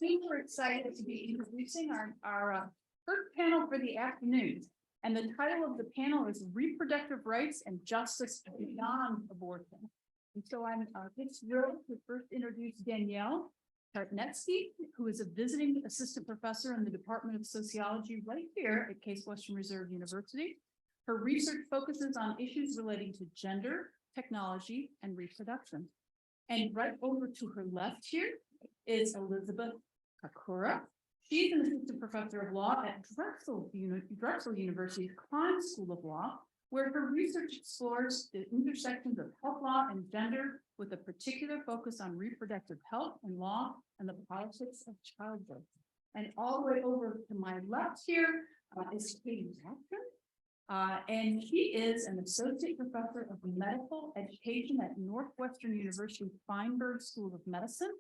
Super excited to be introducing our first panel for the afternoon. And the title of the panel is Reproductive Rights and Justice Beyond Abortion. And so I'm just thrilled to first introduce Danielle Tartnetsky, who is a visiting assistant professor in the Department of Sociology right here at Case Western Reserve University. Her research focuses on issues relating to gender, technology, and reproduction. And right over to her left here is Elizabeth Kakura. She's an assistant professor of law at Drexel University's Klein School of Law, where her research explores the intersections of health law and gender with a particular focus on reproductive health and law and the politics of childbirth. And all the way over to my left here is Katie Jackson. And she is an associate professor of medical education at Northwestern University Feinberg School of Medicine.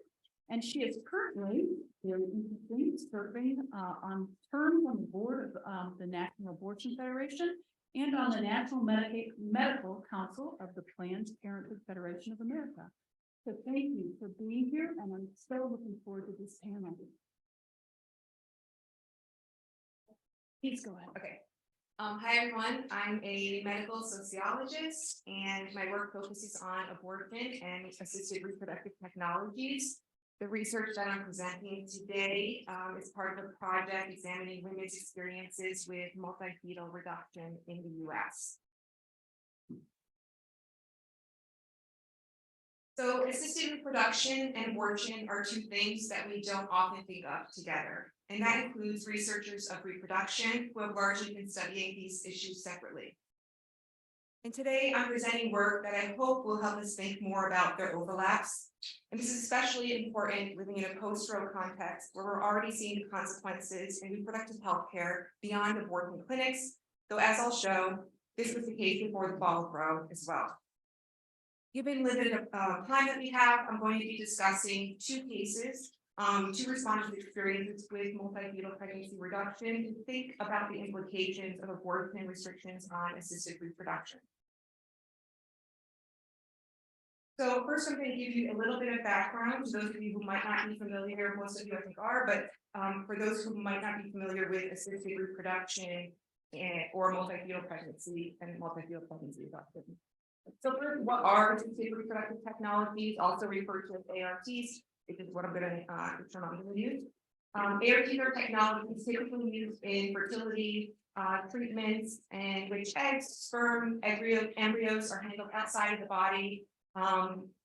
And she is currently serving on terms on the board of the National Abortion Federation and on the National Medical Council of the Planned Parenthood Federation of America. So thank you for being here, and I'm so looking forward to this panel. Please go ahead. Okay. Hi, everyone. I'm a medical sociologist, and my work focuses on abortion and assisted reproductive technologies. The research that I'm presenting today is part of a project examining women's experiences with multi-fetal reduction in the U.S. So assisted reproduction and abortion are two things that we don't often think of together. And that includes researchers of reproduction who have largely been studying these issues separately. And today I'm presenting work that I hope will help us think more about their overlaps. And this is especially important living in a post-Roe context where we're already seeing the consequences in reproductive health care beyond abortion clinics, though as I'll show, this was the case before the fall of Roe as well. Given limited time that we have, I'm going to be discussing two cases, two respondents' experiences with multi-fetal pregnancy reduction to think about the implications of abortion restrictions on assisted reproduction. So first, I'm going to give you a little bit of background to those of you who might not be familiar. Most of you I think are, but for those who might not be familiar with assisted reproduction or multi-fetal pregnancy and multi-fetal pregnancy reduction. So first, what are assisted reproductive technologies, also referred to as ARTs, which is what I'm going to use. ARTs are technologies typically used in fertility treatments, and which eggs, sperm, embryos are handled outside of the body.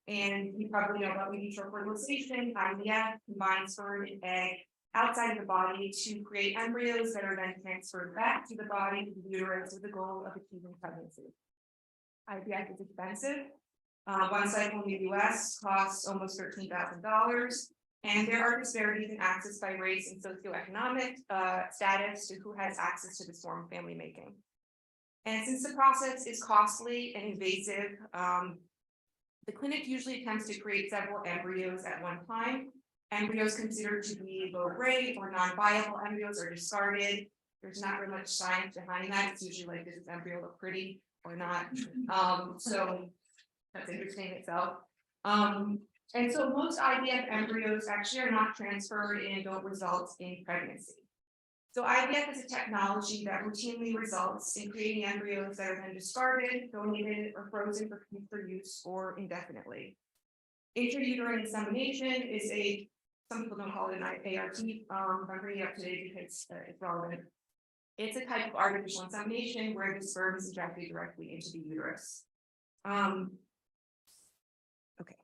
And you probably know about in vitro fertilization, IVF, combined sperm and egg outside of the body to create embryos that are then transferred back to the body, to the uterus, with the goal of achieving pregnancy. IVF is expensive. One cycle in the US costs almost $13,000. And there are disparities in access by race and socioeconomic status to who has access to this form of family making. And since the process is costly and invasive, the clinic usually attempts to create several embryos at one time. Embryos considered to be low grade or non-viable embryos are discarded. There's not very much science behind that. It's usually like, does this embryo look pretty or not? So that's interesting itself. And so most IVF embryos actually are not transferred and don't result in pregnancy. So IVF is a technology that routinely results in creating embryos that are then discarded, donated, or frozen for future use or indefinitely. Intrauterine insemination is some people don't call it an ART, I'm bringing it up today because it's relevant. It's a type of artificial insemination where the sperm is injected directly into the uterus. Okay.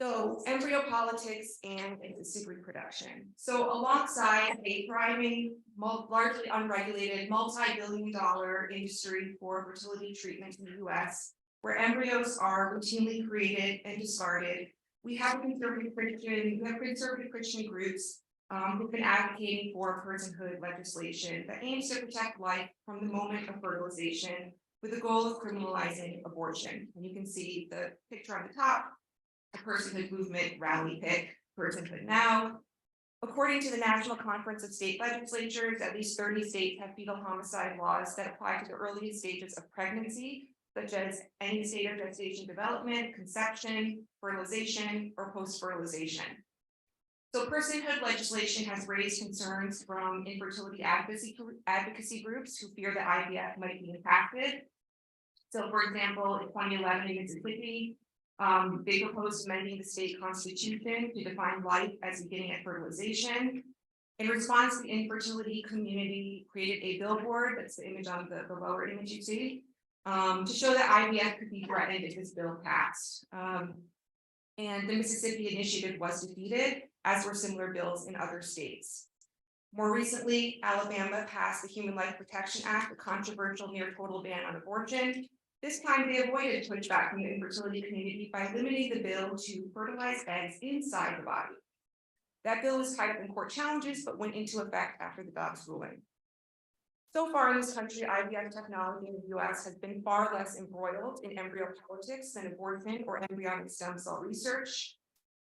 So embryo politics and assisted reproduction. So alongside a thriving, largely unregulated, multi-billion-dollar industry for fertility treatment in the US, where embryos are routinely created and discarded, we have conservative Christian groups who've been advocating for personhood legislation that aims to protect life from the moment of fertilization with the goal of criminalizing abortion. And you can see the picture on the top, the personhood movement rally pick, personhood now. According to the National Conference of State Legislatures, at least 30 states have fetal homicide laws that apply to the earliest stages of pregnancy, such as any state of gestation development, conception, fertilization, or post-fertilization. So personhood legislation has raised concerns from infertility advocacy groups who fear that IVF might be impacted. So for example, in 2011 in Mississippi, they proposed amending the state constitution to define life as beginning at fertilization. In response, the infertility community created a billboard, that's the image on the lower image you see, to show that IVF could be threatened if this bill passed. And the Mississippi initiative was defeated, as were similar bills in other states. More recently, Alabama passed the Human Life Protection Act, a controversial near total ban on abortion. This time they avoided pushback from the infertility community by limiting the bill to fertilized eggs inside the body. That bill was tied up in court challenges, but went into effect after the Dobbs ruling. So far in this country, IVF technology in the US has been far less embroiled in embryo politics than abortion or embryonic stem cell research.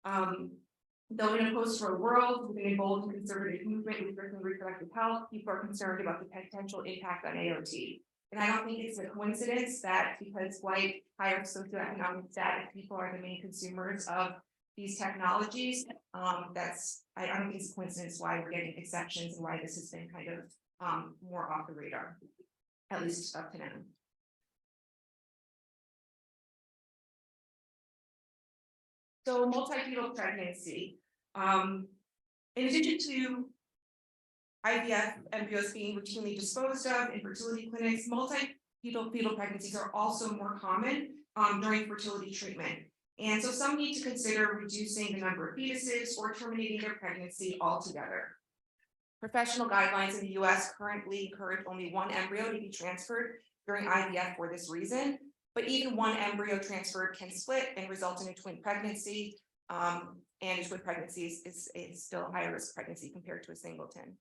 Though in a post-war world, with an emboldened conservative movement restricting reproductive health, people are concerned about the potential impact on AOT. And I don't think it's a coincidence that because white, higher socioeconomic status people are the main consumers of these technologies, I don't think it's a coincidence why we're getting exceptions and why this has been kind of more off the radar, at least up to now. So multi-fetal pregnancy. In addition to IVF embryos being routinely disposed of in fertility clinics, multi-fetal pregnancies are also more common during fertility treatment. And so some need to consider reducing the number of fetuses or terminating their pregnancy altogether. Professional guidelines in the US currently encourage only one embryo to be transferred during IVF for this reason, but even one embryo transferred can split and result in a twin pregnancy, and a twin pregnancy is still a higher risk pregnancy compared to a singleton.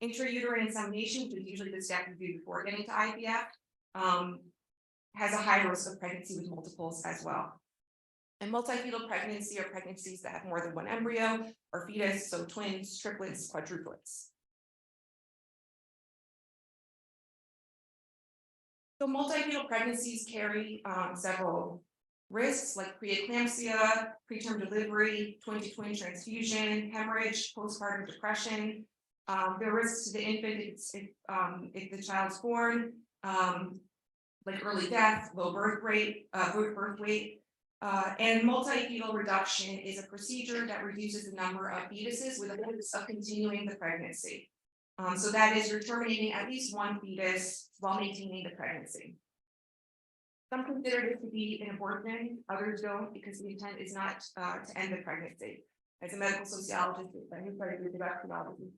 Intrauterine insemination, which is usually the step you do before getting to IVF, has a high risk of pregnancy with multiples as well. And multi-fetal pregnancy are pregnancies that have more than one embryo or fetus, so twins, triplets, quadruplets. So multi-fetal pregnancies carry several risks like preeclampsia, preterm delivery, twin-to-twin transfusion, hemorrhage, postpartum depression. There are risks to the infant if the child's born, like early death, low birth weight, and multi-fetal reduction is a procedure that reduces the number of fetuses with the hopes of continuing the pregnancy. So that is, you're terminating at least one fetus while maintaining the pregnancy. Some consider this to be an abortion, others don't, because the intent is not to end the pregnancy. As a medical sociologist, I started reproductive biology.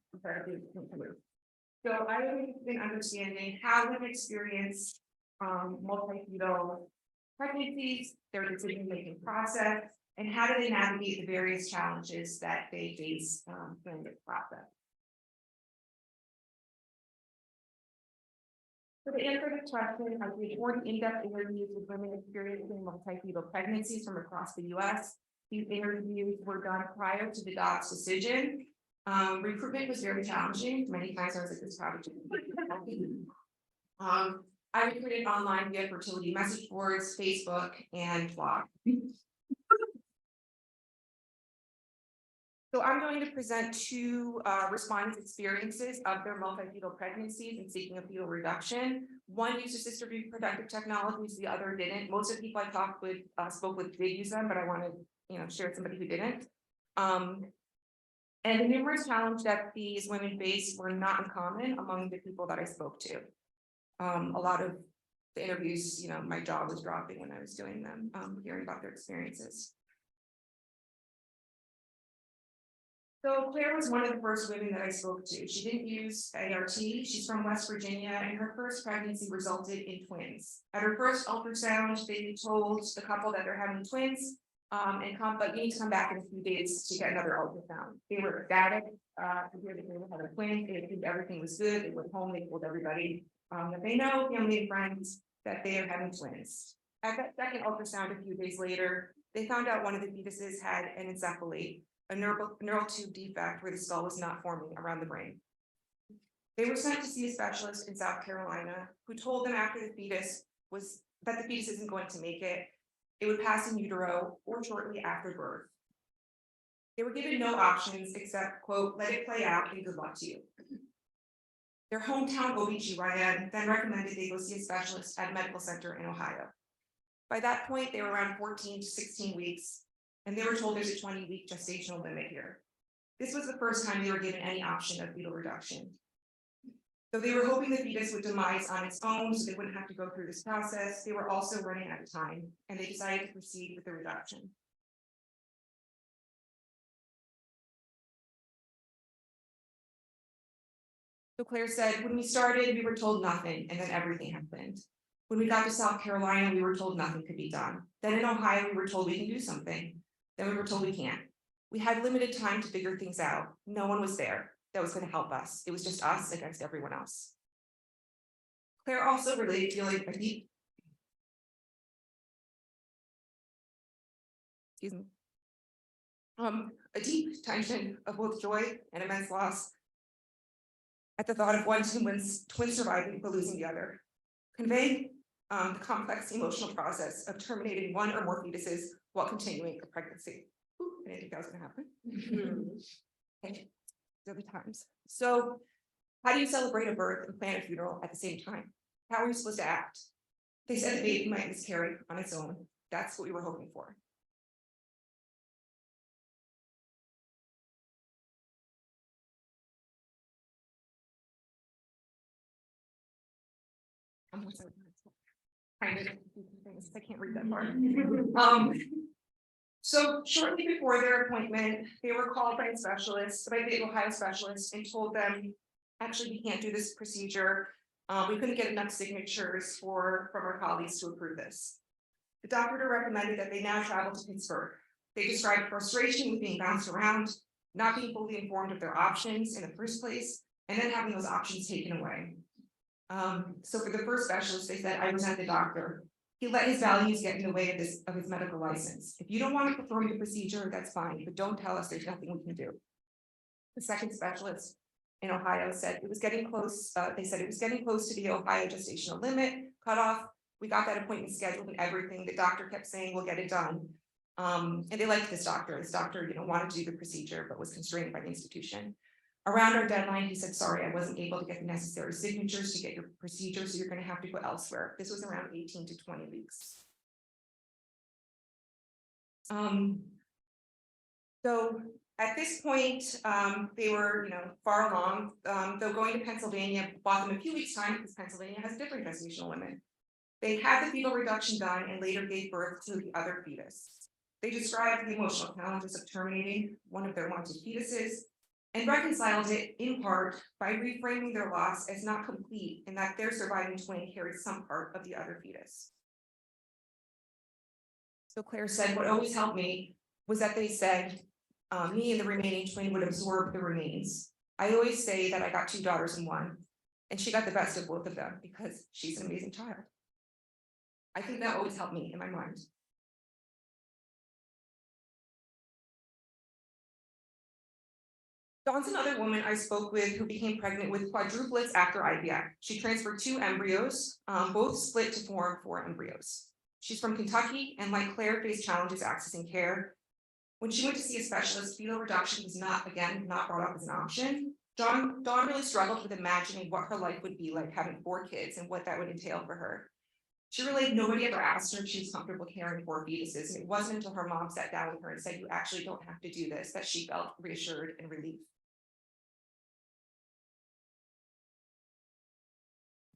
So I have been understanding how women experience multi-fetal pregnancies, their decision-making process, and how do they navigate the various challenges that they face during this process. So to answer this question, I did 40 in-depth interviews with women experiencing multi-fetal pregnancies from across the US. These interviews were done prior to the Dobbs decision. Recruitment was very challenging. Many times I was like, this probably I recruited online via fertility message boards, Facebook, and blog. So I'm going to present two respondents' experiences of their multi-fetal pregnancies and seeking a fetal reduction. One used assisted reproductive technologies, the other didn't. Most of the people I spoke with did use them, but I wanted share with somebody who didn't. And the numerous challenges that these women faced were not uncommon among the people that I spoke to. A lot of the interviews, my jaw was dropping when I was doing them, hearing about their experiences. So Claire was one of the first women that I spoke to. She didn't use ART. She's from West Virginia, and her first pregnancy resulted in twins. At her first ultrasound, they told the couple that they're having twins, but you need to come back in a few days to get another ultrasound. They were ecstatic to hear that they were having twins. They assumed everything was good. They went home. They told everybody that they know, family and friends, that they are having twins. At that second ultrasound, a few days later, they found out one of the fetuses had an encephalate, a neural tube defect where the skull was not forming around the brain. They were sent to see a specialist in South Carolina who told them after the fetus was that the fetus isn't going to make it. It would pass in utero or shortly after birth. They were given no options except, quote, let it play out and good luck to you. Their hometown OBGYN then recommended they go see a specialist at a medical center in Ohio. By that point, they were around 14 to 16 weeks, and they were told there's a 20-week gestational limit here. This was the first time they were given any option of fetal reduction. So they were hoping the fetus would demise on its own so they wouldn't have to go through this process. They were also running out of time, and they decided to proceed with the reduction. So Claire said, when we started, we were told nothing, and then everything happened. When we got to South Carolina, we were told nothing could be done. Then in Ohio, we were told we can do something. Then we were told we can't. We had limited time to figure things out. No one was there that was going to help us. It was just us against everyone else. Claire also related feeling a deep, a deep tension of both joy and immense loss at the thought of one twin surviving but losing the other, conveying the complex emotional process of terminating one or more fetuses while continuing a pregnancy. Ooh, I didn't think that was going to happen. Okay, those are the times. So, how do you celebrate a birth and plan a funeral at the same time? How are you supposed to act? They said the baby might miscarry on its own. That's what we were hoping for. I can't read that part. So shortly before their appointment, they were called by a specialist, by the Ohio specialist, and told them, actually, we can't do this procedure. We couldn't get enough signatures from our colleagues to approve this. The doctor recommended that they now travel to Pittsburgh. They described frustration with being bounced around, not being fully informed of their options in the first place, and then having those options taken away. So for the first specialist, they said, I resent the doctor. He let his values get in the way of his medical license. If you don't want to perform the procedure, that's fine, but don't tell us there's nothing we can do. The second specialist in Ohio said it was getting close. They said it was getting close to the Ohio gestational limit cutoff. We got that appointment scheduled and everything. The doctor kept saying, we'll get it done. And they liked this doctor. This doctor, wanted to do the procedure, but was constrained by the institution. Around our deadline, he said, sorry, I wasn't able to get the necessary signatures to get your procedure, so you're going to have to go elsewhere. This was around 18 to 20 weeks. So at this point, they were, far along, though going to Pennsylvania bought them a few weeks' time because Pennsylvania has a different gestational limit. They had the fetal reduction done and later gave birth to the other fetus. They described the emotional challenges of terminating one of their wanted fetuses and reconciled it in part by reframing their loss as not complete and that their surviving twin carried some part of the other fetus. So Claire said, what always helped me was that they said, me and the remaining twin would absorb the remains. I always say that I got two daughters in one, and she got the best of both of them because she's an amazing child. I think that always helped me in my mind. Dawn's another woman I spoke with who became pregnant with quadruplets after IVF. She transferred 2 embryos, both split to form 4 embryos. She's from Kentucky, and like Claire, faced challenges accessing care. When she went to see a specialist, fetal reduction was not brought up as an option. Dawn really struggled with imagining what her life would be like having 4 kids and what that would entail for her. She relayed nobody ever asked her if she was comfortable caring for fetuses, and it wasn't until her mom sat down with her and said, you actually don't have to do this, that she felt reassured and relieved.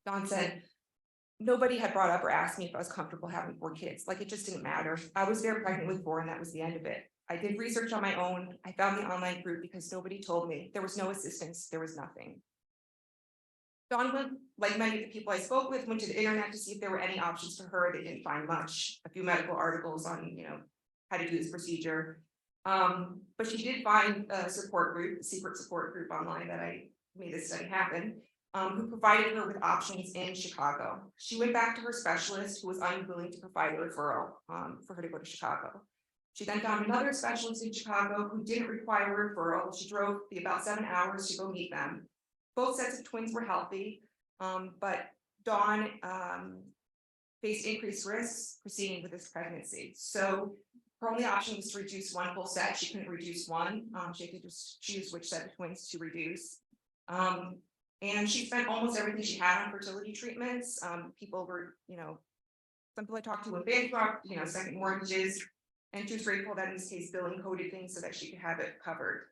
Dawn said, nobody had brought up or asked me if I was comfortable having 4 kids. Like, it just didn't matter. I was there pregnant with 4, and that was the end of it. I did research on my own. I found the online group because nobody told me. There was no assistance. There was nothing. Dawn, like many of the people I spoke with, went to the internet to see if there were any options for her. They didn't find much. A few medical articles on, how to do this procedure. But she did find a support group, a secret support group online that I made this study happen. Who provided her with options in Chicago. She went back to her specialist, who was unwilling to provide a referral for her to go to Chicago. She then found another specialist in Chicago who didn't require a referral. She drove about 7 hours to go meet them. Both sets of twins were healthy, but Dawn faced increased risks proceeding with this pregnancy. So her only option was to reduce one full set. She couldn't reduce one. She had to just choose which set of twins to reduce. And she spent almost everything she had on fertility treatments. People were, some people I talked to were bankrupt, second mortgages. And she was grateful that in this case, billing coded things so that she could have it covered.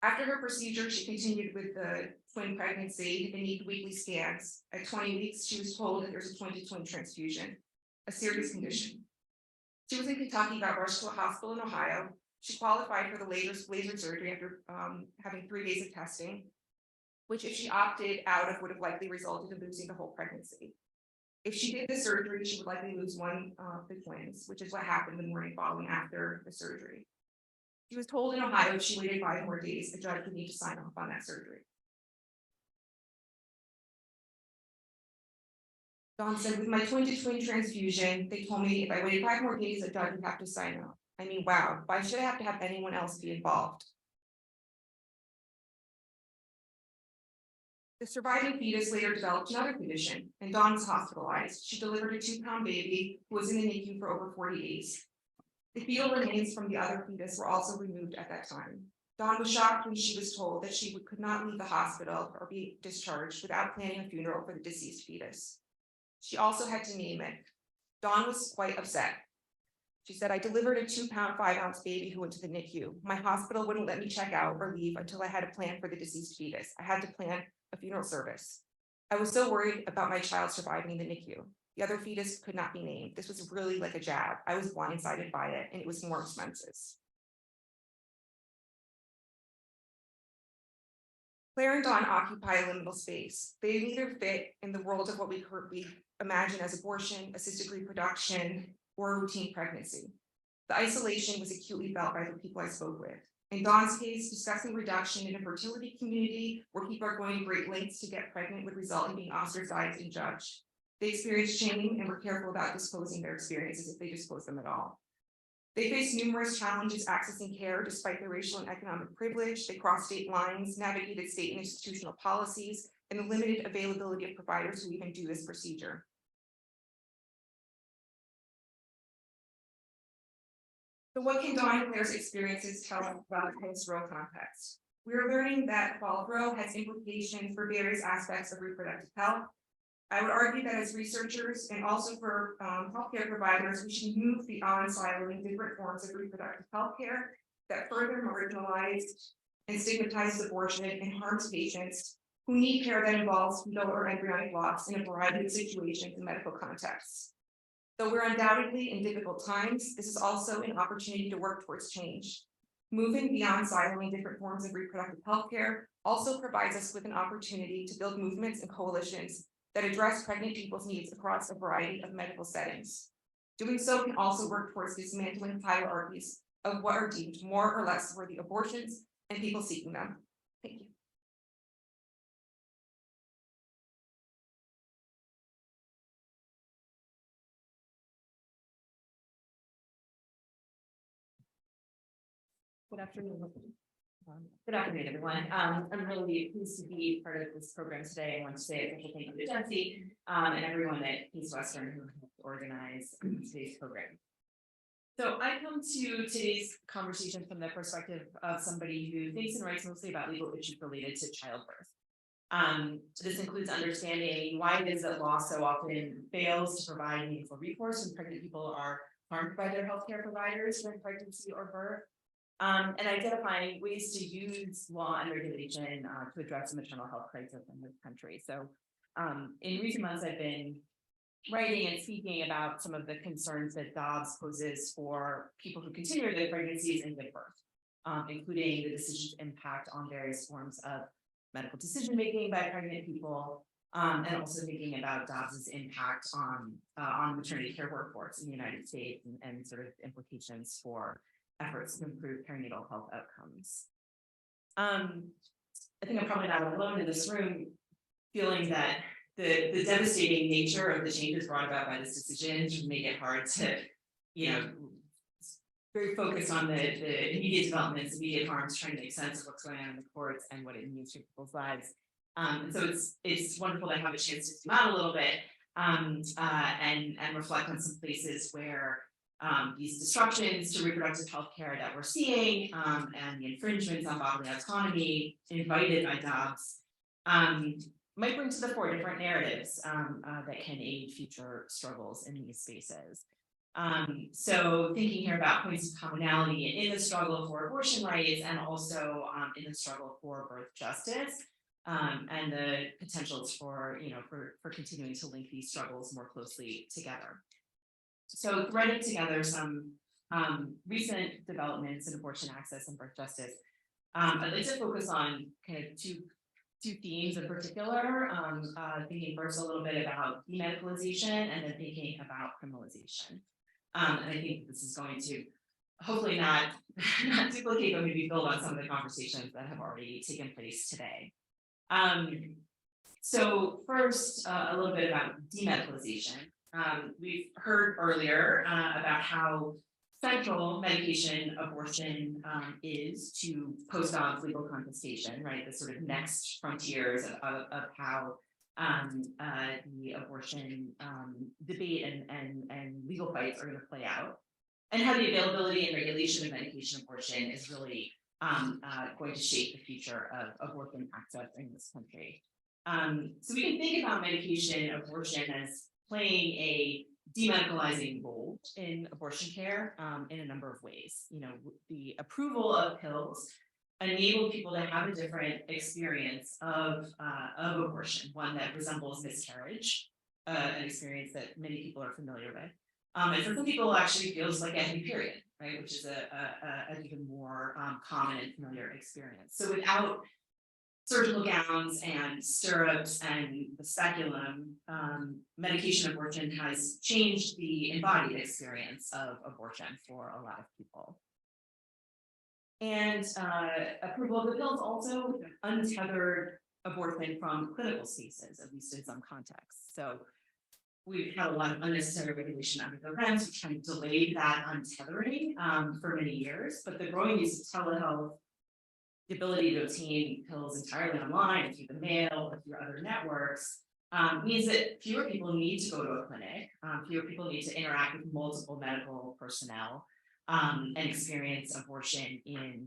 After her procedure, she continued with the twin pregnancy and needed weekly scans. At 20 weeks, she was told that there's a twin-to-twin transfusion, a serious condition. She was in Kentucky, got rushed to a hospital in Ohio. She qualified for the laser surgery after having 3 days of testing, which if she opted out of would have likely resulted in losing the whole pregnancy. If she did the surgery, she would likely lose one of the twins, which is what happened the morning following after the surgery. She was told in Ohio if she waited 5 more days, the judge would need to sign off on that surgery. Dawn said, with my twin-to-twin transfusion, they told me if I waited 5 more days, the judge would have to sign off. I mean, wow, why should I have to have anyone else be involved? The surviving fetus later developed another condition, and Dawn was hospitalized. She delivered a 2-pound baby who was in the NICU for over 40 days. The fetal remains from the other fetus were also removed at that time. Dawn was shocked when she was told that she could not leave the hospital or be discharged without planning a funeral for the deceased fetus. She also had to name it. Dawn was quite upset. She said, I delivered a 2-pound, 5-ounce baby who went to the NICU. My hospital wouldn't let me check out or leave until I had a plan for the deceased fetus. I had to plan a funeral service. I was so worried about my child surviving in the NICU. The other fetus could not be named. This was really like a jab. I was blindsided by it, and it was more expenses. Claire and Dawn occupy a liminal space. They neither fit in the world of what we currently imagine as abortion, assisted reproduction, or routine pregnancy. The isolation was acutely felt by the people I spoke with. In Dawn's case, discussing reduction in a fertility community where people are going to great lengths to get pregnant would result in being ostracized and judged. They experienced shame and were careful about disclosing their experiences if they disclosed them at all. They faced numerous challenges accessing care despite their racial and economic privilege. They crossed state lines, navigated state and institutional policies, and the limited availability of providers who even do this procedure. So what can Dawn and Claire's experiences tell us about the post-Roe context? We are learning that while Roe has implications for various aspects of reproductive health, I would argue that as researchers and also for healthcare providers, we should move beyond siloing different forms of reproductive healthcare that further marginalize and stigmatize abortion and harms patients who need care that involves fetal or embryonic loss in a variety of situations and medical contexts. Though we're undoubtedly in difficult times, this is also an opportunity to work towards change. Moving beyond siloing different forms of reproductive healthcare also provides us with an opportunity to build movements and coalitions that address pregnant people's needs across a variety of medical settings. Doing so can also work towards dismantling hierarchies of what are deemed more or less worthy abortions and people seeking them. Thank you. Good afternoon. Good afternoon, everyone. I'm really pleased to be part of this program today. I want to say a special thank you to Jesse and everyone at East Western who helped organize today's program. So I come to today's conversation from the perspective of somebody who thinks and writes mostly about legal issues related to childbirth. This includes understanding why it is that law so often fails to provide meaningful recourse when pregnant people are harmed by their healthcare providers during pregnancy or birth. And identifying ways to use law and regulation to address the maternal health crisis in this country. So in recent months, I've been writing and speaking about some of the concerns that Dobbs poses for people who continue their pregnancies and give birth, including the decision's impact on various forms of medical decision-making by pregnant people, and also thinking about Dobbs's impact on maternity care workforce in the United States and sort of implications for efforts to improve perinatal health outcomes. I think I'm probably not alone in this room feeling that the devastating nature of the changes brought about by this decision should make it hard to, very focused on the immediate developments, immediate harms, trying to make sense of what's going on in the courts and what it means for people's lives. And so it's wonderful to have a chance to zoom out a little bit and reflect on some places where these disruptions to reproductive health care that we're seeing and the infringements on bodily autonomy invited by Dobbs might bring to the fore different narratives that can aid future struggles in these spaces. So thinking here about points of commonality in the struggle for abortion rights and also in the struggle for birth justice and the potentials for, for continuing to link these struggles more closely together. So threading together some recent developments in abortion access and birth justice, I'd like to focus on kind of two themes in particular, thinking first a little bit about demedicalization and then thinking about criminalization. And I think this is going to hopefully not duplicate, but maybe build on some of the conversations that have already taken place today. So first, a little bit about demedicalization. We've heard earlier about how central medication abortion is to post-Dobbs legal confiscation, right? The sort of next frontiers of how the abortion debate and legal fights are going to play out, and how the availability and regulation of medication abortion is really going to shape the future of abortion access in this country. So we can think about medication abortion as playing a demedicalizing role in abortion care in a number of ways. The approval of pills enable people to have a different experience of abortion, one that resembles miscarriage, an experience that many people are familiar with. And for some people, actually feels like a heavy period, right, which is an even more common and familiar experience. So without surgical gowns and stirrups and the speculum, medication abortion has changed the embodied experience of abortion for a lot of people. And approval of the pills also untethered abortion from clinical spaces, at least in some contexts. So we've had a lot of unnecessary regulation under the REMS, which kind of delayed that untethering for many years. But the growing use of telehealth, the ability to obtain pills entirely online, through the mail, or through other networks, means that fewer people need to go to a clinic, fewer people need to interact with multiple medical personnel, and experience abortion in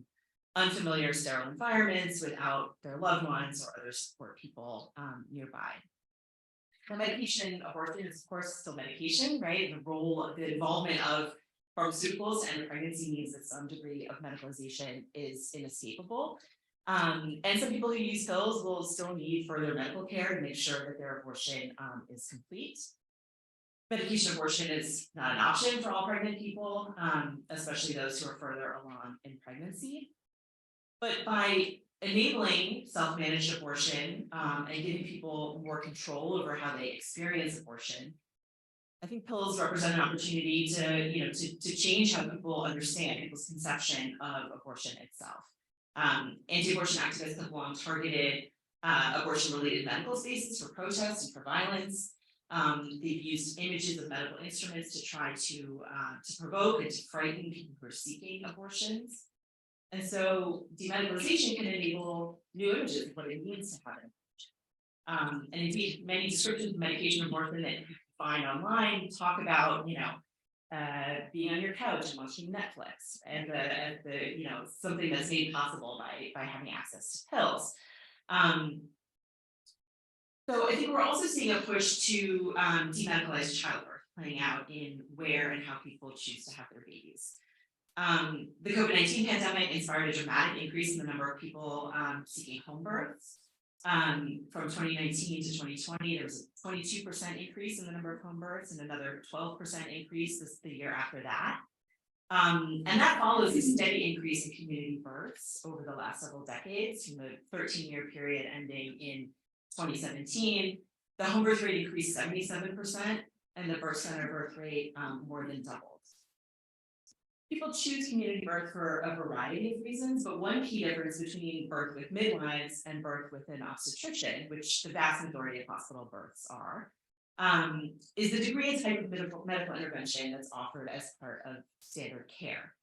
unfamiliar sterile environments without their loved ones or other support people nearby. The medication abortion is, of course, still medication, right? The involvement of pharmaceuticals and pregnancy means that some degree of medicalization is inescapable. And some people who use pills will still need further medical care to make sure that their abortion is complete. Medication abortion is not an option for all pregnant people, especially those who are further along in pregnancy. But by enabling self-managed abortion and giving people more control over how they experience abortion, I think pills represent an opportunity to change how people understand people's conception of abortion itself. Anti-abortion activists have long targeted abortion-related medical spaces for protests and for violence. They've used images of medical instruments to try to provoke and to frighten people who are seeking abortions. And so demedicalization can enable new images of what it means to have an abortion. And indeed, many descriptions of medication abortion that you can find online talk about, being on your couch and watching Netflix, and something that's made possible by having access to pills. So I think we're also seeing a push to demedicalize childbirth playing out in where and how people choose to have their babies. The COVID-19 pandemic inspired a dramatic increase in the number of people seeking home births. From 2019 to 2020, there was a 22% increase in the number of home births and another 12% increase the year after that. And that follows a steady increase in community births over the last several decades, from the 13-year period ending in 2017. The home birth rate increased 77%, and the birth center birth rate more than doubled. People choose community birth for a variety of reasons, but one key difference between birth with midwives and birth with an obstetrician, which the vast majority of hospital births are, is the degree and type of medical intervention that's offered as part of standard care.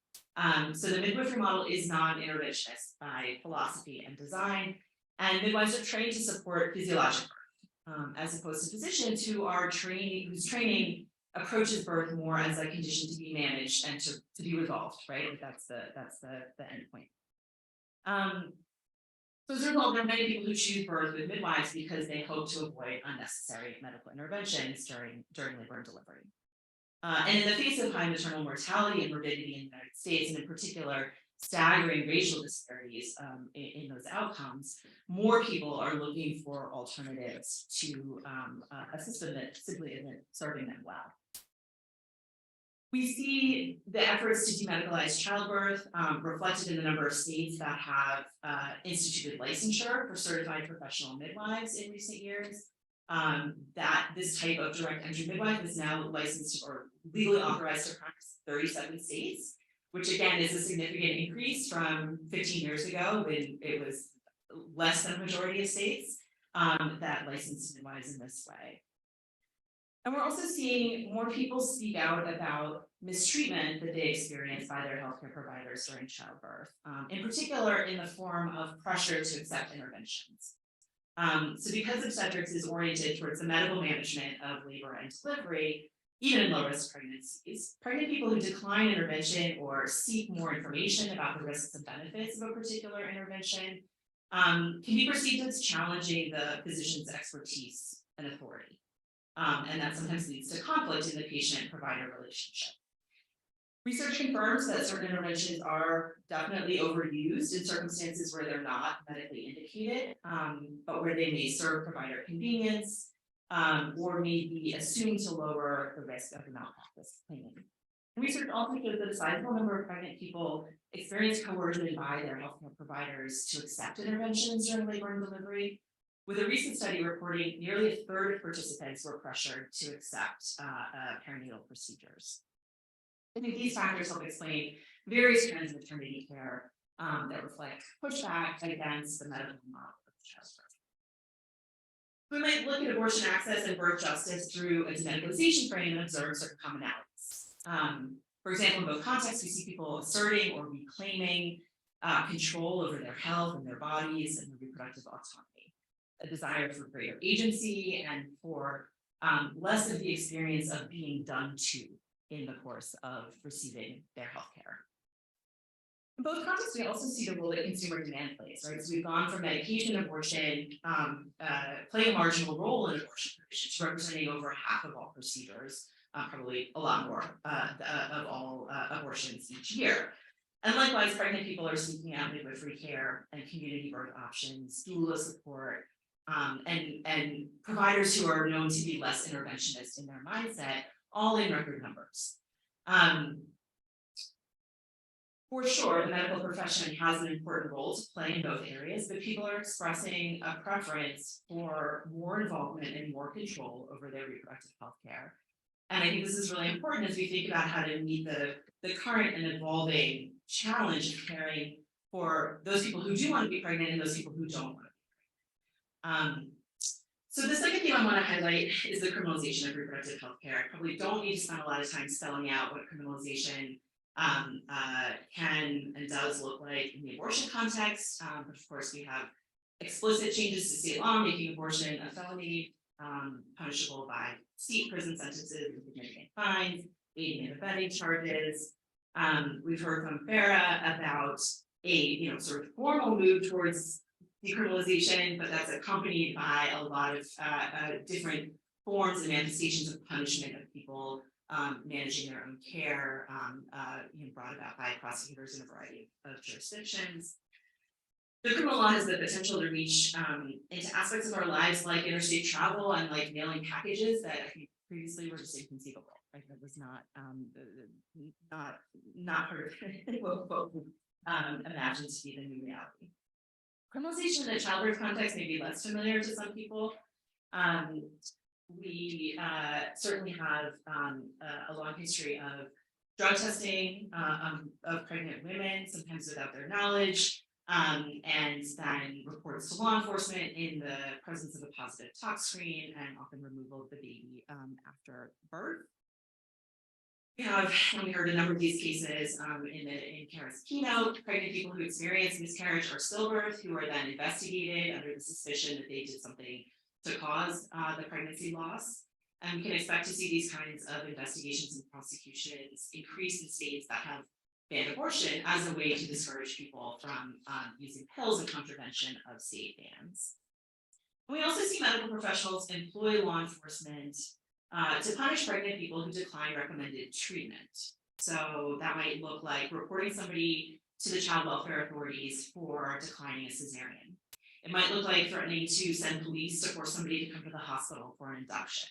So the midwifery model is non-interventionist by philosophy and design, and midwives are trained to support physiologic birth, as opposed to physicians who are training, whose training approaches birth more as a condition to be managed and to be resolved, right? Like that's the end point. So as a result, there are many people who choose birth with midwives because they hope to avoid unnecessary medical interventions during labor and delivery. And in the face of high maternal mortality and morbidity in the United States, and in particular, staggering racial disparities in those outcomes, more people are looking for alternatives to a system that simply isn't serving them well. We see the efforts to demedicalize childbirth reflected in the number of states that have instituted licensure for certified professional midwives in recent years. That this type of direct entry midwife is now licensed or legally authorized to practice 37 states, which again is a significant increase from 15 years ago when it was less than a majority of states that licensed midwives in this way. And we're also seeing more people speak out about mistreatment that they experience by their healthcare providers during childbirth, in particular in the form of pressure to accept interventions. So because obstetrics is oriented towards the medical management of labor and delivery, even in low-risk pregnancies, pregnant people who decline intervention or seek more information about the risks and benefits of a particular intervention can be perceived as challenging the physician's expertise and authority. And that sometimes leads to conflict in the patient-provider relationship. Research confirms that certain interventions are definitely overused in circumstances where they're not medically indicated, but where they may serve provider convenience or may be assumed to lower the risk of malpractice claiming. Research also shows that a sizable number of pregnant people experience coercion by their healthcare providers to accept interventions during labor and delivery, with a recent study reporting nearly a third of participants were pressured to accept perinatal procedures. I think these factors help explain various trends in maternity care that reflect pushback against the medical model of childbirth. We might look at abortion access and birth justice through a demedicalization frame and observe certain commonalities. For example, in both contexts, we see people asserting or reclaiming control over their health and their bodies and their reproductive autonomy, a desire for greater agency and for less of the experience of being done to in the course of receiving their health care. In both contexts, we also see the role that consumer demand plays, right? So we've gone from medication abortion playing a marginal role in abortion provisions, representing over half of all procedures, probably a lot more of all abortions each year. And likewise, pregnant people are seeking out midwifery care and community birth options, doula support, and providers who are known to be less interventionist in their mindset, all in record numbers. For sure, the medical profession has an important role to play in both areas, but people are expressing a preference for more involvement and more control over their reproductive health care. And I think this is really important as we think about how to meet the current and evolving challenge of caring for those people who do want to be pregnant and those people who don't want to be pregnant. So the second thing I want to highlight is the criminalization of reproductive health care. I probably don't need to spend a lot of time spelling out what criminalization can and does look like in the abortion context. But of course, we have explicit changes to state law, making abortion a felony, punishable by state prison sentences and significant fines, aiding and abetting charges. We've heard from Farah about a sort of formal move towards decriminalization, but that's accompanied by a lot of different forms and manifestations of punishment of people managing their own care, brought about by prosecutors in a variety of jurisdictions. The criminal law has the potential to reach into aspects of our lives like interstate travel and like mailing packages that I think previously were just inconceivable. Right? That was not heard what we imagined to be the new reality. Criminalization in the childbirth context may be less familiar to some people. We certainly have a long history of drug testing of pregnant women, sometimes without their knowledge, and then reports to law enforcement in the presence of a positive tox screen and often removal of the baby after birth. We heard a number of these cases in Kara's keynote, pregnant people who experience miscarriage or stillbirth who are then investigated under the suspicion that they did something to cause the pregnancy loss. And we can expect to see these kinds of investigations and prosecutions increase in states that have banned abortion as a way to discourage people from using pills in contravention of state bans. We also see medical professionals employ law enforcement to punish pregnant people who decline recommended treatment. So that might look like reporting somebody to the child welfare authorities for declining a cesarean. It might look like threatening to send police to force somebody to come to the hospital for an induction.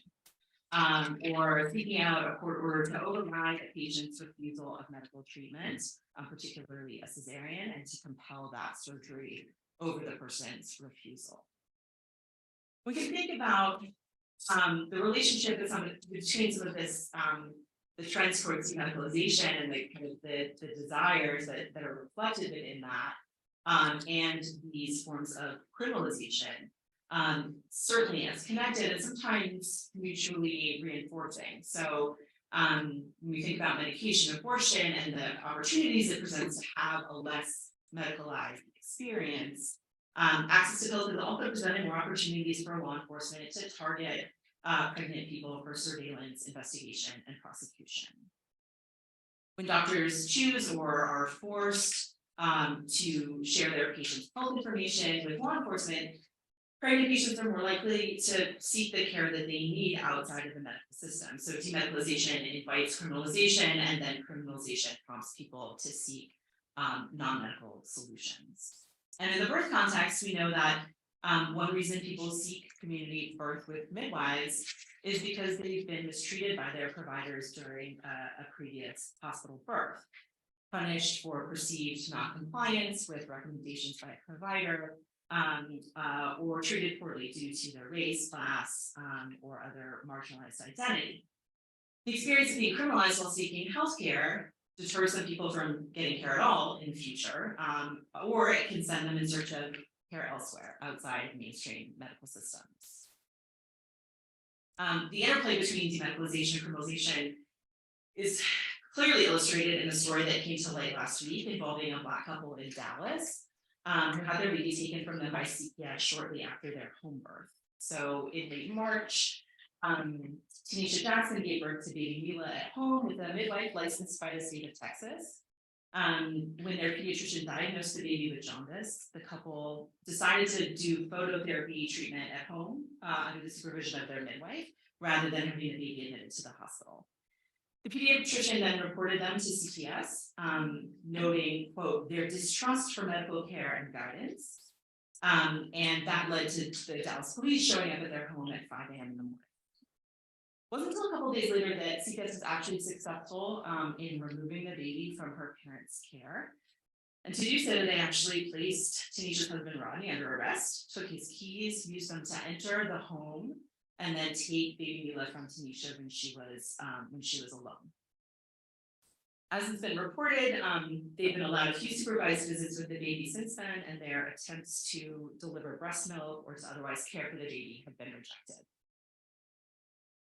Or seeking out a court order to override a patient's refusal of medical treatment, particularly a cesarean, and to compel that surgery over the person's refusal. We can think about the relationship between some of this, the trends towards medicalization and the kind of the desires that are reflected within that, and these forms of criminalization. Certainly as connected and sometimes mutually reinforcing. So when we think about medication abortion and the opportunities it presents to have a less medicalized experience, access to pills is also presenting more opportunities for law enforcement to target pregnant people for surveillance, investigation, and prosecution. When doctors choose or are forced to share their patients' health information with law enforcement, pregnant patients are more likely to seek the care that they need outside of the medical system. So demedicalization invites criminalization, and then criminalization prompts people to seek non-medical solutions. And in the birth context, we know that one reason people seek community birth with midwives is because they've been mistreated by their providers during a previous hospital birth, punished for perceived non-compliance with recommendations by a provider, or treated poorly due to their race, class, or other marginalized identity. The experience of being criminalized while seeking healthcare deters some people from getting care at all in the future, or it can send them in search of care elsewhere outside mainstream medical systems. The interplay between demedicalization and criminalization is clearly illustrated in a story that came to light last week involving a Black couple in Dallas who had their baby taken from them by CPS shortly after their home birth. So in late March, Tanisha Jackson gave birth to baby Mila at home with a midwife licensed by the state of Texas. When their pediatrician diagnosed the baby with jaundice, the couple decided to do phototherapy treatment at home under the supervision of their midwife, rather than having the baby admitted to the hospital. The pediatrician then reported them to CPS, noting, quote, their distrust for medical care and guidance. And that led to the Dallas police showing up at their home at 5 a.m. in the morning. It wasn't until a couple of days later that CPS was actually successful in removing the baby from her parents' care. And to do so, they actually placed Tanisha's husband Rodney under arrest, took his keys, used them to enter the home, and then take baby Mila from Tanisha when she was alone. As has been reported, they've been allowed a few supervised visits with the baby since then, and their attempts to deliver breast milk or to otherwise care for the baby have been rejected.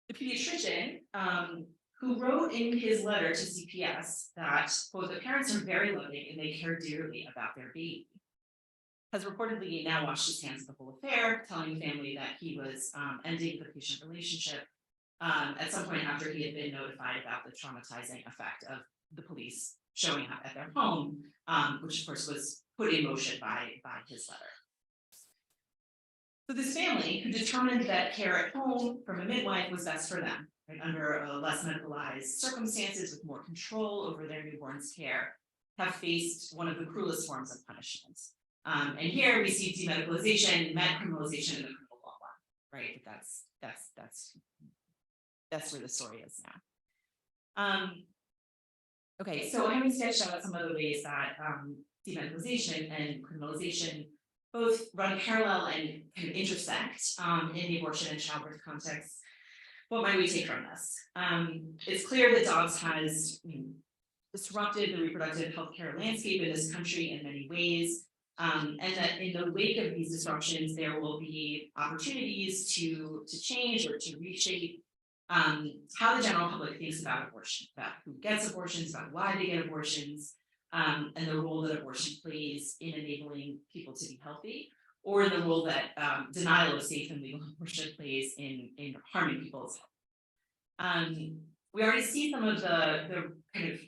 The pediatrician, who wrote in his letter to CPS that, quote, the parents are very loving and they care dearly about their baby, has reportedly now washed his hands of the whole affair, telling the family that he was ending the patient relationship at some point after he had been notified about the traumatizing effect of the police showing up at their home, which of course was put in motion by his letter. So this family, who determined that care at home from a midwife was best for them, right, under less medicalized circumstances with more control over their newborn's care, have faced one of the cruelest forms of punishment. And here we see demedicalization, med criminalization in the criminal law, right? That's where the story is now. Okay, so having sketched out some of the ways that demedicalization and criminalization both run parallel and kind of intersect in the abortion and childbirth context, what might we take from this? It's clear that Dobbs has disrupted the reproductive healthcare landscape in this country in many ways, and that in the wake of these disruptions, there will be opportunities to change or to reshape how the general public thinks about abortion, about who gets abortions, about why they get abortions, and the role that abortion plays in enabling people to be healthy, or the role that denial of safe and legal abortion plays in harming people's health. We already see some of the kind of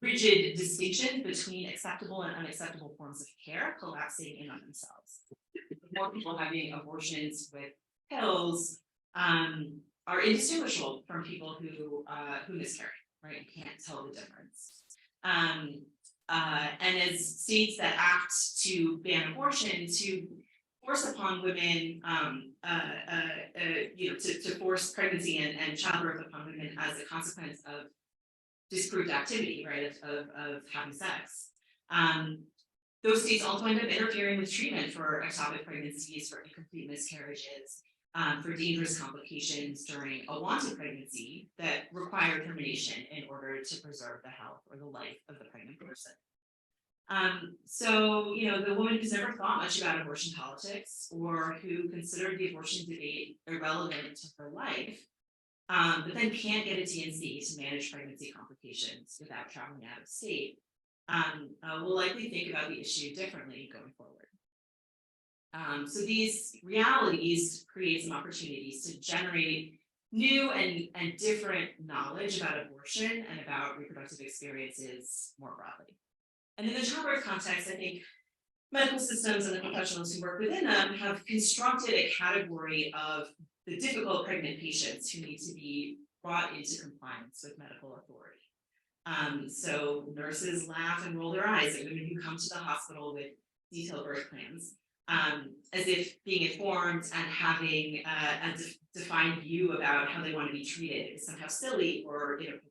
rigid distinction between acceptable and unacceptable forms of care collapsing in on themselves. More people having abortions with pills are indistinguishable from people who miscarry, right? You can't tell the difference. And as states that act to ban abortion, to force upon women, to force pregnancy and childbirth upon women as a consequence of disproved activity, right, of having sex. Those states also end up interfering with treatment for ectopic pregnancies, for incomplete miscarriages, for dangerous complications during a wanted pregnancy that require termination in order to preserve the health or the life of the pregnant person. So, the woman who's never thought much about abortion politics or who considered the abortion debate irrelevant to her life, but then can't get a TNC to manage pregnancy complications without traveling out of state, will likely think about the issue differently going forward. So these realities create some opportunities to generate new and different knowledge about abortion and about reproductive experiences more broadly. And in the childbirth context, I think medical systems and the professionals who work within them have constructed a category of the difficult pregnant patients who need to be brought into compliance with medical authority. So nurses laugh and roll their eyes at women who come to the hospital with detailed birth plans, as if being informed and having a defined view about how they want to be treated is somehow silly or inappropriate.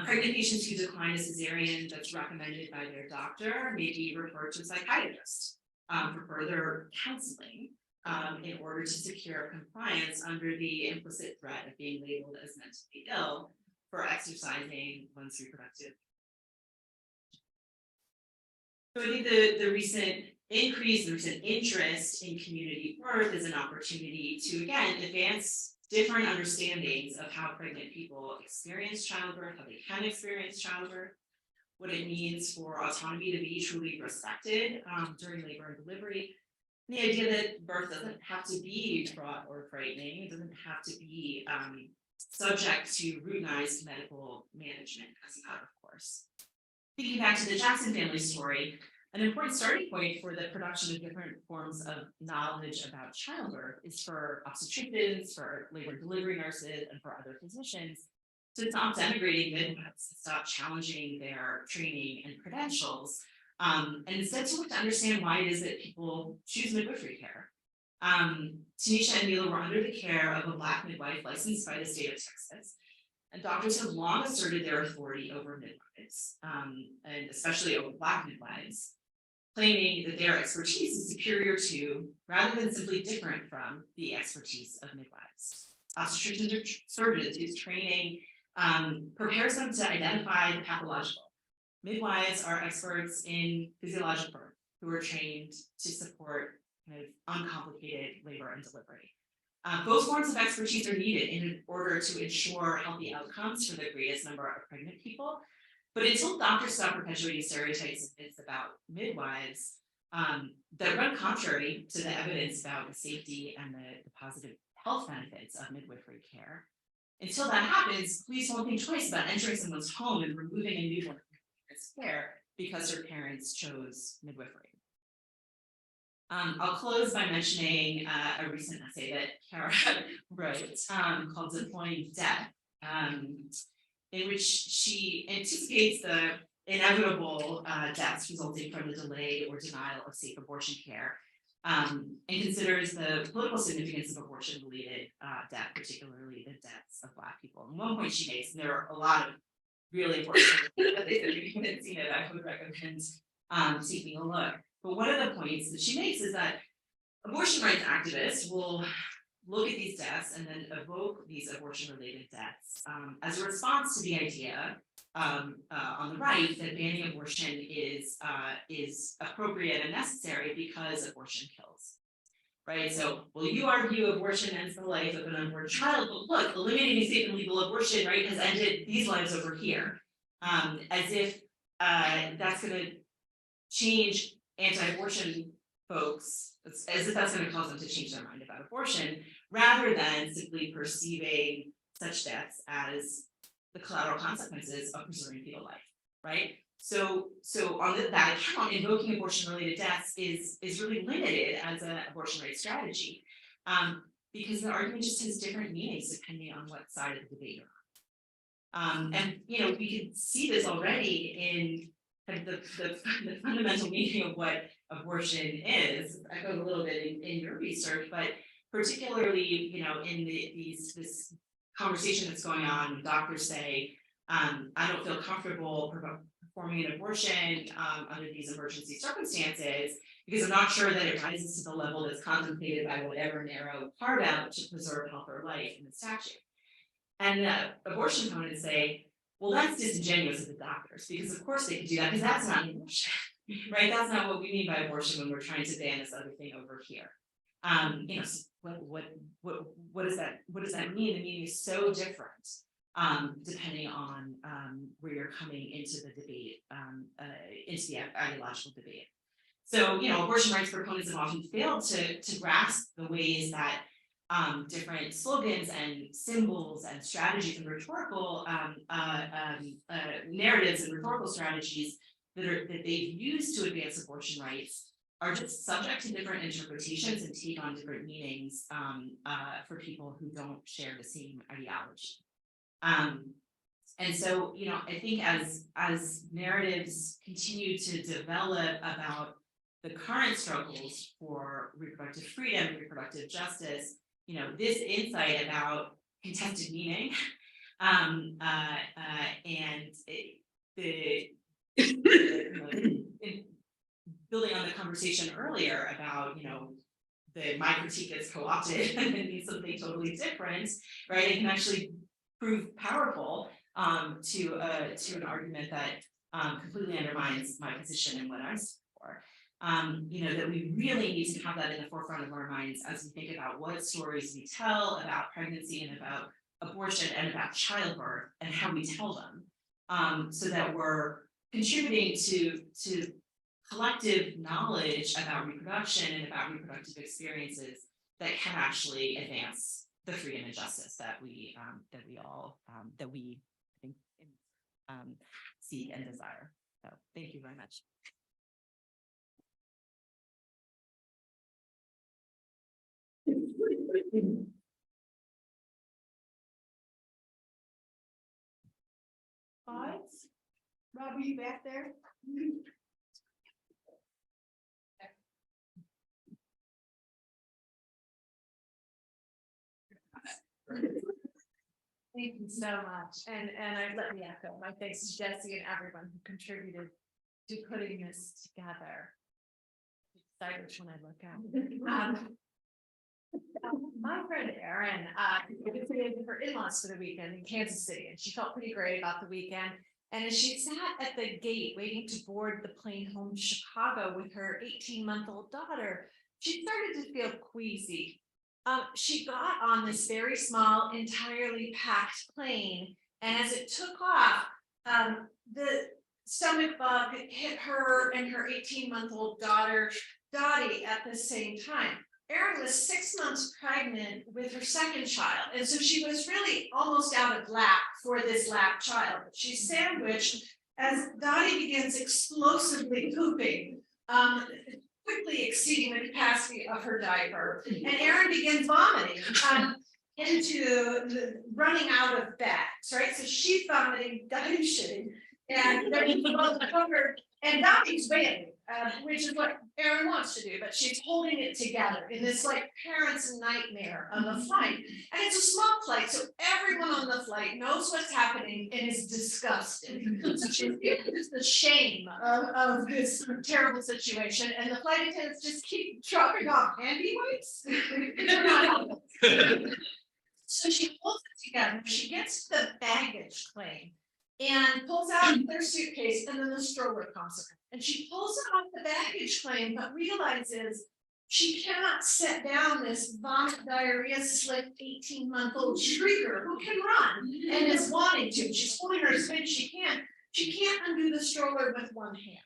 Pregnant patients who decline a cesarean that's recommended by their doctor may be referred to a psychiatrist for further counseling in order to secure compliance under the implicit threat of being labeled as mentally ill for exercising one's reproductive. So I think the recent increase, the recent interest in community birth is an opportunity to, again, advance different understandings of how pregnant people experience childbirth, how they can experience childbirth, what it means for autonomy to be truly respected during labor and delivery. And the idea that birth doesn't have to be fraught or frightening, it doesn't have to be subject to routinized medical management as a matter of course. Thinking back to the Jackson family story, an important starting point for the production of different forms of knowledge about childbirth is for obstetricians, for labor and delivery nurses, and for other physicians to stop denigrating midwives, to stop challenging their training and credentials, and instead to look to understand why it is that people choose midwifery care. Tanisha and Mila were under the care of a Black midwife licensed by the state of Texas, and doctors have long asserted their authority over midwives, and especially over Black midwives, claiming that their expertise is superior to, rather than simply different from, the expertise of midwives. Obstetricians or surgeons whose training prepares them to identify the pathological. Midwives are experts in physiologic birth who are trained to support kind of uncomplicated labor and delivery. Both forms of expertise are needed in order to ensure healthy outcomes for the greatest number of pregnant people. But until doctors stop perpetuating stereotypes and myths about midwives that run contrary to the evidence about the safety and the positive health benefits of midwifery care, until that happens, please don't think twice about entering someone's home and removing a newborn from care because her parents chose midwifery. I'll close by mentioning a recent essay that Kara wrote called Deploying Death, in which she anticipates the inevitable deaths resulting from the delayed or denial of safe abortion care, and considers the political significance of abortion-related death, particularly the deaths of Black people. And one point she makes, and there are a lot of really important things that they said, if you haven't seen it, I would recommend taking a look. But one of the points that she makes is that abortion rights activists will look at these deaths and then evoke these abortion-related deaths as a response to the idea on the right that banning abortion is appropriate and necessary because abortion kills. Right? So, well, you argue abortion ends the life of an unborn child, but look, eliminating safe and legal abortion, right, has ended these lives over here. As if that's going to change anti-abortion folks as if that's going to cause them to change their mind about abortion, rather than simply perceiving such deaths as the collateral consequences of preserving fetal life, right? So on that account, invoking abortion-related deaths is really limited as an abortion rights strategy, because the argument just has different meanings depending on what side of the debate you're on. And we can see this already in kind of the fundamental meaning of what abortion is. I go a little bit in your research, but particularly in this conversation that's going on when doctors say, I don't feel comfortable performing an abortion under these emergency circumstances because I'm not sure that it rises to the level that's contemplated by whatever narrow carve out to preserve health or life in the statute. And the abortion opponents say, well, that's disingenuous of the doctors, because of course they can do that, because that's not abortion, right? That's not what we mean by abortion when we're trying to ban this other thing over here. What does that mean? The meaning is so different depending on where you're coming into the debate, into the ideological debate. So, abortion rights proponents have often failed to grasp the ways that different slogans and symbols and strategies and rhetorical narratives and rhetorical strategies that they've used to advance abortion rights are just subject to different interpretations and take on different meanings for people who don't share the same ideology. And so, I think as narratives continue to develop about the current struggles for reproductive freedom, reproductive justice, this insight about contested meaning and building on the conversation earlier about, my critique gets co-opted and it means something totally different, right? It can actually prove powerful to an argument that completely undermines my position and what I'm for. That we really need to have that in the forefront of our minds as we think about what stories we tell about pregnancy and about abortion and about childbirth and how we tell them, so that we're contributing to collective knowledge about reproduction and about reproductive experiences that can actually advance the freedom and justice that we all I think seek and desire. So thank you very much. Thoughts? Rob, are you back there? Thank you so much. And let me echo my thanks to Jesse and everyone who contributed to putting this together. I'm excited which one I look at. My friend Erin visited her in-laws for the weekend in Kansas City, and she felt pretty great about the weekend. And as she sat at the gate waiting to board the plane home to Chicago with her 18-month-old daughter, she started to feel queasy. She got on this very small, entirely packed plane, and as it took off, the stomach bug hit her and her 18-month-old daughter, Dottie, at the same time. Erin was 6 months pregnant with her second child, and so she was really almost out of lap for this lap child. She's sandwiched as Dottie begins explosively pooping, quickly exceeding the capacity of her diaper, and Erin begins vomiting into the running out of bags, right? So she's vomiting, Dottie's shitting, and then both covered, and Dottie's wailing, which is what Erin wants to do, but she's holding it together in this like parent's nightmare of a flight. And it's a small flight, so everyone on the flight knows what's happening and is disgusted. So she's just the shame of this terrible situation, and the flight attendants just keep dropping off handy wipes. They're not helpful. So she pulls it together. She gets to the baggage claim and pulls out their suitcase, and then the stroller comes around. And she pulls it off the baggage claim, but realizes she cannot set down this vomit diarrhea slick 18-month-old shrieker who can run and is wanting to. She's holding her as big as she can. She can't undo the stroller with one hand.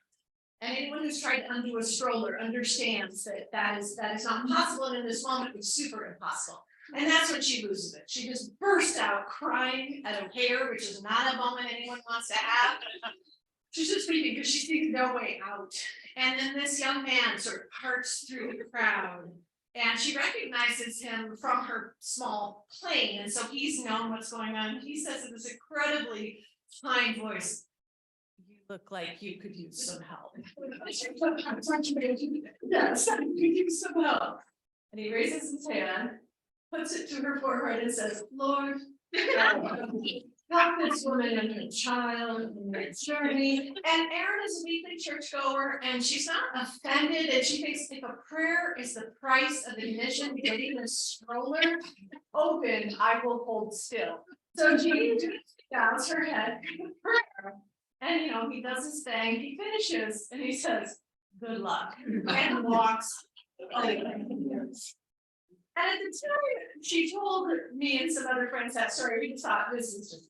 And anyone who's tried to undo a stroller understands that that is not possible, and in this moment it's super impossible. And that's when she loses it. She just bursts out crying at O'Hare, which is not a moment anyone wants to have. She's just weeping because she sees no way out. And then this young man sort of parts through the crowd, and she recognizes him from her small plane, and so he's known what's going on. He says in this incredibly kind voice, "You look like you could use some help." Yes, I could use some help. And he raises his hand, puts it to her forehead and says, "Lord, help this woman and her child in their journey." And Erin is a weekly churchgoer, and she's not offended, and she thinks if a prayer is the price of admission to getting a stroller open, I will hold still. So she bows her head in prayer, and he does his thing, he finishes, and he says, "Good luck," and walks away. And at the time she told me and some other friends that story, we just thought this is just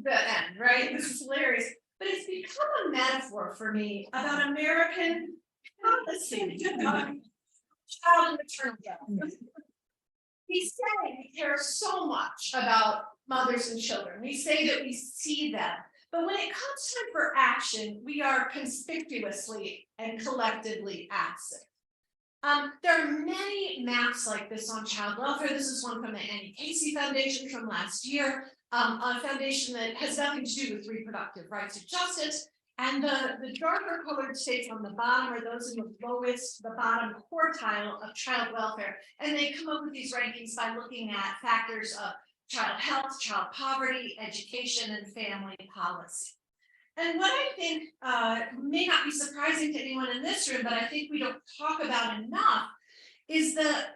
the end, right? This is hilarious. But it's become a metaphor for me about American policy, child and maternal health. We say we care so much about mothers and children. We say that we see them. But when it comes time for action, we are conspicuously and collectively absent. There are many maps like this on child welfare. This is one from the Annie Casey Foundation from last year, a foundation that has nothing to do with reproductive rights or justice. And the darker colored states on the bottom are those in the bottom quartile of child welfare. And they come up with these rankings by looking at factors of child health, child poverty, education, and family policy. And what I think may not be surprising to anyone in this room, but I think we don't talk about enough, is the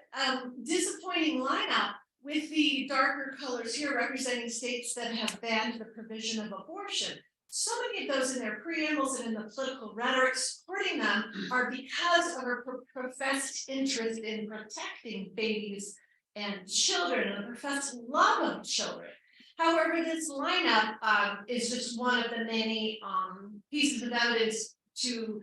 disappointing lineup with the darker colors here representing states that have banned the provision of abortion. So many of those in their preambles and in the political rhetoric supporting them are because of a professed interest in protecting babies and children and a professed love of children. However, this lineup is just one of the many pieces of evidence to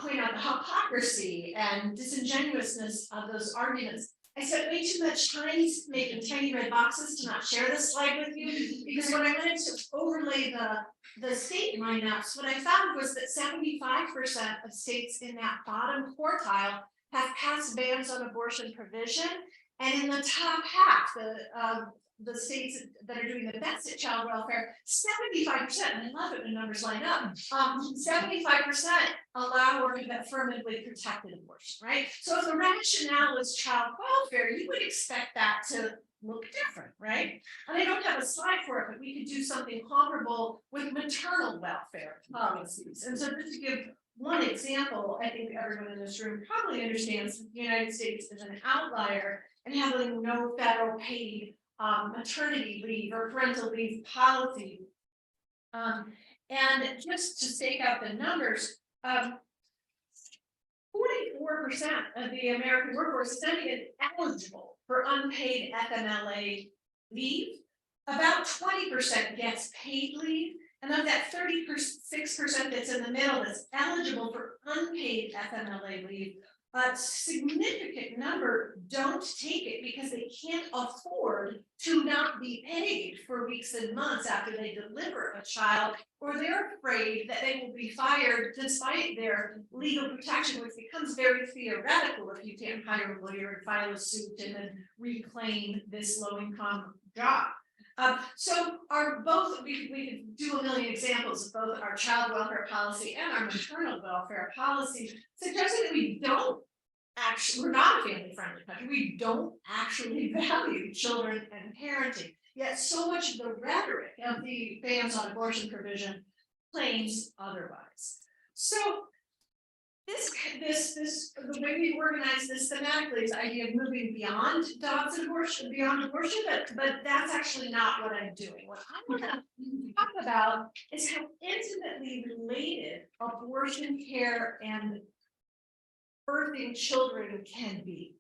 point out the hypocrisy and disingenuousness of those arguments. I spent way too much time making tiny red boxes to not share this slide with you, because when I wanted to overlay the state lineups, what I found was that 75% of states in that bottom quartile have passed bans on abortion provision, and in the top half, the states that are doing the best at child welfare, 75%, and I love it when numbers line up, 75% allow or have affirmatively protected abortion, right? So if the rationale is child welfare, you would expect that to look different, right? And I don't have a slide for it, but we could do something comparable with maternal welfare policies. And so just to give one example, I think everyone in this room probably understands that the United States is an outlier in having no federal paid maternity leave or parental leave policy. And just to stake out the numbers, 44% of the American workforce is not even eligible for unpaid FMLA leave. About 20% gets paid leave, and of that 36% that's in the middle that's eligible for unpaid FMLA leave, a significant number don't take it because they can't afford to not be paid for weeks and months after they deliver a child, or they're afraid that they will be fired despite their legal protection, which becomes very theoretical if you can't hire a lawyer and file a suit and then reclaim this low-income job. So we could do a million examples of both our child welfare policy and our maternal welfare policy, suggesting that we don't actually, we're not a family friendly country. We don't actually value children and parenting. Yet so much of the rhetoric of the bans on abortion provision claims otherwise. So the way we organize this thematically is the idea of moving beyond dogs and abortion, but that's actually not what I'm doing. What I want to talk about is how intimately related abortion care and birthing children can be.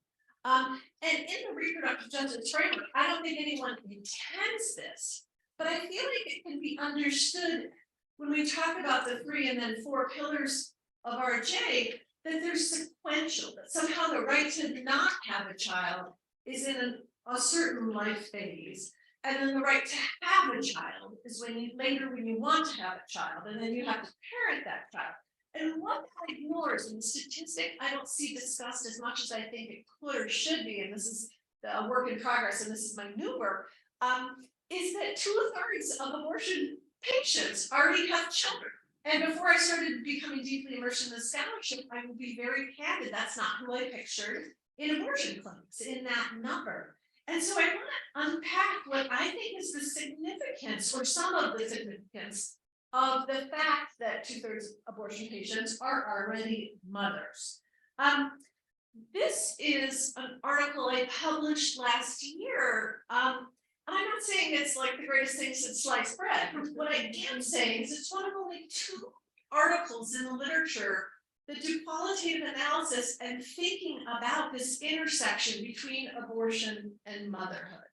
And in the reproductive justice framework, I don't think anyone intends this, but I feel like it can be understood when we talk about the 3 and then 4 pillars of RJ that there's sequential, that somehow the right to not have a child is in a certain life phase. And then the right to have a child is when you want to have a child, and then you have to parent that child. And what that ignores, and the statistic I don't see discussed as much as I think it could or should be, and this is a work in progress, and this is my new work, is that 2/3 of abortion patients already have children. And before I started becoming deeply immersed in the scholarship, I will be very candid, that's not who I pictured in abortion clinics, in that number. And so I want to unpack what I think is the significance, or some of the significance, of the fact that 2/3 of abortion patients are already mothers. This is an article I published last year. I'm not saying it's like the greatest thing since sliced bread. What I am saying is it's one of only 2 articles in the literature that do qualitative analysis and thinking about this intersection between abortion and motherhood.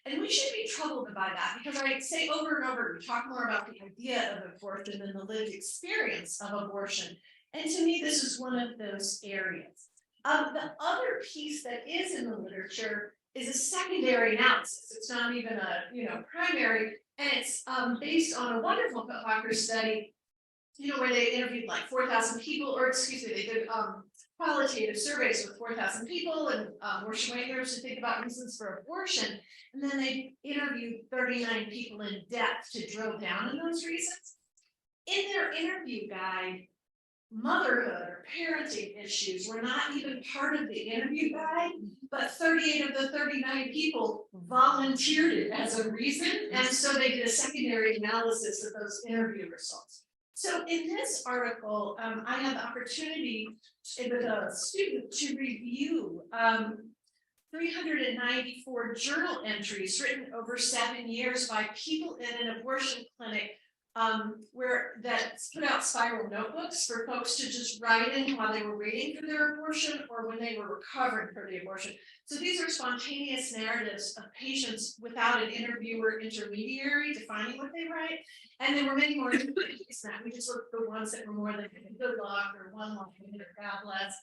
And we should be troubled by that, because I say over and over, we talk more about the idea of abortion than the lived experience of abortion. And to me, this is one of those areas. The other piece that is in the literature is a secondary analysis. It's not even a primary, and it's based on a wonderful Cocker study, where they interviewed like 4,000 people, or excuse me, they did qualitative surveys with 4,000 people and abortion waivers to think about reasons for abortion, and then they interviewed 39 people in depth to drill down in those reasons. In their interview guide, motherhood or parenting issues were not even part of the interview guide, but 38 of the 39 people volunteered it as a reason, and so they did a secondary analysis of those interview results. So in this article, I had the opportunity with a student to review 394 journal entries written over 7 years by people in an abortion clinic that put out spiral notebooks for folks to just write in while they were waiting for their abortion or when they were recovering from the abortion. So these are spontaneous narratives of patients without an interviewer intermediary defining what they write. And there were many more entries than that. We just looked at the ones that were more like good luck or one line or God bless.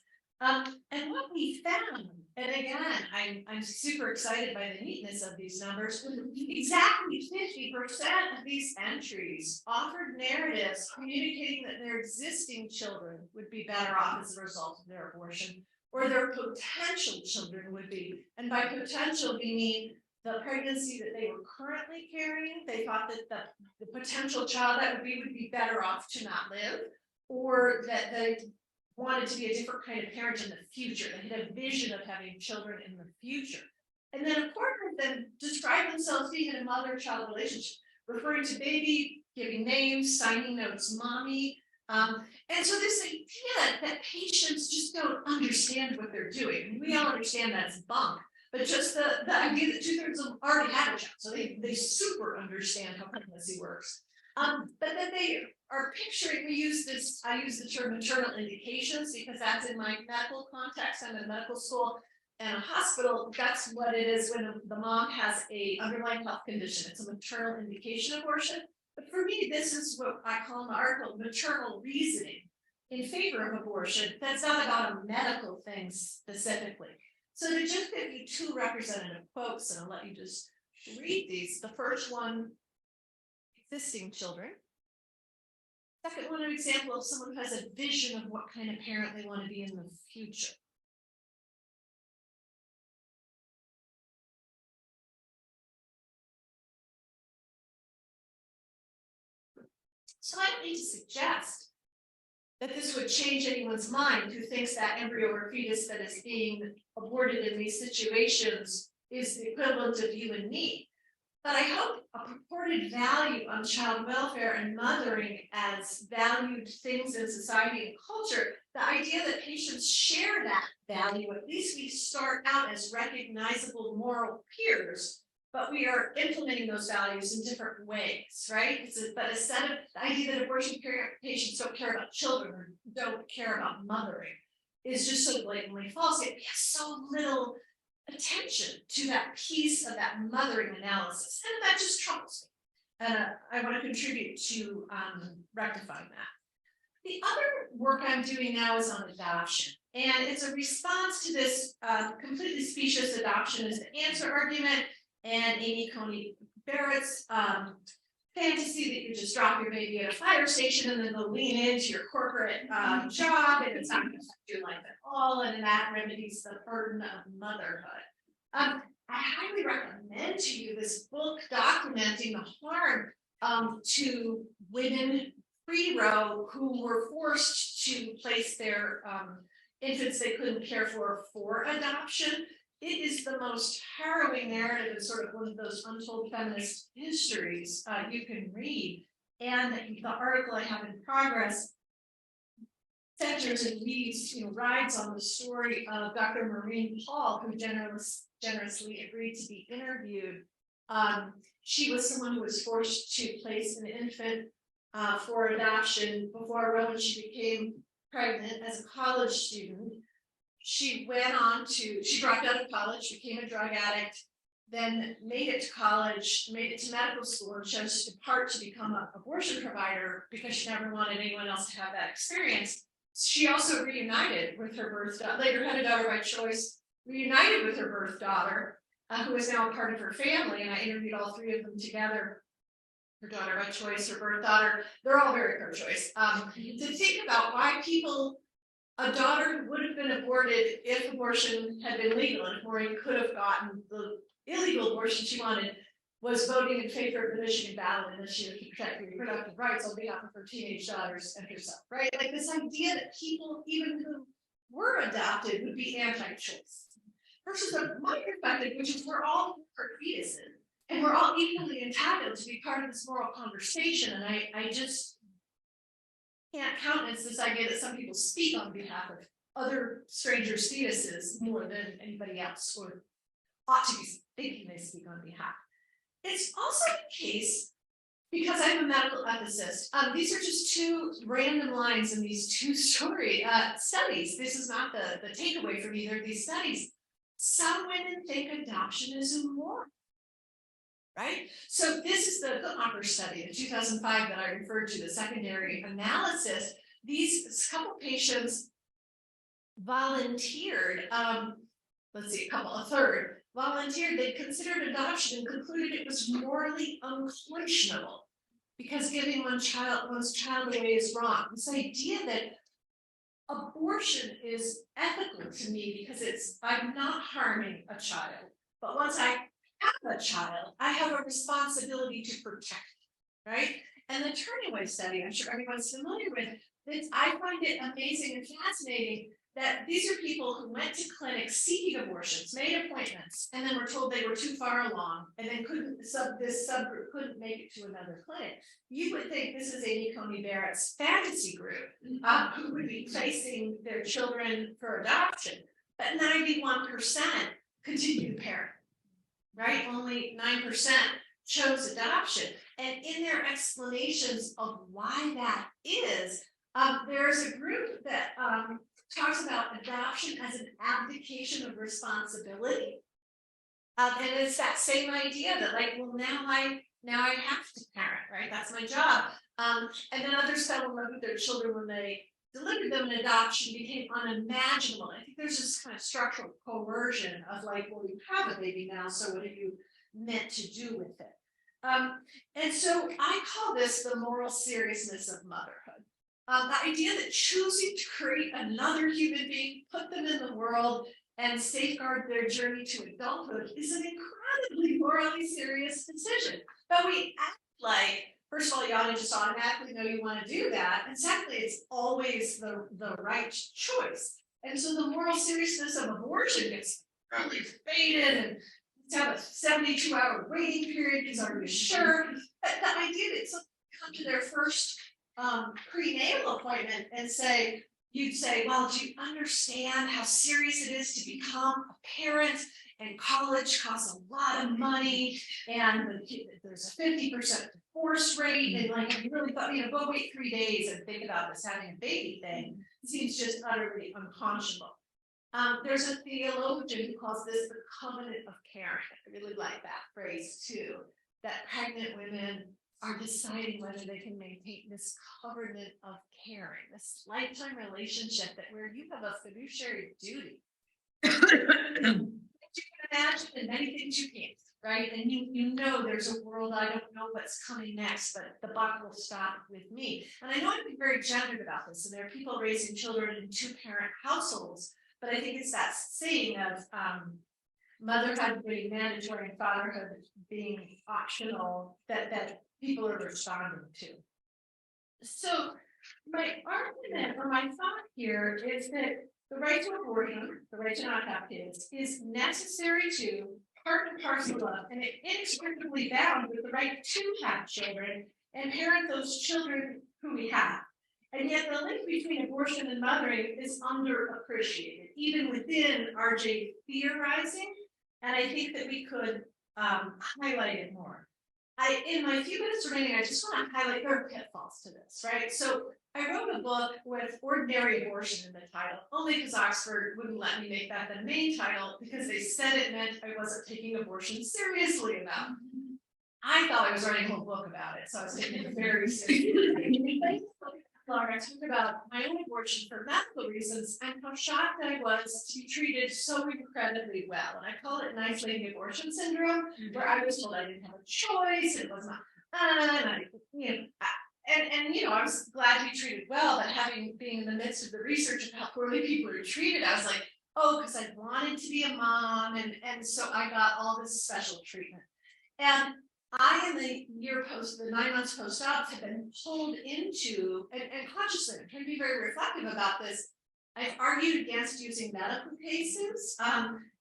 And what we found, and again, I'm super excited by the neatness of these numbers, exactly 50% of these entries offered narratives communicating that their existing children would be better off as a result of their abortion, or their potential children would be. And by potential, we mean the pregnancy that they were currently carrying. They thought that the potential child that would be better off to not live, or that they wanted to be a different kind of parent in the future. They had a vision of having children in the future. And then a quarter of them described themselves being in a mother-child relationship, referring to baby, giving names, signing notes, mommy. And so this idea that patients just don't understand what they're doing. We all understand that's bunk, but just the idea that 2/3 of them already have a child, so they super understand how pregnancy works. But then they are picturing, I use the term maternal indications because that's in my medical context. I'm in medical school and a hospital. That's what it is when the mom has a underlying health condition. It's a maternal indication abortion. But for me, this is what I call in the article maternal reasoning in favor of abortion. That's not about a medical thing specifically. So to just give you 2 representative quotes, and I'll let you just read these. The first one, existing children. Second one, an example of someone who has a vision of what kind of parent they want to be in the future. So I don't need to suggest that this would change anyone's mind who thinks that embryo or fetus that is being aborted in these situations is the equivalent of you and me. But I hope a purported value on child welfare and mothering as valued things in society and culture, the idea that patients share that value, at least we start out as recognizable moral peers, but we are implementing those values in different ways, right? But instead of the idea that abortion patients don't care about children or don't care about mothering is just so blatantly false. Yet we have so little attention to that piece of that mothering analysis, and that just troubles me. And I want to contribute to rectifying that. The other work I'm doing now is on adoption, and it's a response to this completely specious adoption is the answer argument and Amy Coney Barrett's fantasy that you just drop your baby at a fire station and then they'll lean into your corporate job and it's not going to affect your life at all, and that remedies the burden of motherhood. I highly recommend to you this book documenting the harm to women pre-row who were forced to place their infants they couldn't care for adoption. It is the most harrowing narrative. It's sort of one of those untold feminist histories you can read. And the article I have in progress centers and weaves, rides on the story of Dr. Maureen Paul, who generously agreed to be interviewed. She was someone who was forced to place an infant for adoption before when she became pregnant as a college student. She dropped out of college, became a drug addict, then made it to college, made it to medical school, and chose to depart to become an abortion provider because she never wanted anyone else to have that experience. She also reunited with her birth daughter, later had a daughter by choice, reunited with her birth daughter, who is now a part of her family, and I interviewed all three of them together. Her daughter by choice, her birth daughter, they're all very pro-choice. To think about why a daughter who would have been aborted if abortion had been legal, and Maureen could have gotten the illegal abortion she wanted, was voting in favor of the Michigan ballot initiative to protect reproductive rights on behalf of her teenage daughters and herself, right? Like this idea that people, even who were adopted, would be anti-choice. Versus my perspective, which is we're all fetuses, and we're all equally entitled to be part of this moral conversation. And I just can't countenance this idea that some people speak on behalf of other strangers' fetuses more than anybody else, or ought to be thinking they speak on behalf. It's also the case, because I'm a medical ethicist, these are just two random lines in these two studies. This is not the takeaway from either of these studies. Some women think adoption is immoral. Right? So this is the Hopper study, the 2005 that I referred to, the secondary analysis. These couple patients volunteered, a third volunteered, they considered adoption and concluded it was morally unconscionable because giving one's child away is wrong. This idea that abortion is ethical to me because I'm not harming a child, but once I have a child, I have a responsibility to protect it, right? And the Turnaway study, I'm sure everyone's familiar with this. I find it amazing and fascinating that these are people who went to clinics seeking abortions, made appointments, and then were told they were too far along, and then this subgroup couldn't make it to another clinic. You would think this is Amy Coney Barrett's fantasy group, who would be placing their children for adoption, but 91% continue to parent. Right? Only 9% chose adoption. And in their explanations of why that is, there's a group that talks about adoption as an abdication of responsibility. And it's that same idea that now I have to parent, right? That's my job. And then others fell in love with their children when they delivered them, and adoption became unimaginable. I think there's this kind of structural coercion of you have a baby now, so what are you meant to do with it? And so I call this the moral seriousness of motherhood. The idea that choosing to create another human being, put them in the world, and safeguard their journey to adulthood is an incredibly morally serious decision. But we act like, first of all, you ought to just automatically know you want to do that. And secondly, it's always the right choice. And so the moral seriousness of abortion gets really faded, and to have a 72-hour waiting period because are you sure? But the idea that someone come to their first prenatal appointment and you'd say, well, do you understand how serious it is to become a parent? And college costs a lot of money, and there's a 50% divorce rate, and I really thought, go wait 3 days and think about this having a baby thing. It seems just utterly unconscionable. There's a theologian who calls this the covenant of caring. I really like that phrase too, that pregnant women are deciding whether they can maintain this covenant of caring, this lifetime relationship that where you have a fiduciary duty. You can imagine and many things you can't, right? And you know there's a world, I don't know what's coming next, but the buck will stop with me. And I know I've been very gendered about this, and there are people raising children in 2-parent households, but I think it's that saying of motherhood being mandatory and fatherhood being optional that people are responding to. So my argument or my thought here is that the right to abortion, the right to not have kids, is necessary to part and parcel of, and it inextricably bound with the right to have children and parent those children who we have. And yet the link between abortion and mothering is underappreciated, even within RJ theorizing. And I think that we could highlight it more. In my few minutes remaining, I just want to highlight there are pitfalls to this, right? So I wrote a book with ordinary abortion in the title, only because Oxford wouldn't let me make that the main title because they said it meant I wasn't taking abortion seriously enough. I thought I was writing a whole book about it, so I was taking it very seriously. Laura, I talked about my own abortion for medical reasons and how shocked I was to be treated so incredibly well. And I call it nice lady abortion syndrome, where I was told I didn't have a choice, it was not, and I was glad to be treated well, but being in the midst of the research of how poorly people are treated, I was like, oh, because I wanted to be a mom, and so I got all this special treatment. And I, in the 9 months post-op, have been pulled into, and consciously, I'm trying to be very reflective about this. I've argued against using medical cases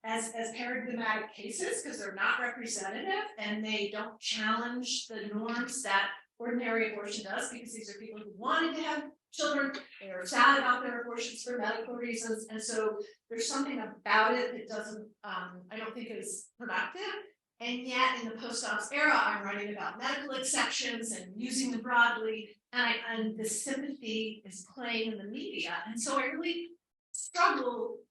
as paradigmatic cases because they're not representative and they don't challenge the norms that ordinary abortion does, because these are people who wanted to have children, they are sad about their abortions for medical reasons, and so there's something about it that doesn't, I don't think is productive. And yet in the post-ops era, I'm writing about medical exceptions and using them broadly, and the sympathy is playing in the media. And so I really struggle.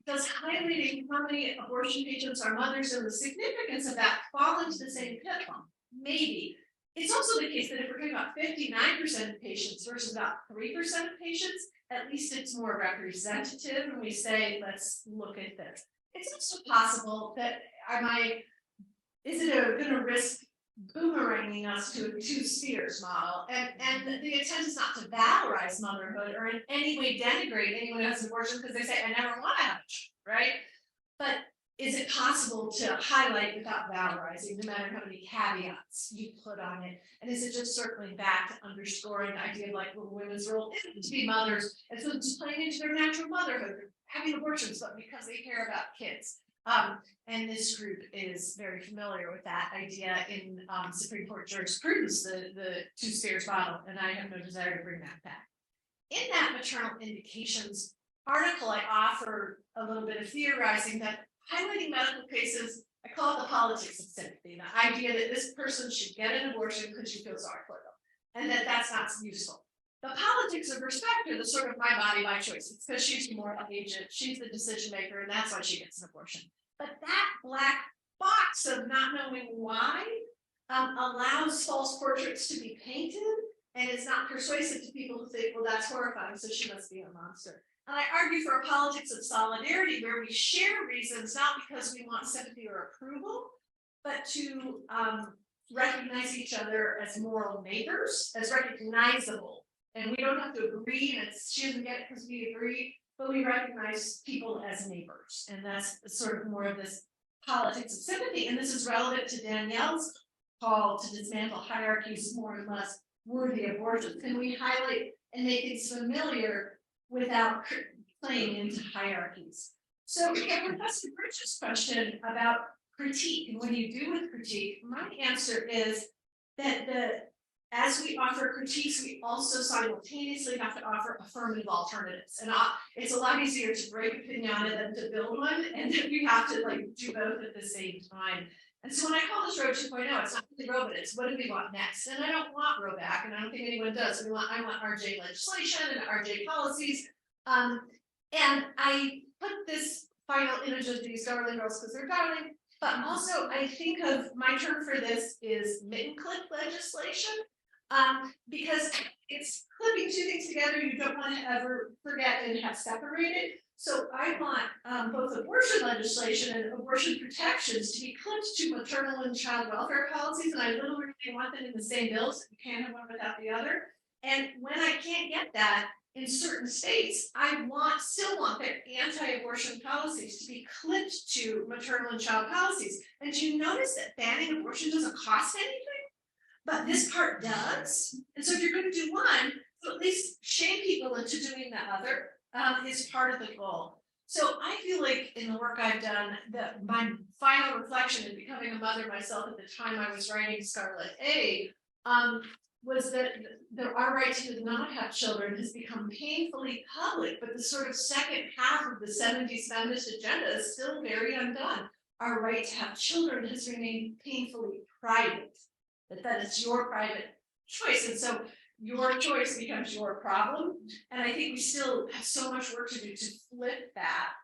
Does highlighting how many abortion patients are mothers and the significance of that fall into the same pitfall? Maybe. It's also the case that if we're talking about 59% of patients versus about 3% of patients, at least it's more representative when we say, let's look at this. It's also possible that is it going to risk boomeranging us to a 2 spheres model? And the intent is not to valorize motherhood or in any way denigrate anyone who has an abortion because they say, I never want to have a child, right? But is it possible to highlight without valorizing, no matter how many caveats you put on it? And is it just circling back to underscoring the idea of like, well, women's role isn't to be mothers, and so just playing into their natural motherhood, having abortions, but because they care about kids. And this group is very familiar with that idea in Supreme Court jurisprudence, the 2 spheres model, and I have no desire to bring that back. In that maternal indications article, I offer a little bit of theorizing that highlighting medical cases, I call it the politics of sympathy, the idea that this person should get an abortion because she feels sorry for them, and that's not useful. The politics of respect are the sort of my body, my choice. It's because she's the moral agent, she's the decision maker, and that's why she gets an abortion. But that black box of not knowing why allows false portraits to be painted, and it's not persuasive to people who think, well, that's horrifying, so she must be a monster. And I argue for a politics of solidarity where we share reasons, not because we want sympathy or approval, but to recognize each other as moral neighbors, as recognizable. And we don't have to agree, and she doesn't get it because we agree, but we recognize people as neighbors. And that's sort of more of this politics of sympathy. And this is relevant to Danielle's call to dismantle hierarchies more and less worthy abortions. Can we highlight and make things familiar without playing into hierarchies? So Professor Bridges' question about critique and what do you do with critique, my answer is that as we offer critiques, we also simultaneously have to offer affirmative alternatives. And it's a lot easier to break opinion on it than to build one, and then we have to like do both at the same time. And so when I call this Road 2.0, it's not really Roe, but it's what do we want next? And I don't want Roe back, and I don't think anyone does. I want RJ legislation and RJ policies. And I put this final image of these darling girls because they're darling, But also, I think of my term for this is mitten clip legislation. Because it's clipping two things together you don't want to ever forget and have separated. So I want both abortion legislation and abortion protections to be clipped to maternal and child welfare policies, and I literally want them in the same bills. You can't have one without the other. And when I can't get that in certain states, I still want their anti-abortion policies to be clipped to maternal and child policies. And do you notice that banning abortion doesn't cost anything? But this part does. And so if you're going to do one, so at least shame people into doing the other is part of the goal. So I feel like in the work I've done, that my final reflection in becoming a mother myself at the time I was writing Scarlet A, was that our right to not have children has become painfully public, but the sort of second half of the 70s feminist agenda is still very undone. Our right to have children has remained painfully private. That is your private choice, and so your choice becomes your problem. And I think we still have so much work to do to flip that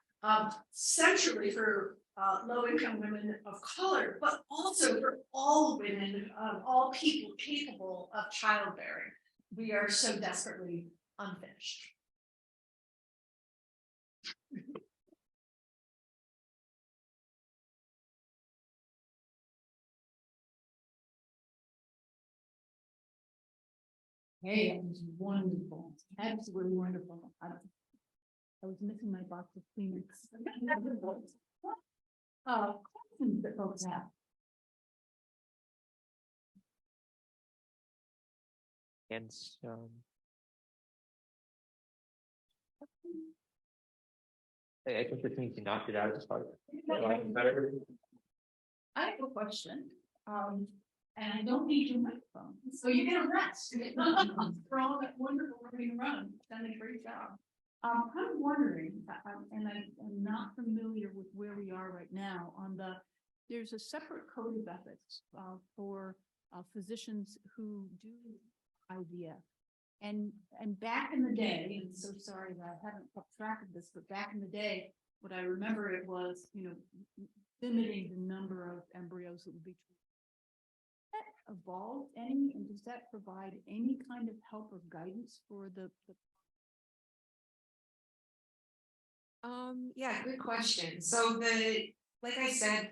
centrally for low-income women of color, but also for all women, all people capable of childbearing. We are so desperately unfinished. Hey, it was wonderful, absolutely wonderful. I was missing my box of Kleenex. Questions that folks have? And I think the thing you knocked it out is probably better. I have a question, and I don't need your microphone, so you get a rest. For all that wonderful running around, done a great job. I'm wondering, and I'm not familiar with where we are right now on there's a separate code of ethics for physicians who do IVF. And back in the day, and so sorry that I haven't kept track of this, but back in the day, what I remember it was, limiting the number of embryos that would be treated. Has that evolved any, and does that provide any kind of help or guidance for the Yeah, good question. So like I said,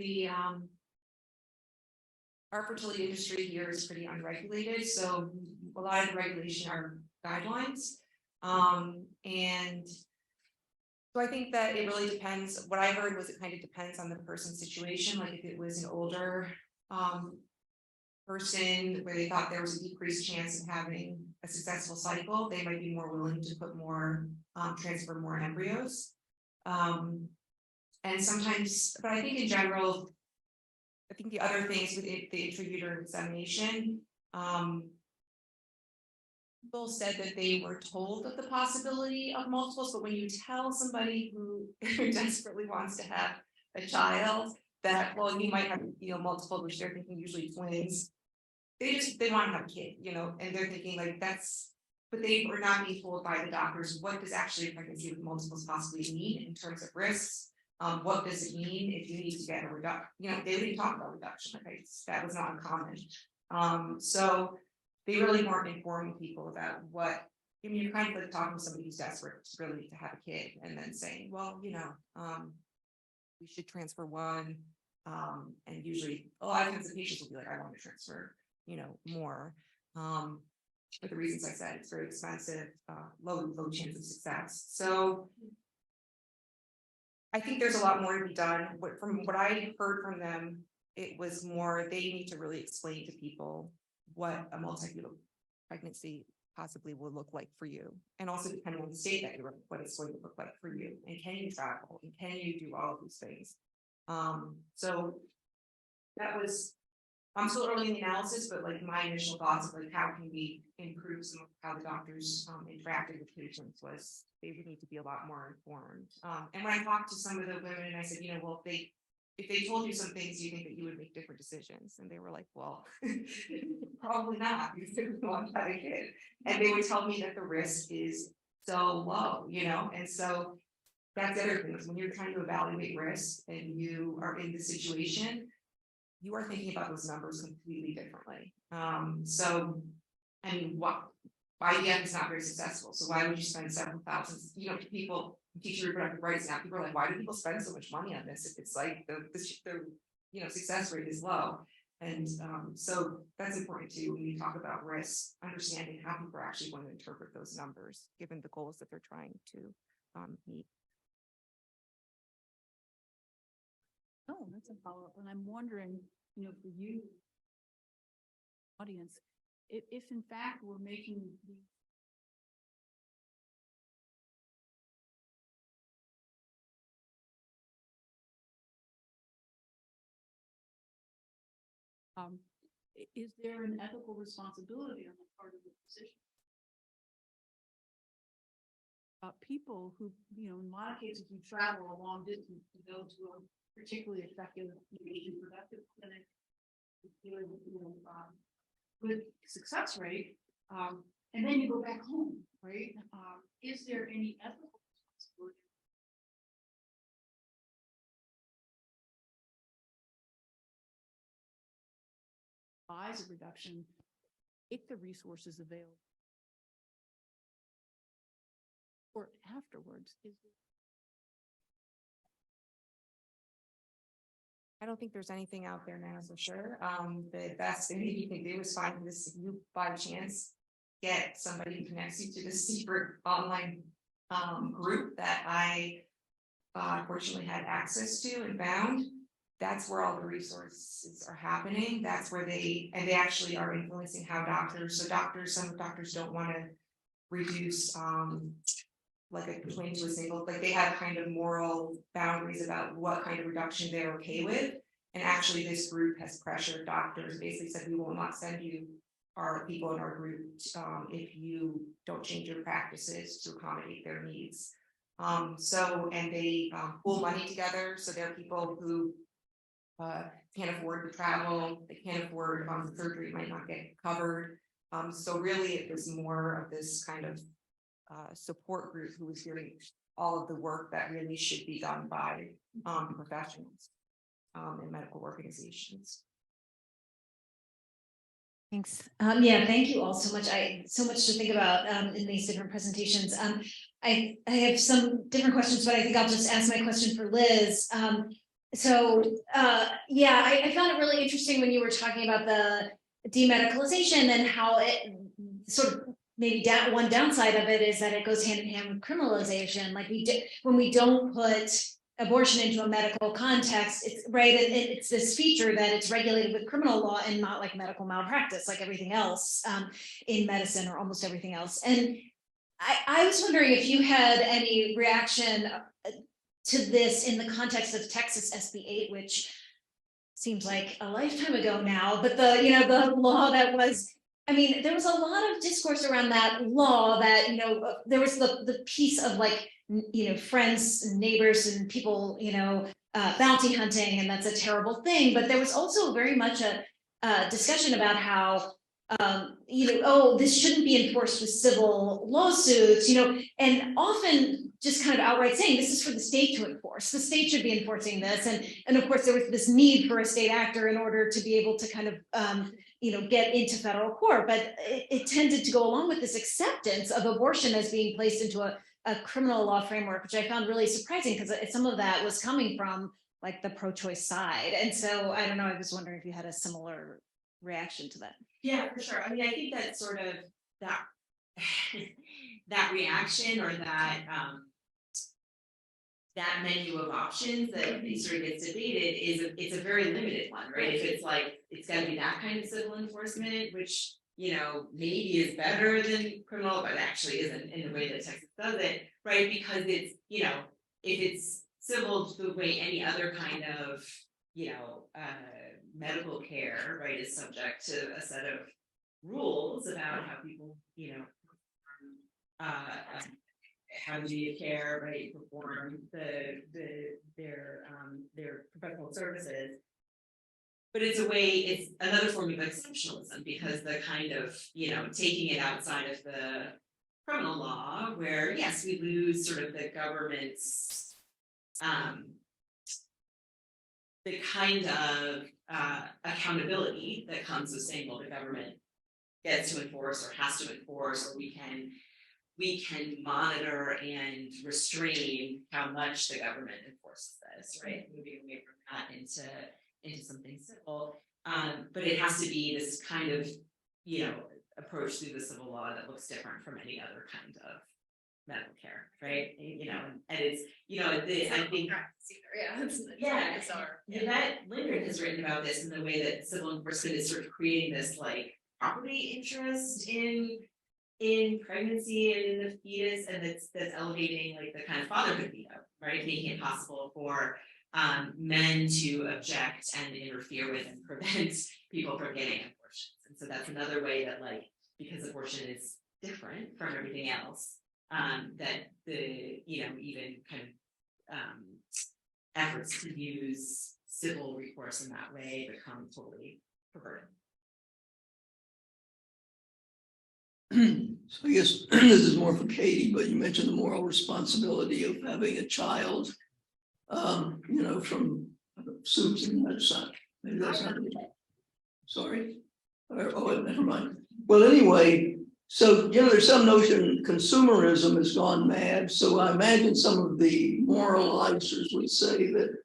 our fertility industry here is pretty unregulated, so a lot of the regulation are guidelines. And so I think that it really depends. What I heard was it kind of depends on the person's situation. Like if it was an older person where they thought there was a decreased chance of having a successful cycle, they might be more willing to put more, transfer more embryos. And sometimes, but I think in general, I think the other things with the intrauterine insemination, people said that they were told of the possibility of multiples, but when you tell somebody who desperately wants to have a child that, well, you might have, multiple, which they're thinking usually twins, they want to have a kid, and they're thinking like but they were not being told by the doctors what does actually a pregnancy with multiples possibly mean in terms of risks. What does it mean if you need to get a reduction? They didn't talk about reduction, right? That was not uncommon. So they really weren't informing people about what. You're kind of like talking to somebody who's desperate really to have a kid, and then saying, well, we should transfer one. And usually a lot of times the patients will be like, I want to transfer, more. For the reasons I said, it's very expensive, low chance of success. So I think there's a lot more to be done. From what I heard from them, it was more they need to really explain to people what a multi-fetal pregnancy possibly will look like for you, and also depending on the state that you're in, what it's going to look like for you, and can you travel, and can you do all of these things. So that was. I'm still early in the analysis, but like my initial thoughts of like how can we improve some of how the doctors interacted with patients was they would need to be a lot more informed. And when I talked to some of the women, and I said, well, if they told you some things, do you think that you would make different decisions? And they were like, well, probably not, because they would want to have a kid. And they would tell me that the risk is so low, and so that's the other thing, is when you're trying to evaluate risk and you are in the situation, you are thinking about those numbers completely differently. So, I mean, IDF is not very successful, so why would you spend several thousands, people teaching reproductive rights now, people are like, why do people spend so much money on this if it's like the success rate is low? And so that's important too, when you talk about risk, understanding how people are actually going to interpret those numbers, given the goals that they're trying to meet. Oh, that's a follow-up, and I'm wondering, for you, audience, if in fact we're making the is there an ethical responsibility on the part of the physician? People who, in a lot of cases, you travel a long distance to go to a particularly effective reproductive clinic, with success rate, and then you go back home, right? Is there any ethical responsibility? Buys a reduction if the resources available. Or afterwards, I don't think there's anything out there now for sure. The best thing that you can do is find this, if you by chance get somebody who connects you to this secret online group that I fortunately had access to and found. That's where all the resources are happening. That's where they actually are influencing how doctors, some doctors don't want to reduce like a twin to a single, like they have kind of moral boundaries about what kind of reduction they're okay with. And actually this group has pressured doctors, basically said, we will not send you our people in our group if you don't change your practices to accommodate their needs. And they pool money together. So there are people who can't afford to travel, they can't afford surgery, might not get covered. So really it was more of this kind of support group who was doing all of the work that really should be done by professionals in medical organizations. Thanks. Yeah, thank you all so much. So much to think about in these different presentations. I have some different questions, but I think I'll just ask my question for Liz. Yeah, I found it really interesting when you were talking about the demedicalization and how it sort of maybe one downside of it is that it goes hand in hand with criminalization. Like when we don't put abortion into a medical context, it's right. It's this feature that it's regulated with criminal law and not like medical malpractice, like everything else in medicine or almost everything else. And I was wondering if you had any reaction to this in the context of Texas SB 8, which seems like a lifetime ago now, but the law that was, I mean, there was a lot of discourse around that law that, there was the piece of like, friends and neighbors and people, bounty hunting, and that's a terrible thing. But there was also very much a discussion about how, this shouldn't be enforced with civil lawsuits, and often just kind of outright saying this is for the state to enforce. The state should be enforcing this. And of course, there was this need for a state actor in order to be able to kind of, get into federal court. But it tended to go along with this acceptance of abortion as being placed into a criminal law framework, which I found really surprising because some of that was coming from like the pro-choice side. And so I don't know, I was wondering if you had a similar reaction to that. Yeah, for sure. I mean, I think that sort of that that reaction or that that menu of options that sort of gets debated it's a very limited one, right? If it's like it's got to be that kind of civil enforcement, which maybe is better than criminal, but actually isn't in the way that Texas does it, right? Because it's if it's civil the way any other kind of medical care, right, is subject to a set of rules about how people how do care, right, perform their professional services. But it's another form of exceptionalism because the kind of taking it outside of the criminal law, where yes, we lose sort of the government's the kind of accountability that comes with saying, well, the government gets to enforce or has to enforce, or we can monitor and restrain how much the government enforces this, right? Moving away from that into something civil. But it has to be this kind of, approach through the civil law that looks different from any other kind of medical care, right? And it's, I think, Yvette Lindgren has written about this in the way that civil enforcement is sort of creating this like property interest in pregnancy and in the fetus, and that's elevating like the kind of fatherhood veto, right? Making it possible for men to object and interfere with and prevent people from getting abortions. And so that's another way that, like, because abortion is different from everything else, that the, even kind of efforts to use civil recourse in that way become totally perverted. So I guess this is more for Katie, but you mentioned the moral responsibility of having a child, from soups and that's not, maybe that's not, sorry. Oh, never mind. Well, anyway, so, there's some notion consumerism has gone mad. So I imagine some of the moralizers would say that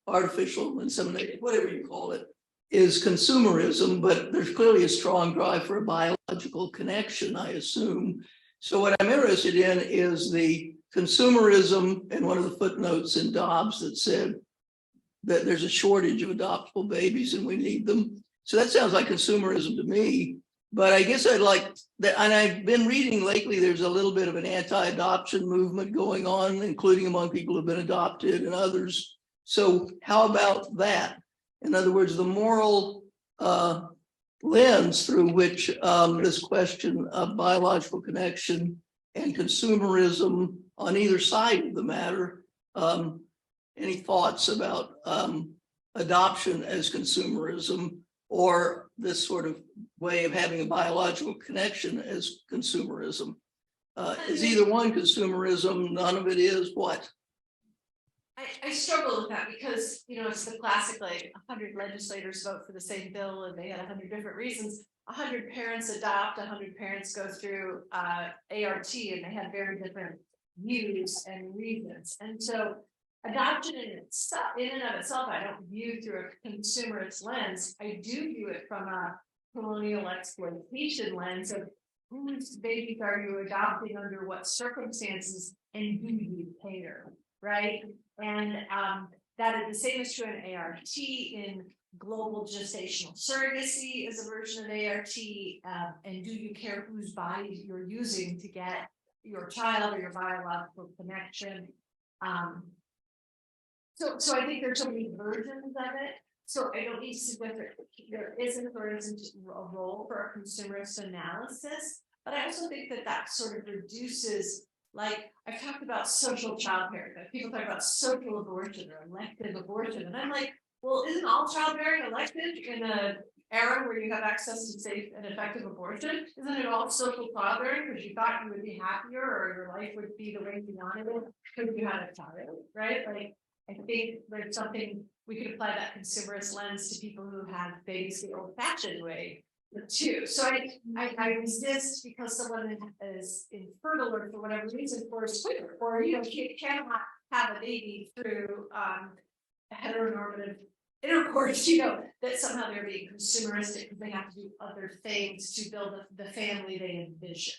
artificial insemination, whatever you call it, is consumerism, but there's clearly a strong drive for a biological connection, I assume. So what I'm interested in is the consumerism and one of the footnotes in Dobbs that said that there's a shortage of adoptable babies and we need them. So that sounds like consumerism to me, but I guess I'd like that. And I've been reading lately, there's a little bit of an anti-adoption movement going on, including among people who've been adopted and others. So how about that? In other words, the moral lens through which this question of biological connection and consumerism on either side of the matter. Any thoughts about adoption as consumerism, or this sort of way of having a biological connection as consumerism? Is either one consumerism? None of it is what? I struggle with that because, it's the classic, like 100 legislators vote for the same bill and they had 100 different reasons. 100 parents adopt, 100 parents go through ART and they have very different views and reasons. And so adoption in and of itself, I don't view through a consumerist lens. I do view it from a colonial exploitation lens of whose babies are you adopting, under what circumstances, and who do you cater, right? And that is the same is true in ART, in global gestational surrogacy is a version of ART, and do you care whose body you're using to get your child or your biological connection? So I think there's so many versions of it. So I don't need to suggest that there isn't or isn't a role for a consumerist analysis, but I also think that sort of reduces, like I've talked about social childbearing, that people talk about social abortion or elective abortion, and I'm like, well, isn't all childbearing elective in an era where you have access to safe and effective abortion? Isn't it all social childbearing because you thought you would be happier or your life would be the way you wanted it because you had a child, right? Like, I think there's something we could apply that consumerist lens to people who have babies the old-fashioned way too. So I resist because someone is infertile or for whatever reason for a square, or you cannot have a baby through heteronormative intercourse, that somehow they're being consumeristic because they have to do other things to build the family they envision.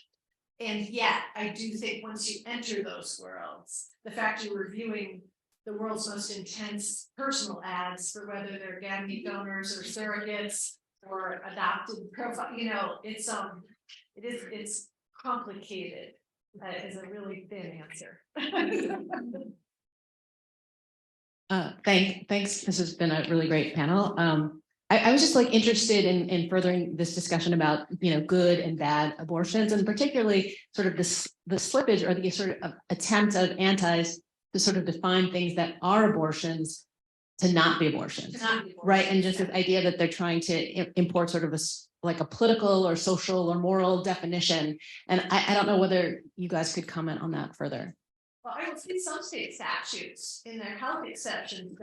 And yet, I do think once you enter those worlds, the fact you're reviewing the world's most intense personal ads for whether they're gamete donors or surrogates or adopted profile, it's complicated. Is a really thin answer. Thanks. This has been a really great panel. I was just interested in furthering this discussion about, good and bad abortions, and particularly sort of the slippage or the sort of attempt of antis to sort of define things that are abortions to not be abortions, right? And just this idea that they're trying to import sort of a political or social or moral definition. And I don't know whether you guys could comment on that further. Well, I will see some state statutes in their health exceptions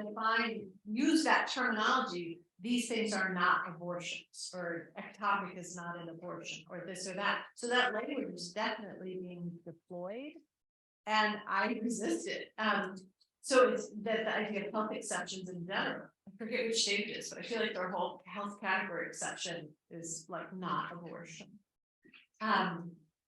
use that terminology. These things are not abortions, or ectopic is not an abortion, or this or that. So that language is definitely being deployed. And I resist it. So it's that the idea of health exceptions in general. I forget which state it is, but I feel like their whole health category exception is like not abortion.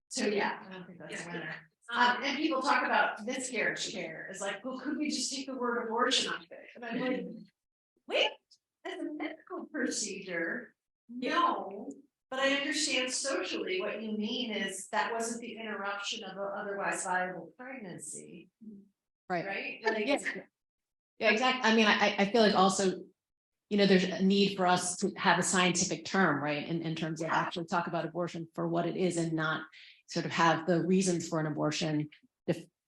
So yeah, I don't think that's a winner. And people talk about miscarriage care as like, well, could we just take the word abortion off it? And I'm like, wait, as a medical procedure, no. But I understand socially what you mean is that wasn't the interruption of an otherwise viable pregnancy. Right. Right? Like, Yeah, exactly. I mean, I feel like also, you know, there's a need for us to have a scientific term, right? In terms of actually talk about abortion for what it is and not sort of have the reasons for an abortion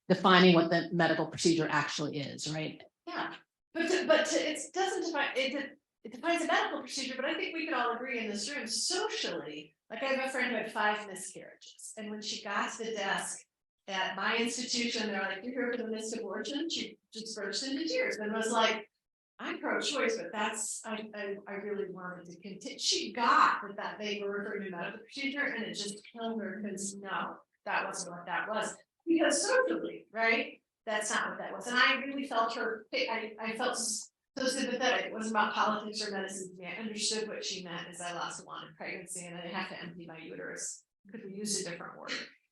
defining what the medical procedure actually is, right? yeah, but it doesn't define it. It defines a medical procedure, but I think we could all agree in this room socially. Like I have a friend who had 5 miscarriages, and when she got to the desk at my institution, they're like, "You're here for the missed abortion." She just burst into tears and was like, "I'm pro-choice, but that's I really wanted to continue." She got that they were referring to medical procedure, and it just killed her because no, that wasn't what that was. Because socially, right? That's not what that was, and I really felt her. I felt so sympathetic. It wasn't about politics or medicine. I understood what she meant as I lost a wanted pregnancy and I have to empty my uterus. Could we use a different word?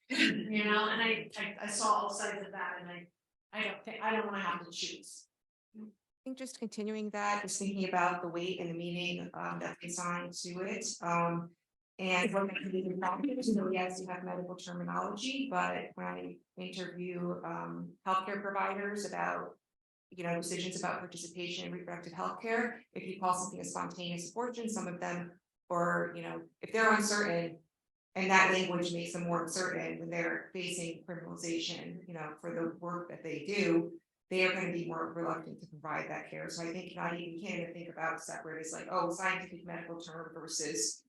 You know, and I saw all sides of that, and I don't want to have to choose. I think just continuing that, just thinking about the weight and the meaning that's assigned to it. And what can be in practice, so yes, you have medical terminology, but when I interview healthcare providers about, you know, decisions about participation in reproductive healthcare, if you call something a spontaneous abortion, some of them, or, you know, if they're uncertain, and that language makes them more uncertain when they're facing criminalization, you know, for the work that they do, they are going to be more reluctant to provide that care. So I think not even can't even think about separate as like, oh, scientific medical term versus,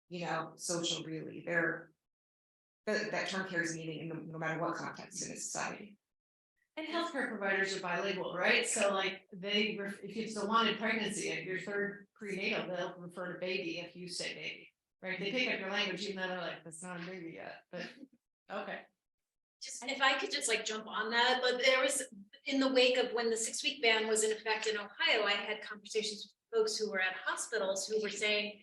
you know, social really. That term carries meaning no matter what context in a society. And healthcare providers are bilingual, right? So like if it's a wanted pregnancy, if your third prenatal, they'll refer to baby if you say baby, right? They pick up your language even though they're like, that's not a baby yet, but okay. Just if I could just like jump on that, but there was in the wake of when the 6-week ban was in effect in Ohio, I had conversations with folks who were at hospitals who were saying,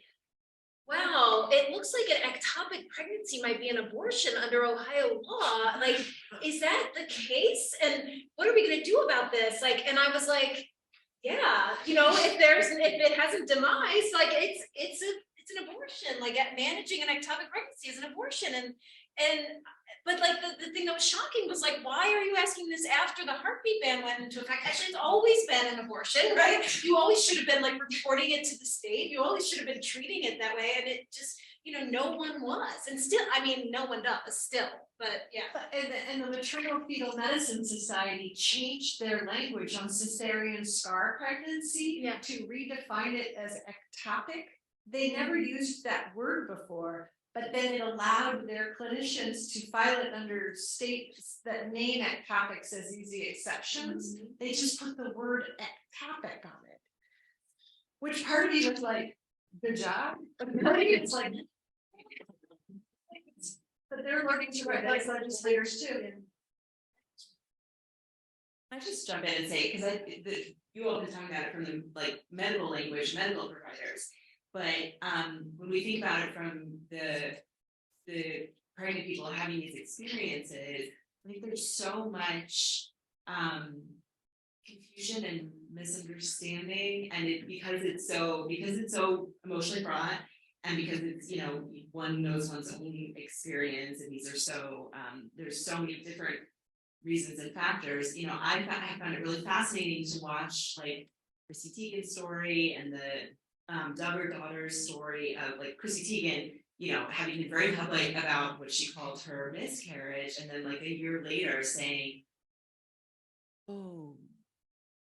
wow, it looks like an ectopic pregnancy might be an abortion under Ohio law. Like, is that the case? And what are we going to do about this? Like, and I was like, yeah, you know, if it has a demise, like it's an abortion. Like managing an ectopic pregnancy is an abortion. But like the thing that was shocking was like, why are you asking this after the heartbeat ban went into effect? Actually, it's always been an abortion, right? You always should have been like reporting it to the state. You always should have been treating it that way. And it just, you know, no one was. And still, I mean, no one does still, but yeah. And the Maternal Fetal Medicine Society changed their language on cesarean scar pregnancy to redefine it as ectopic. They never used that word before. But then it allowed their clinicians to file it under states that name ectopics as easy exceptions. They just put the word ectopic on it. Which part of me was like, good job. But part of me it's like, but they're learning to write like legislators too. I just jump in and say, because you all have been talking about it from the like medical language, medical providers. But when we think about it from the pregnant people having these experiences, I think there's so much confusion and misunderstanding, and because it's so emotionally fraught, and because it's, you know, one knows one's own experience, and these are so there's so many different reasons and factors. You know, I found it really fascinating to watch like Chrissy Teigen's story and the Duggar daughter's story of like Chrissy Teigen, you know, having been very public about what she called her miscarriage, and then like a year later saying, oh,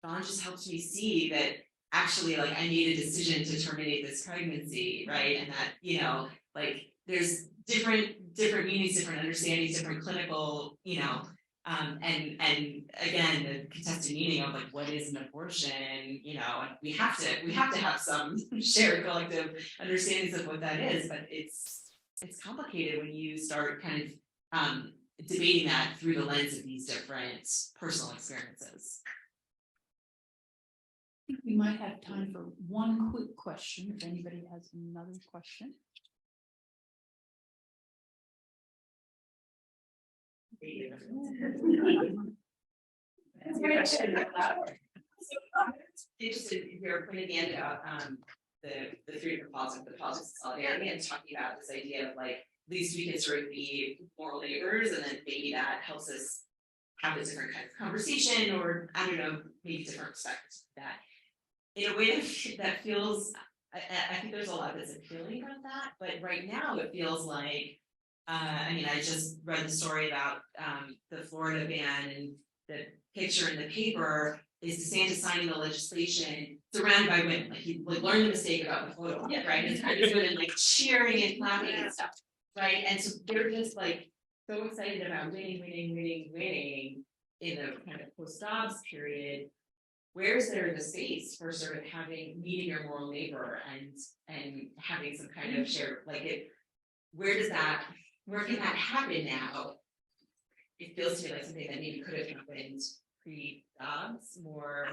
Dawn just helped me see that actually like I made a decision to terminate this pregnancy, right? And that, you know, like there's different meanings, different understandings, different clinical, you know, And again, the contested meaning of like, what is an abortion, you know, and we have to have some shared collective understandings of what that is, but it's complicated when you start kind of debating that through the lens of these different personal experiences. I think we might have time for one quick question, if anybody has another question. Interested in your point at the end about the three different politics, the politics of solidarity, and talking about this idea of like, at least we can sort of be moral neighbors, and then maybe that helps us have a different kind of conversation, or I don't know, maybe different perspectives of that. In a way that feels, I think there's a lot that's appealing about that, but right now it feels like, I mean, I just read the story about the Florida ban, and the picture in the paper is DeSantis signing the legislation surrounded by women. Like he like learned the mistake about the photo, right? And it's women like cheering and clapping and stuff, right? And so they're just like so excited about winning in the kind of post-Dobbs period. Where's there the space for sort of meeting your moral neighbor and having some kind of shared, like it, where can that happen now? It feels to me like something that maybe could have happened pre-Dobbs more.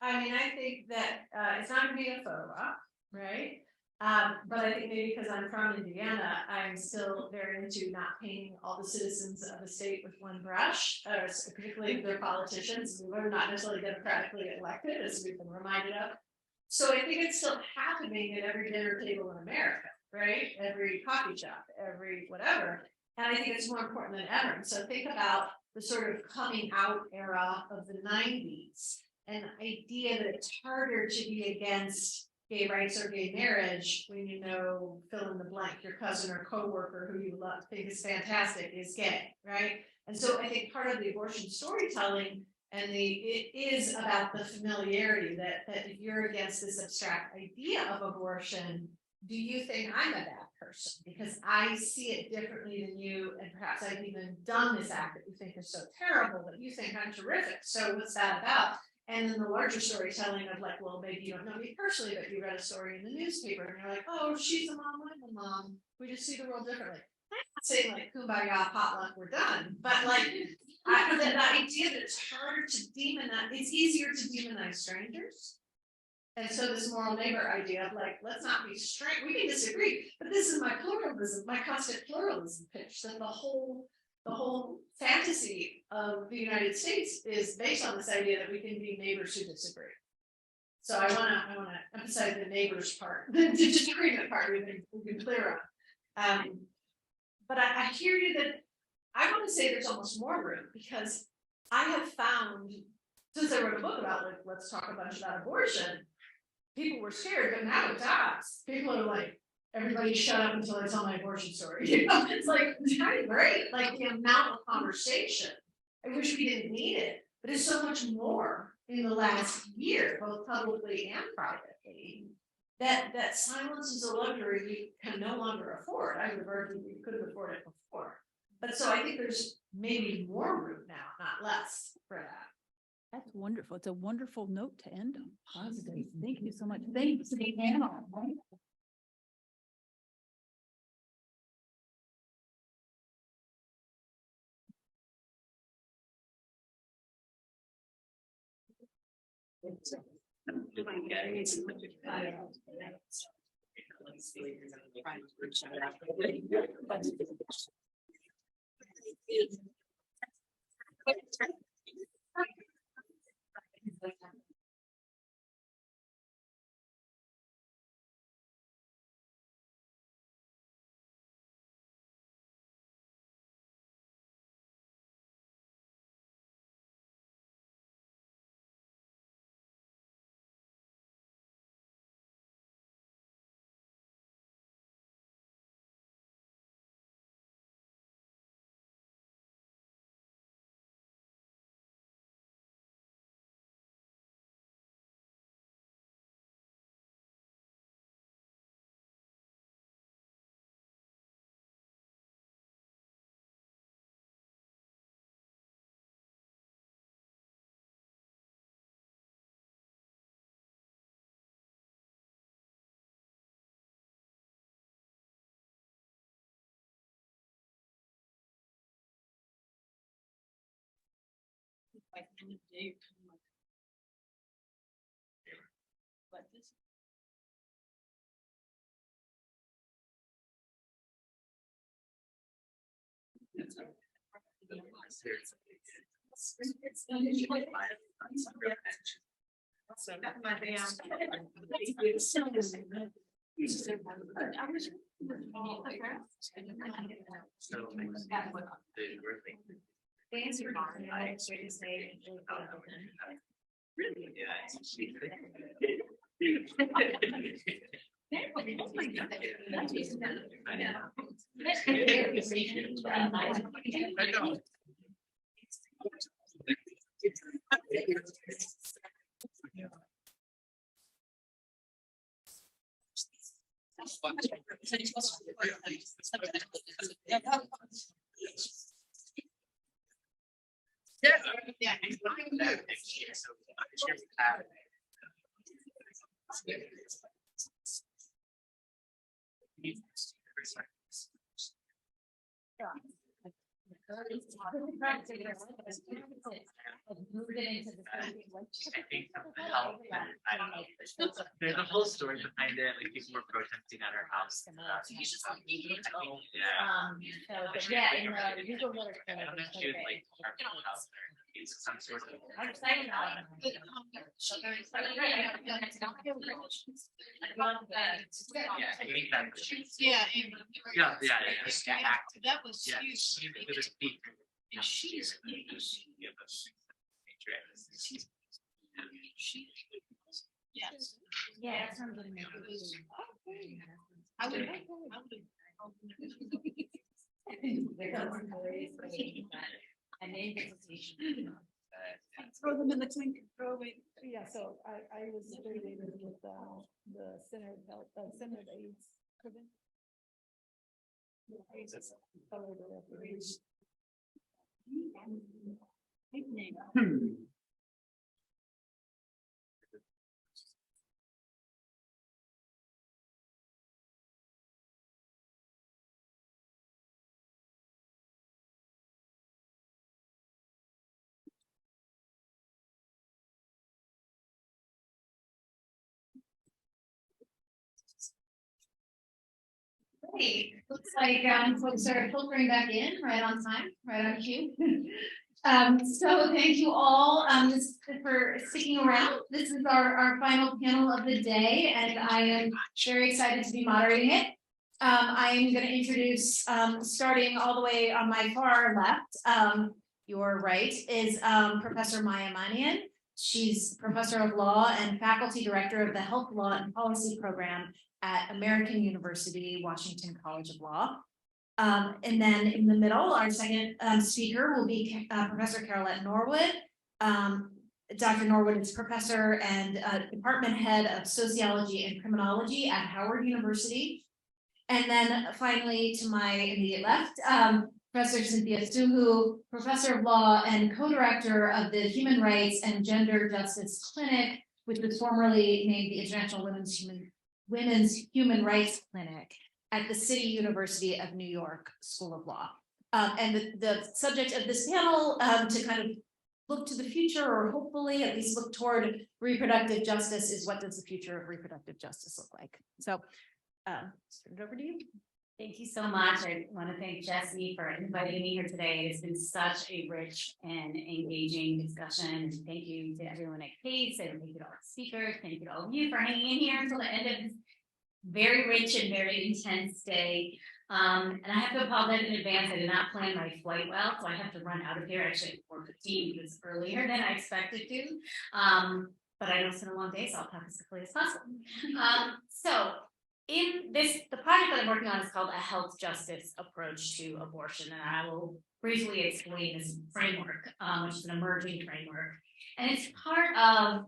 I mean, I think that it's not gonna be a photo op, right? But I think maybe because I'm from Indiana, I'm still very into not painting all the citizens of the state with one brush, particularly their politicians, who are not necessarily democratically elected, as we've been reminded of. So I think it's still happening at every dinner table in America, right? Every coffee shop, every whatever. And I think it's more important than ever. And so think about the sort of coming out era of the 90s, and the idea that it's harder to be against gay rights or gay marriage when you know, fill in the blank, your cousin or coworker who you love, think is fantastic, is gay, right? And so I think part of the abortion storytelling it is about the familiarity that if you're against this abstract idea of abortion, do you think I'm a bad person because I see it differently than you, and perhaps I've even done this act that you think is so terrible that you think I'm terrific. So what's that about? And then the larger storytelling of like, well, maybe you don't know me personally, but you read a story in the newspaper and you're like, oh, she's a mom, I'm a mom. We just see the world differently. I'm not saying like kumbaya, potluck, we're done, but like that idea that it's harder to demonize, it's easier to demonize strangers. And so this moral neighbor idea of like, let's not be strange, we can disagree, but this is my pluralism, my constant pluralism pitch, that the whole fantasy of the United States is based on this idea that we can be neighbors who disagree. So I wanna emphasize the neighbors part, the disagreement part we've been clear on. But I hear you that I want to say there's almost more room, because I have found, since I wrote a book about like, let's talk a bunch about abortion, people were scared, but now it does. People are like, everybody shut up until I tell my abortion story. You know, it's like, it's kind of great. Like the amount of conversation. I wish we didn't need it, but it's so much more in the last year, both publicly and privately, that silence is a luxury we can no longer afford. I would argue we could have afforded it before. But so I think there's maybe more room now, not less, for that. That's wonderful. It's a wonderful note to end on. Positive. Thank you so much. Thank you to the panel. By the end of the day, you're kind of like. But this. Thanks for talking. I was going to say. There's a whole story behind it, like people were protesting at our house. Yeah, but yeah, in the legal literature. I don't know if she was like our house there. It's some sort of. I'm excited about it. Yeah, I hate that. Yeah. Yeah. That was Yeah. huge. It was deep. And she's. Yes. Yeah. I would. And invitation. Throw them in the tank, throw away. Yeah, so I was affiliated with the Center of Health, Center of AIDS. Hey, looks like folks are filtering back in right on time, right on cue. So thank you all for sticking around. This is our final panel of the day, and I am very excited to be moderating it. I am going to introduce, starting all the way on my far left, your right, is Professor Maya Manian. She's professor of law and faculty director of the Health Law and Policy Program at American University, Washington College of Law. And then in the middle, our second speaker will be Professor Carolette Norwood. Dr. Norwood is professor and department head of sociology and criminology at Howard University. And then finally, to my immediate left, Professor Cynthia Suhu, professor of law and co-director of the Human Rights and Gender Justice Clinic, which was formerly named the International Women's Human Rights Clinic at the City University of New York School of Law. And the subject of this panel, to kind of look to the future, or hopefully at least look toward reproductive justice, is what does the future of reproductive justice look like? So turn it over to you. Thank you so much. I want to thank Jessie for inviting me here today. It's been such a rich and engaging discussion. Thank you to everyone at CASE, and thank you to all the speakers. Thank you to all of you for hanging in here until the end of this very rich and very intense day. And I have to apologize in advance. I did not plan my flight well, so I have to run out of here actually at 4:15, which is earlier than I expected to. But I know it's been a long day, so I'll talk as quickly as possible. So in this, the project that I'm working on is called a health justice approach to abortion, and I will briefly explain this framework, which is an emerging framework, and it's part of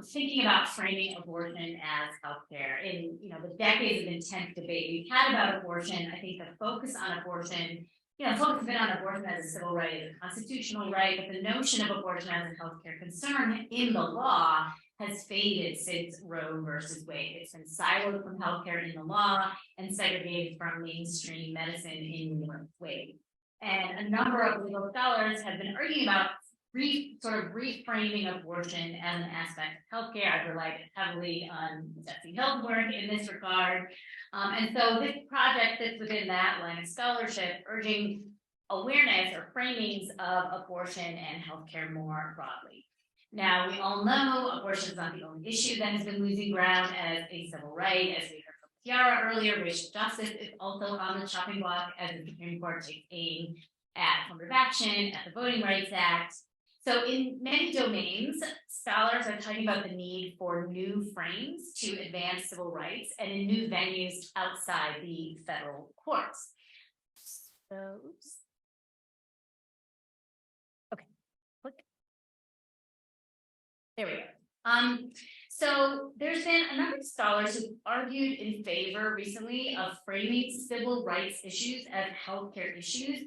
thinking about framing abortion as healthcare. In the decades of intense debate we've had about abortion, I think the focus on abortion, focus has been on abortion as a civil right, as a constitutional right, but the notion of abortion as a healthcare concern in the law has faded since Roe versus Wade. It's been siloed from healthcare in the law and segregated from mainstream medicine in Wade. And a number of legal scholars have been arguing about sort of reframing abortion as an aspect of healthcare. I've relied heavily on Jesse Hill's work in this regard. And so this project sits within that line of scholarship, urging awareness or framings of abortion and healthcare more broadly. Now, we all know abortion is not the only issue that has been losing ground as a civil right, as we heard from Kiara earlier. Racial justice is also on the chopping block as the Supreme Court takes aim at affirmative action, at the Voting Rights Act. So in many domains, scholars are talking about the need for new frames to advance civil rights and in new venues outside the federal courts. So, oops. Okay, click. There we go. So there's been a number of scholars who argued in favor recently of framing civil rights issues as healthcare issues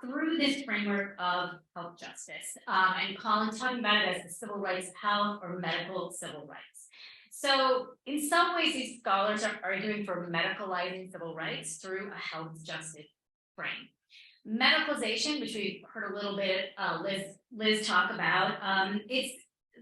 through this framework of health justice. And talking about it as the civil rights of health or medical civil rights. So in some ways, these scholars are arguing for medicalizing civil rights through a health justice frame. Medicalization, which we've heard a little bit Liz talk about,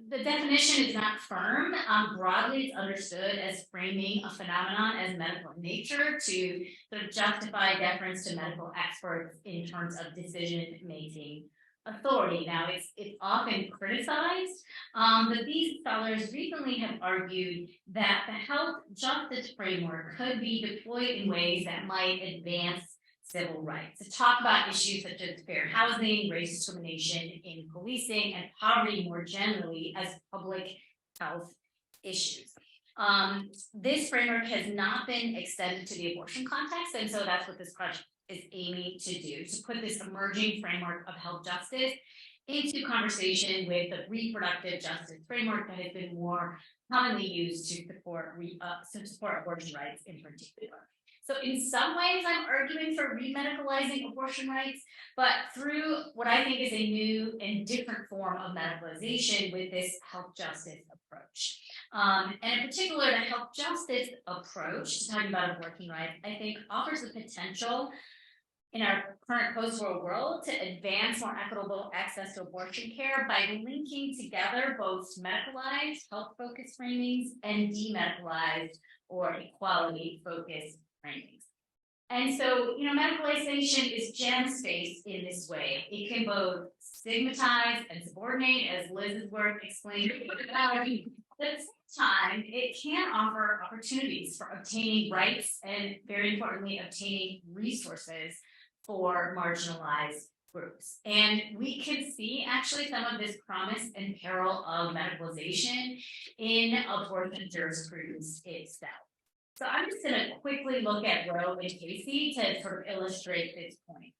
the definition is not firm. Broadly, it's understood as framing a phenomenon as medical in nature to sort of justify deference to medical experts in terms of decision-making authority. Now, it's often criticized, but these scholars recently have argued that the health justice framework could be deployed in ways that might advance civil rights, to talk about issues such as fair housing, race discrimination in policing, and poverty more generally as public health issues. This framework has not been extended to the abortion context, and so that's what this project is aiming to do, to put this emerging framework of health justice into conversation with the reproductive justice framework that has been more commonly used to support abortion rights in particular. So in some ways, I'm arguing for remedicalizing abortion rights, but through what I think is a new and different form of medicalization with this health justice approach. And in particular, the health justice approach to talking about abortion rights, I think offers the potential in our current post-war world to advance more equitable access to abortion care by linking together both medicalized, health-focused framings and demedicalized or equality-focused framings. And so, medicalization is gem-spaced in this way. It can both stigmatize and subordinate, as Liz's work explained. But at the same time, it can offer opportunities for obtaining rights and, very importantly, obtaining resources for marginalized groups. And we can see actually some of this promise and peril of medicalization in abortion jurisprudence itself. So I'm just going to quickly look at Roe and Casey to sort of illustrate this point.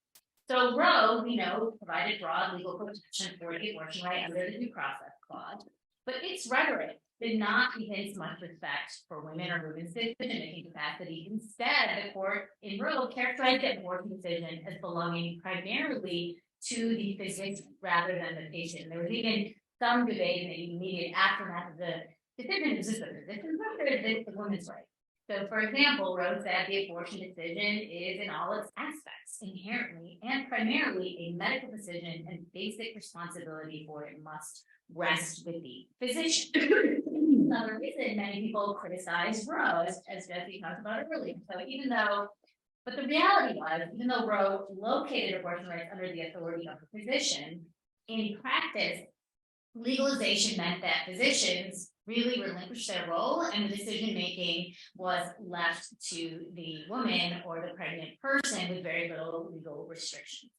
So Roe, we know, provided broad legal protection for the abortion right under the Due Process Clause, but its rhetoric did not evince much respect for women or women's decision-making capacity. Instead, the court in Roe characterized the abortion decision as belonging primarily to the physician rather than the patient. There was even some debate in the immediate aftermath of the decision: is this the physician's right or is this the woman's right? So, for example, Roe said the abortion decision is in all its aspects inherently and primarily a medical decision, and basic responsibility for it must rest with the physician. Another reason many people criticize Roe, as Jesse talked about earlier. So but the reality was, even though Roe located abortion rights under the authority of the physician, in practice, legalization meant that physicians really relinquished their role and the decision-making was left to the woman or the pregnant person with very little legal restrictions.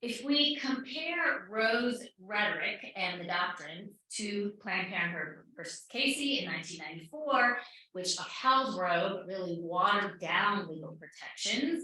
If we compare Roe's rhetoric and the doctrine to Planned Parenthood versus Casey in 1994, which upheld Roe but really watered down legal protections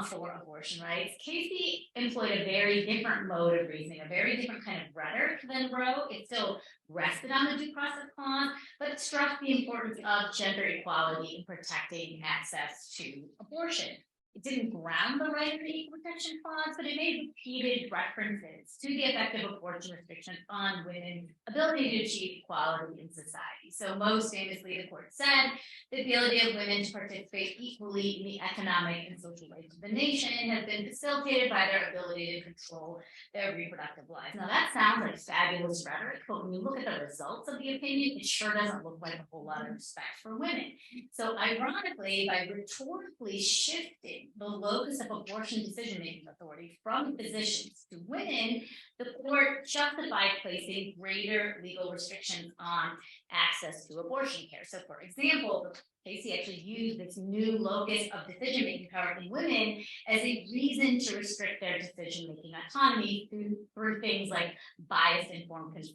for abortion rights, Casey employed a very different mode of reasoning, a very different kind of rhetoric than Roe. It still rested on the Due Process Clause, but stressed the importance of gender equality in protecting access to abortion. It didn't ground the right of the Equal Protection Clause, but it made repeated references to the effective abortion restrictions on women's ability to achieve equality in society. So most famously, the court said the ability of women to participate equally in the economic and social life of the nation has been facilitated by their ability to control their reproductive lives. Now that's sounds like fabulous rhetoric, but when you look at the results of the opinion, it sure doesn't look like a whole lot of respect for women. So ironically, by rhetorically shifting the locus of abortion decision-making authority from physicians to women, the court justified placing greater legal restrictions on access to abortion care. So for example, Casey actually used this new locus of decision-making power in women as a reason to restrict their decision-making autonomy through things like biased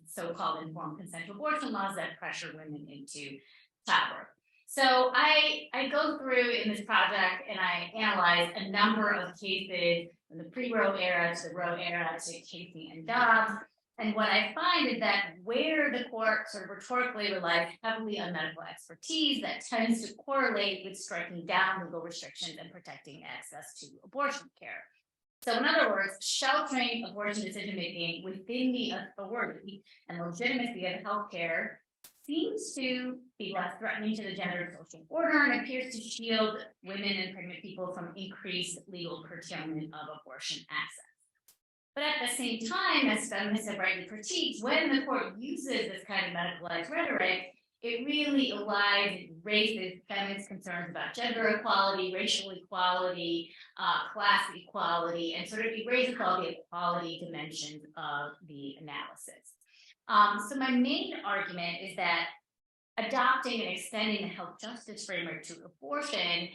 so-called informed consensual abortion laws that pressure women into childbirth. So I go through in this project and I analyze a number of cases from the pre-Roe era to the Roe era to Casey and Dobbs. And what I find is that where the court sort of rhetorically relies heavily on medical expertise, that tends to correlate with striking down legal restrictions and protecting access to abortion care. So in other words, sheltering abortion decision-making within the authority and legitimacy of healthcare seems to be less threatening to the gender and social order and appears to shield women and pregnant people from increased legal curtailment of abortion access. But at the same time, as feminists have rightly critiqued, when the court uses this kind of medicalized rhetoric, it really raises feminist concerns about gender equality, racial equality, class equality, and sort of erases all the equality dimensions of the analysis. So my main argument is that adopting and extending the health justice framework to abortion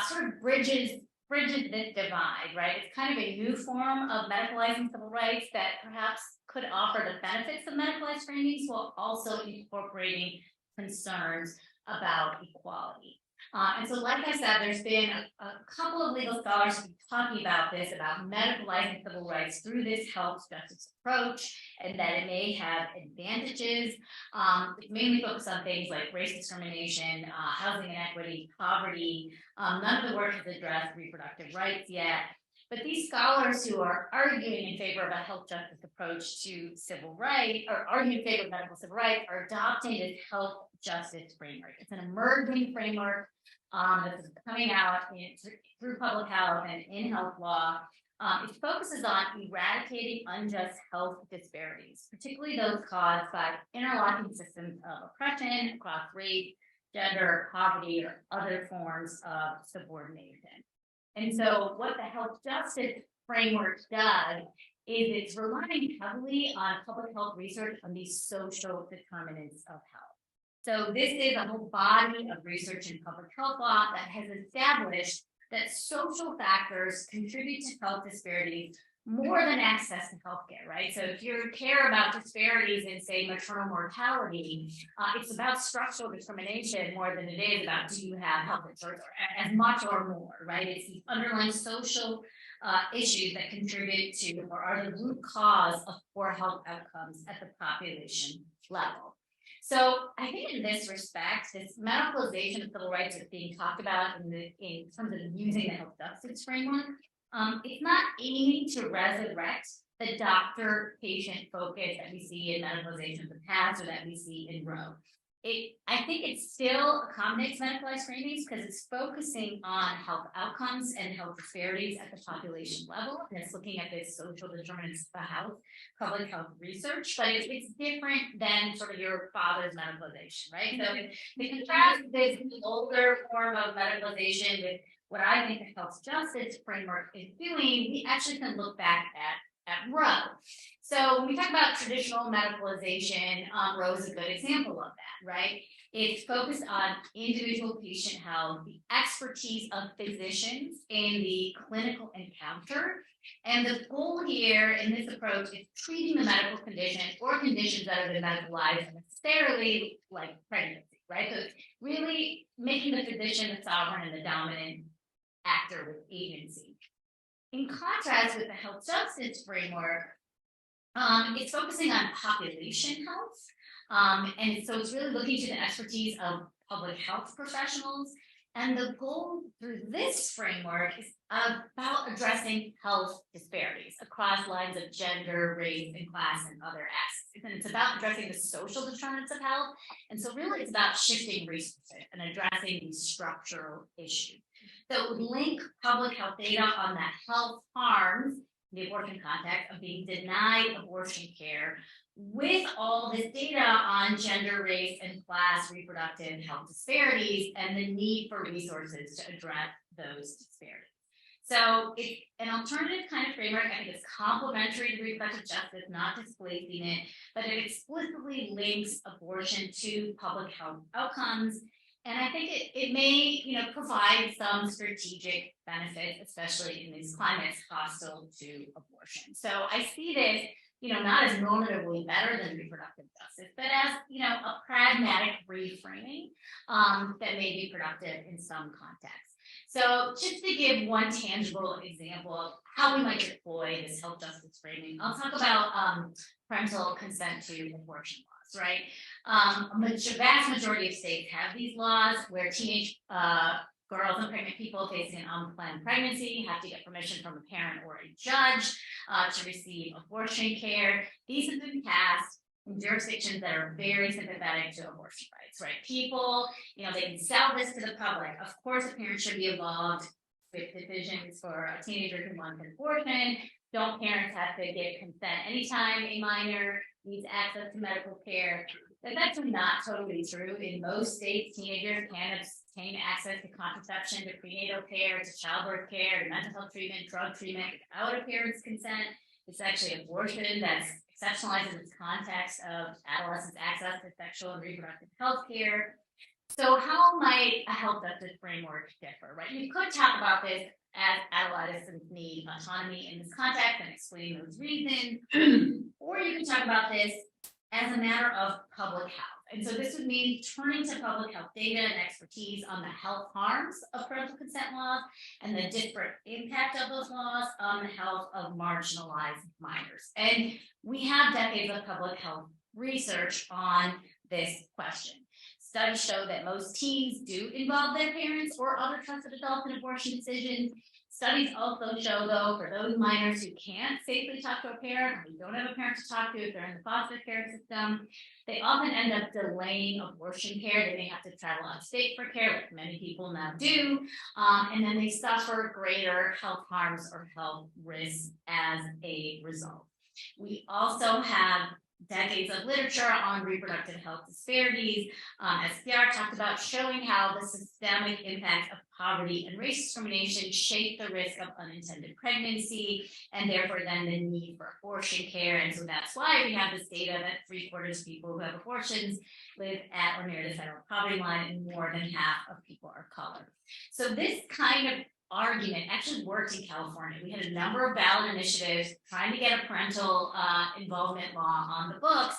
sort of bridges this divide, right? It's kind of a new form of medicalizing civil rights that perhaps could offer the benefits of medicalized framings while also incorporating concerns about equality. And so, like I said, there's been a couple of legal scholars who've been talking about this, about medicalizing civil rights through this health justice approach, and that it may have advantages. It mainly focus on things like race discrimination, housing inequity, poverty. None of the work has addressed reproductive rights yet. But these scholars who are arguing in favor of a health justice approach to civil rights, or arguing in favor of medical civil rights, are adopting this health justice framework. It's an emerging framework that's coming out through public health and in health law. It focuses on eradicating unjust health disparities, particularly those caused by interlocking systems of oppression across race, gender, poverty, or other forms of subordination. And so what the health justice framework does is it's relying heavily on public health research on these social determinants of health. So this is a whole body of research in public health law that has established that social factors contribute to health disparities more than access to healthcare, right? So if you care about disparities in, say, maternal mortality, it's about structural discrimination more than it is about do you have health insurance, or as much or more, right? It's the underlying social issues that contribute to or are the root cause of poor health outcomes at the population level. So I think in this respect, this medicalization of civil rights is being talked about in terms of using the health justice framework. It's not aiming to resurrect the doctor-patient focus that we see in medicalization of the past or that we see in Roe. I think it still accommodates medicalized framings because it's focusing on health outcomes and health disparities at the population level. And it's looking at this social determinants of health, public health research, but it's different than sort of your father's medicalization, right? So the contrast this older form of medicalization with what I think the health justice framework is doing, we actually can look back at Roe. So when we talk about traditional medicalization, Roe is a good example of that, right? It's focused on individual patient health, the expertise of physicians in the clinical encounter. And the goal here in this approach is treating the medical condition or conditions that have been medicalized unnecessarily, like pregnancy, right? So it's really making the physician the sovereign and the dominant actor with agency. In contrast with the health justice framework, it's focusing on population health. And so it's really looking to the expertise of public health professionals. And the goal through this framework is about addressing health disparities across lines of gender, race, and class, and other aspects. And it's about addressing the social determinants of health. And so really it's about shifting resources and addressing these structural issues. So it would link public health data on that health harms the abortion context of being denied abortion care with all this data on gender, race, and class reproductive health disparities and the need for resources to address those disparities. So it's an alternative kind of framework. I think it's complementary to reproductive justice, not displacing it, but it explicitly links abortion to public health outcomes. And I think it may, provide some strategic benefits, especially in these climates hostile to abortion. So I see this, not as normatively better than reproductive justice, but as, a pragmatic reframing that may be productive in some contexts. So just to give one tangible example of how we might deploy this health justice framing, I'll talk about parental consent to abortion laws, right? A vast majority of states have these laws where teenage girls and pregnant people facing an unplanned pregnancy have to get permission from a parent or a judge to receive abortion care. These have been passed in jurisdictions that are very sympathetic to abortion rights, right? People, they can sell this to the public. Of course, a parent should be involved with decisions for a teenager who wants an abortion. Don't parents have to get consent anytime a minor needs access to medical care? That's actually not totally true. In most states, teenagers can obtain access to contraception, to prenatal care, to childbirth care, to mental health treatment, drug treatment without a parent's consent. It's actually abortion that's exceptionalized in its context of adolescents' access to sexual and reproductive health care. So how might a health justice framework differ, right? You could talk about this as adolescents need autonomy in this context and explain those reasons, or you can talk about this as a matter of public health. And so this would mean turning to public health data and expertise on the health harms of parental consent laws and the disparate impact of those laws on the health of marginalized minors. And we have decades of public health research on this question. Studies show that most teens do involve their parents or other trusted adults in abortion decisions. Studies also show, though, for those minors who can't safely talk to a parent, or who don't have a parent to talk to if they're in the foster care system, they often end up delaying abortion care. They may have to travel out of state for care, like many people now do, and then they suffer greater health harms or health risks as a result. We also have decades of literature on reproductive health disparities, as Pierre talked about, showing how the systemic impact of poverty and race discrimination shape the risk of unintended pregnancy, and therefore then the need for abortion care. And so that's why we have this data that 3/4 of people who have abortions live at or near the federal poverty line, and more than half of people are colored. So this kind of argument actually worked in California. We had a number of ballot initiatives trying to get a parental involvement law on the books.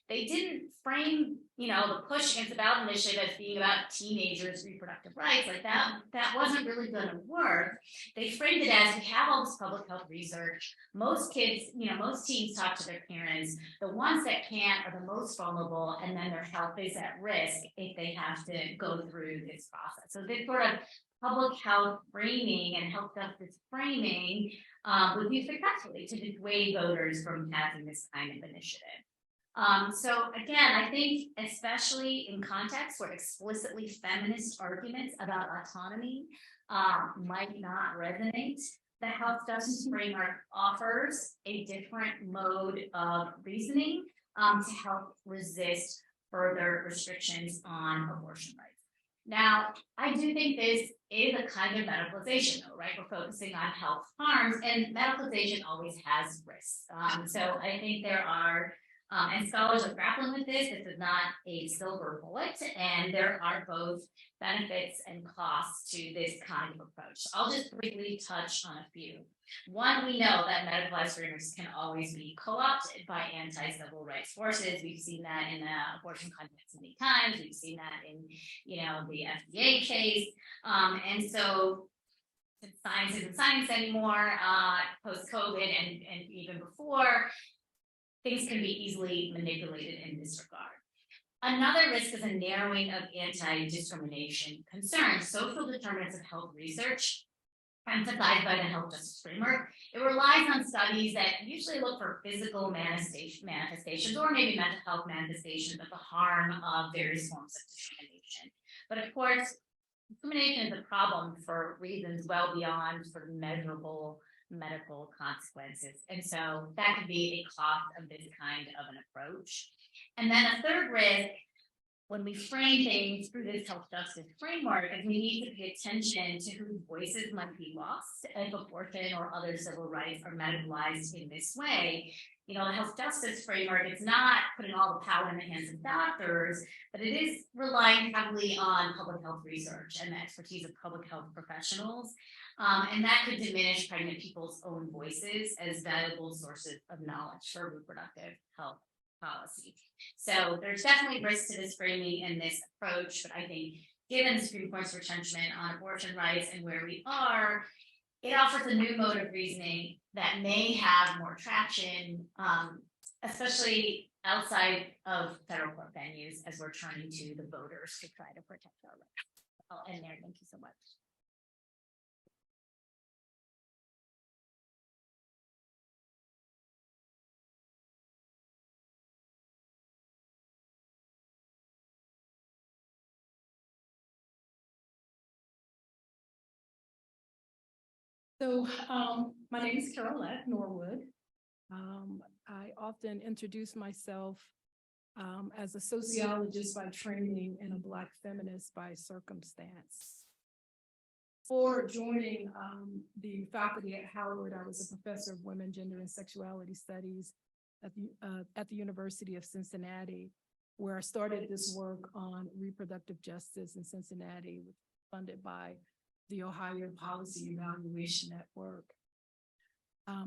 They didn't frame, the push against the ballot initiative as being about teenagers' reproductive rights. Like that wasn't really going to work. They framed it as we have all this public health research. Most kids, most teens talk to their parents. The ones that can't are the most vulnerable, and then their health is at risk if they have to go through this process. So this sort of public health framing and health justice framing would be successfully to dissuade voters from passing this kind of initiative. So again, I think especially in contexts where explicitly feminist arguments about autonomy might not resonate, the health justice framework offers a different mode of reasoning to help resist further restrictions on abortion rights. Now, I do think this is a kind of medicalization, though, right? We're focusing on health harms, and medicalization always has risks. So I think there are, and scholars are grappling with this. This is not a silver bullet, and there are both benefits and costs to this kind of approach. So I'll just briefly touch on a few. One, we know that medicalized frameworks can always be co-opted by anti-civil rights forces. We've seen that in the abortion context many times. We've seen that in, the FDA case. And so since science isn't science anymore, post-COVID and even before, things can be easily manipulated in this regard. Another risk is a narrowing of anti-discrimination concerns. Social determinants of health research emphasized by the health justice framework. It relies on studies that usually look for physical manifestations or maybe mental health manifestations of the harm of various forms of discrimination. But of course, discrimination is a problem for reasons well beyond sort of measurable medical consequences. And so that could be a cost of this kind of an approach. And then a third risk, when we frame things through this health justice framework, is we need to pay attention to whose voices might be lost if abortion or other civil rights are medicalized in this way. You know, the health justice framework is not putting all the power in the hands of doctors, but it is relying heavily on public health research and the expertise of public health professionals. And that could diminish pregnant people's own voices as valuable sources of knowledge for reproductive health policy. So there's definitely risk to this framing and this approach, but I think given the Supreme Court's retrenchment on abortion rights and where we are, it offers a new mode of reasoning that may have more traction, especially outside of federal court venues as we're turning to the voters to try to protect our rights. I'll end there. Thank you so much. So my name is Carolette Norwood. I often introduce myself as a sociologist by training and a Black feminist by circumstance. Before joining the faculty at Howard, I was a professor of women, gender, and sexuality studies at the University of Cincinnati, where I started this work on reproductive justice in Cincinnati, funded by the Ohio Policy Evaluation Network.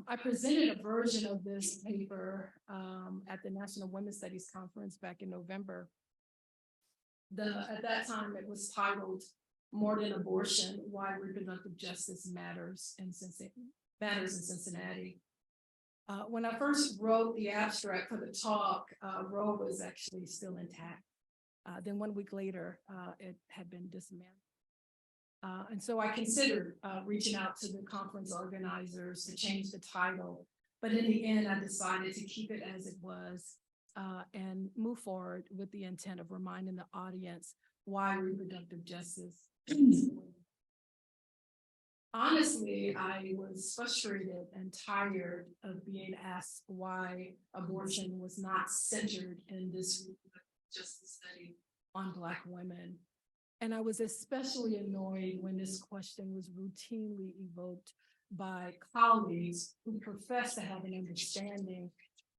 I presented a version of this paper at the National Women's Studies Conference back in November. At that time, it was titled "More Than Abortion: Why Reproductive Justice Matters in Cincinnati." When I first wrote the abstract for the talk, Roe was actually still intact. Then 1 week later, it had been dismantled. And so I considered reaching out to the conference organizers to change the title, but in the end, I decided to keep it as it was and move forward with the intent of reminding the audience why reproductive justice is important. Honestly, I was frustrated and tired of being asked why abortion was not centered in this reproductive justice study on Black women. And I was especially annoyed when this question was routinely evoked by colleagues who profess to have an understanding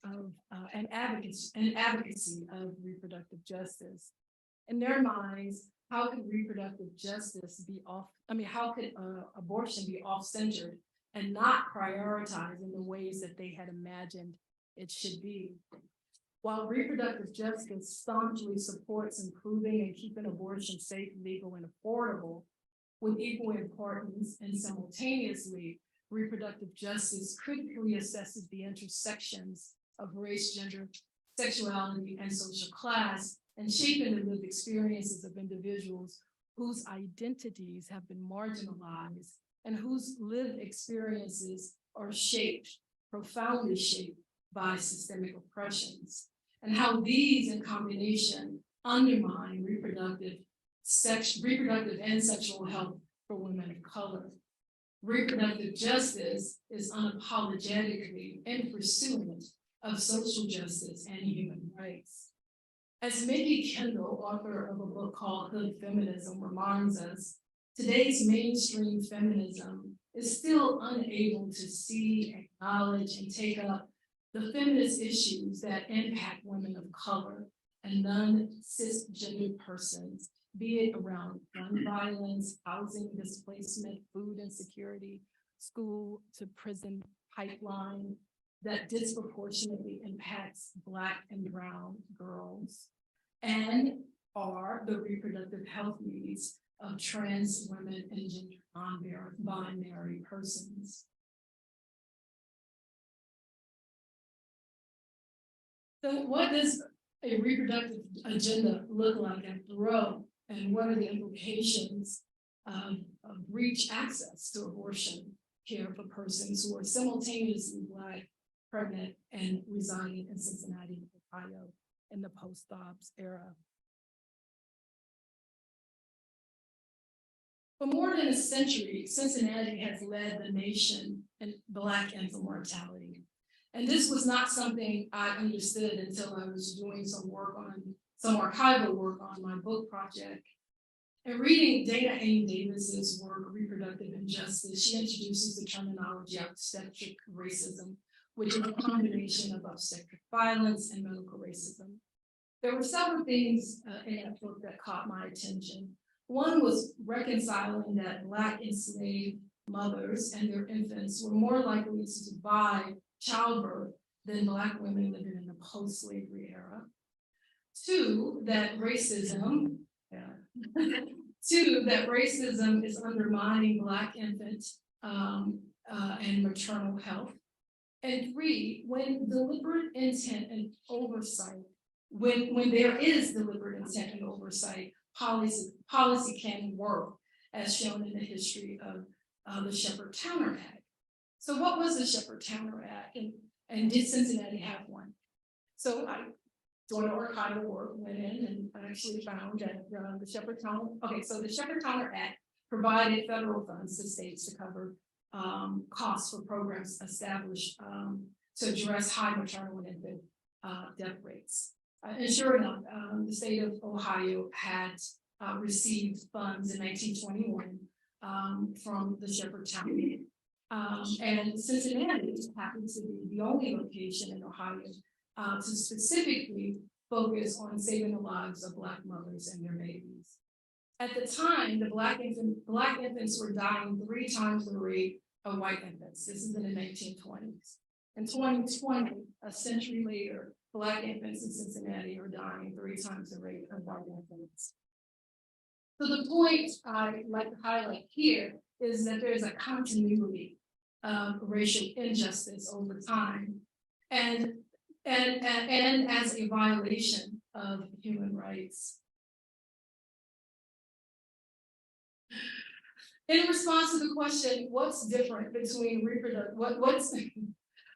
of an advocacy of reproductive justice. In their minds, how could reproductive justice be how could abortion be off-centered and not prioritized in the ways that they had imagined it should be? While reproductive justice staunchly supports improving and keeping abortion safe, legal, and affordable, with equal importance and simultaneously, reproductive justice critically assesses the intersections of race, gender, sexuality, and social class, and shaping the lived experiences of individuals whose identities have been marginalized and whose lived experiences are shaped, profoundly shaped by systemic oppressions, and how these in combination undermine reproductive and sexual health for women of color. Reproductive justice is unapologetically in pursuit of social justice and human rights. As Mickey Kendall, author of a book called Hood Feminism, reminds us, today's mainstream feminism is still unable to see, acknowledge, and take up the feminist issues that impact women of color and non-cisgender persons, be it around gun violence, housing displacement, food insecurity, school to prison pipeline that disproportionately impacts Black and brown girls, and are the reproductive health needs of trans women and gender non-binary persons. So what does a reproductive agenda look like at Roe, and what are the implications of breach access to abortion care for persons who are simultaneously Black, pregnant, and residing in Cincinnati, Ohio in the post-Dobbs era? For more than a century, Cincinnati has led the nation in Black infant mortality. And this was not something I understood until I was doing some archival work on my book project. And reading Dana Ain Davis's work, Reproductive Injustice, she introduces the terminology obstetric racism, which is a combination of obstetric violence and medical racism. There were several things in that book that caught my attention. One was reconciling that Black enslaved mothers and their infants were more likely to survive childbirth than Black women living in the post-slavery era. Two, that racism is undermining Black infant and maternal health. And three, when deliberate intent and oversight, when there is deliberate intent and oversight, policy can work, as shown in the history of the Shepherd-Towner Act. So what was the Shepherd-Towner Act, and did Cincinnati have one? So I, doing archival work, went in and actually found that the the Shepherd-Towner Act provided federal funds to states to cover costs for programs established to address high maternal and infant death rates. And sure enough, the state of Ohio had received funds in 1921 from the Shepherd-Towner. And Cincinnati happens to be the only location in Ohio to specifically focus on saving the lives of Black mothers and their babies. At the time, the Black infants were dying 3 times the rate of white infants. This is in the 1920s. In 2020, a century later, Black infants in Cincinnati are dying 3 times the rate of white infants. So the point I like to highlight here is that there's a continuity of racial injustice over time, and as a violation of human rights. In response to the question, what's different between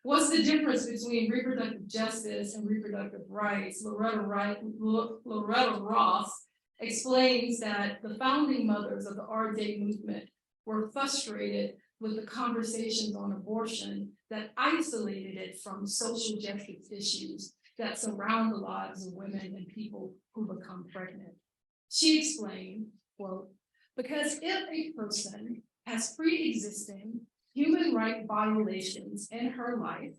what's the difference between reproductive justice and reproductive rights? Loretta Ross explains that the founding mothers of the R-Day movement were frustrated with the conversations on abortion that isolated it from social justice issues that surround the lives of women and people who become pregnant. She explained, quote, because if a person has pre-existing human right violations in her life,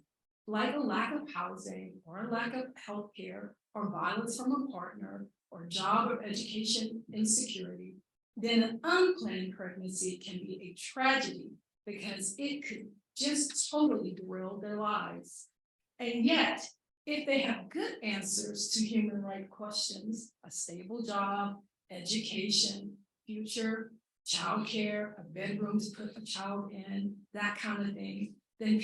like a lack of housing or a lack of health care or violence from a partner or job or education insecurity, then an unplanned pregnancy can be a tragedy because it could just totally derail their lives. And yet, if they have good answers to human rights questions, a stable job, education, future, childcare, a bedroom to put a child in, that kind of thing, then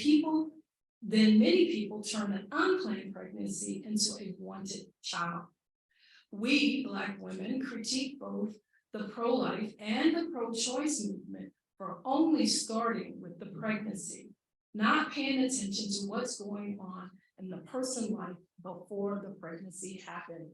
many people turn an unplanned pregnancy into a wanted child. We Black women critique both the pro-life and the pro-choice movement for only starting with the pregnancy, not paying attention to what's going on in the person's life before the pregnancy happened.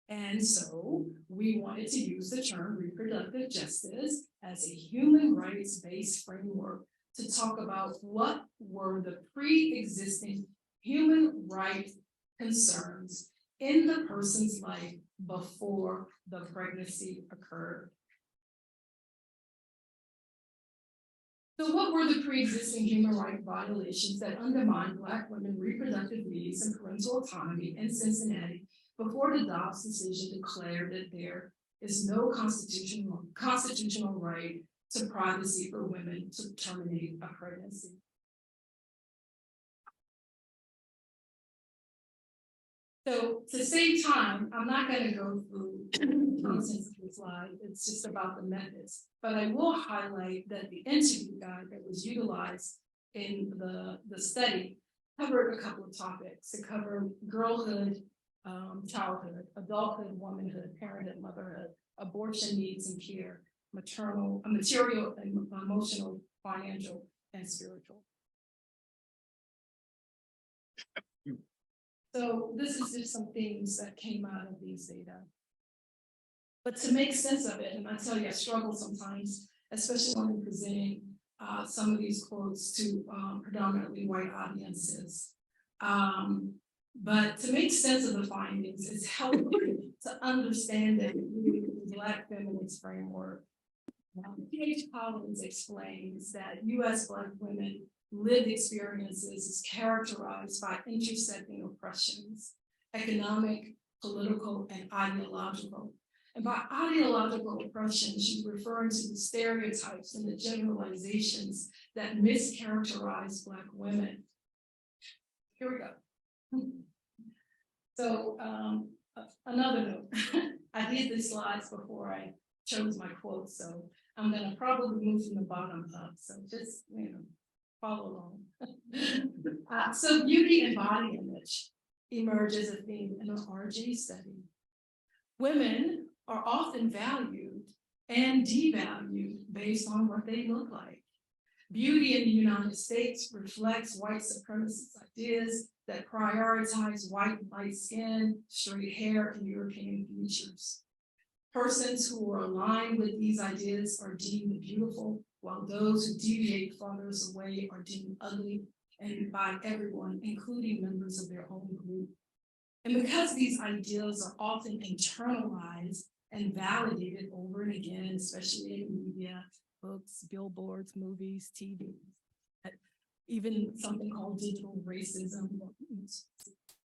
And so we wanted to use the term reproductive justice as a human rights-based framework to talk about what were the pre-existing human rights concerns in the person's life before the pregnancy occurred. So what were the pre-existing human rights violations that undermined Black women's reproductive needs and parental autonomy in Cincinnati before the Dobbs decision declared that there is no constitutional right to privacy for women to terminate a pregnancy? So to save time, I'm not going to go through the contents of the slide. It's just about the methods. But I will highlight that the interview guide that was utilized in the study covered a couple of topics. It covered girlhood, childhood, adulthood, womanhood, parenthood, motherhood, abortion needs and care, material and emotional, financial, and spiritual. So this is just some things that came out of these data. But to make sense of it, and I tell you, I struggle sometimes, especially when I'm presenting some of these quotes to predominantly white audiences. But to make sense of the findings, it's helpful to understand it through the Black feminist framework. P.H. Collins explains that U.S. Black women lived experiences is characterized by intersecting oppressions, economic, political, and ideological. And by ideological oppression, she's referring to the stereotypes and the generalizations that mischaracterize Black women. Here we go. So another note, I did the slides before I chose my quotes, so I'm gonna probably move from the bottom up, so just, follow along. So beauty and body image emerge as a theme in an RJ study. Women are often valued and devalued based on what they look like. Beauty in the United States reflects white supremacist ideas that prioritize white and light skin, straight hair, and European features. Persons who are aligned with these ideas are deemed beautiful, while those who deviate farthest away are deemed ugly, and by everyone, including members of their own group. And because these ideas are often internalized and validated over and again, especially in media, books, billboards, movies, TV, even something called digital racism,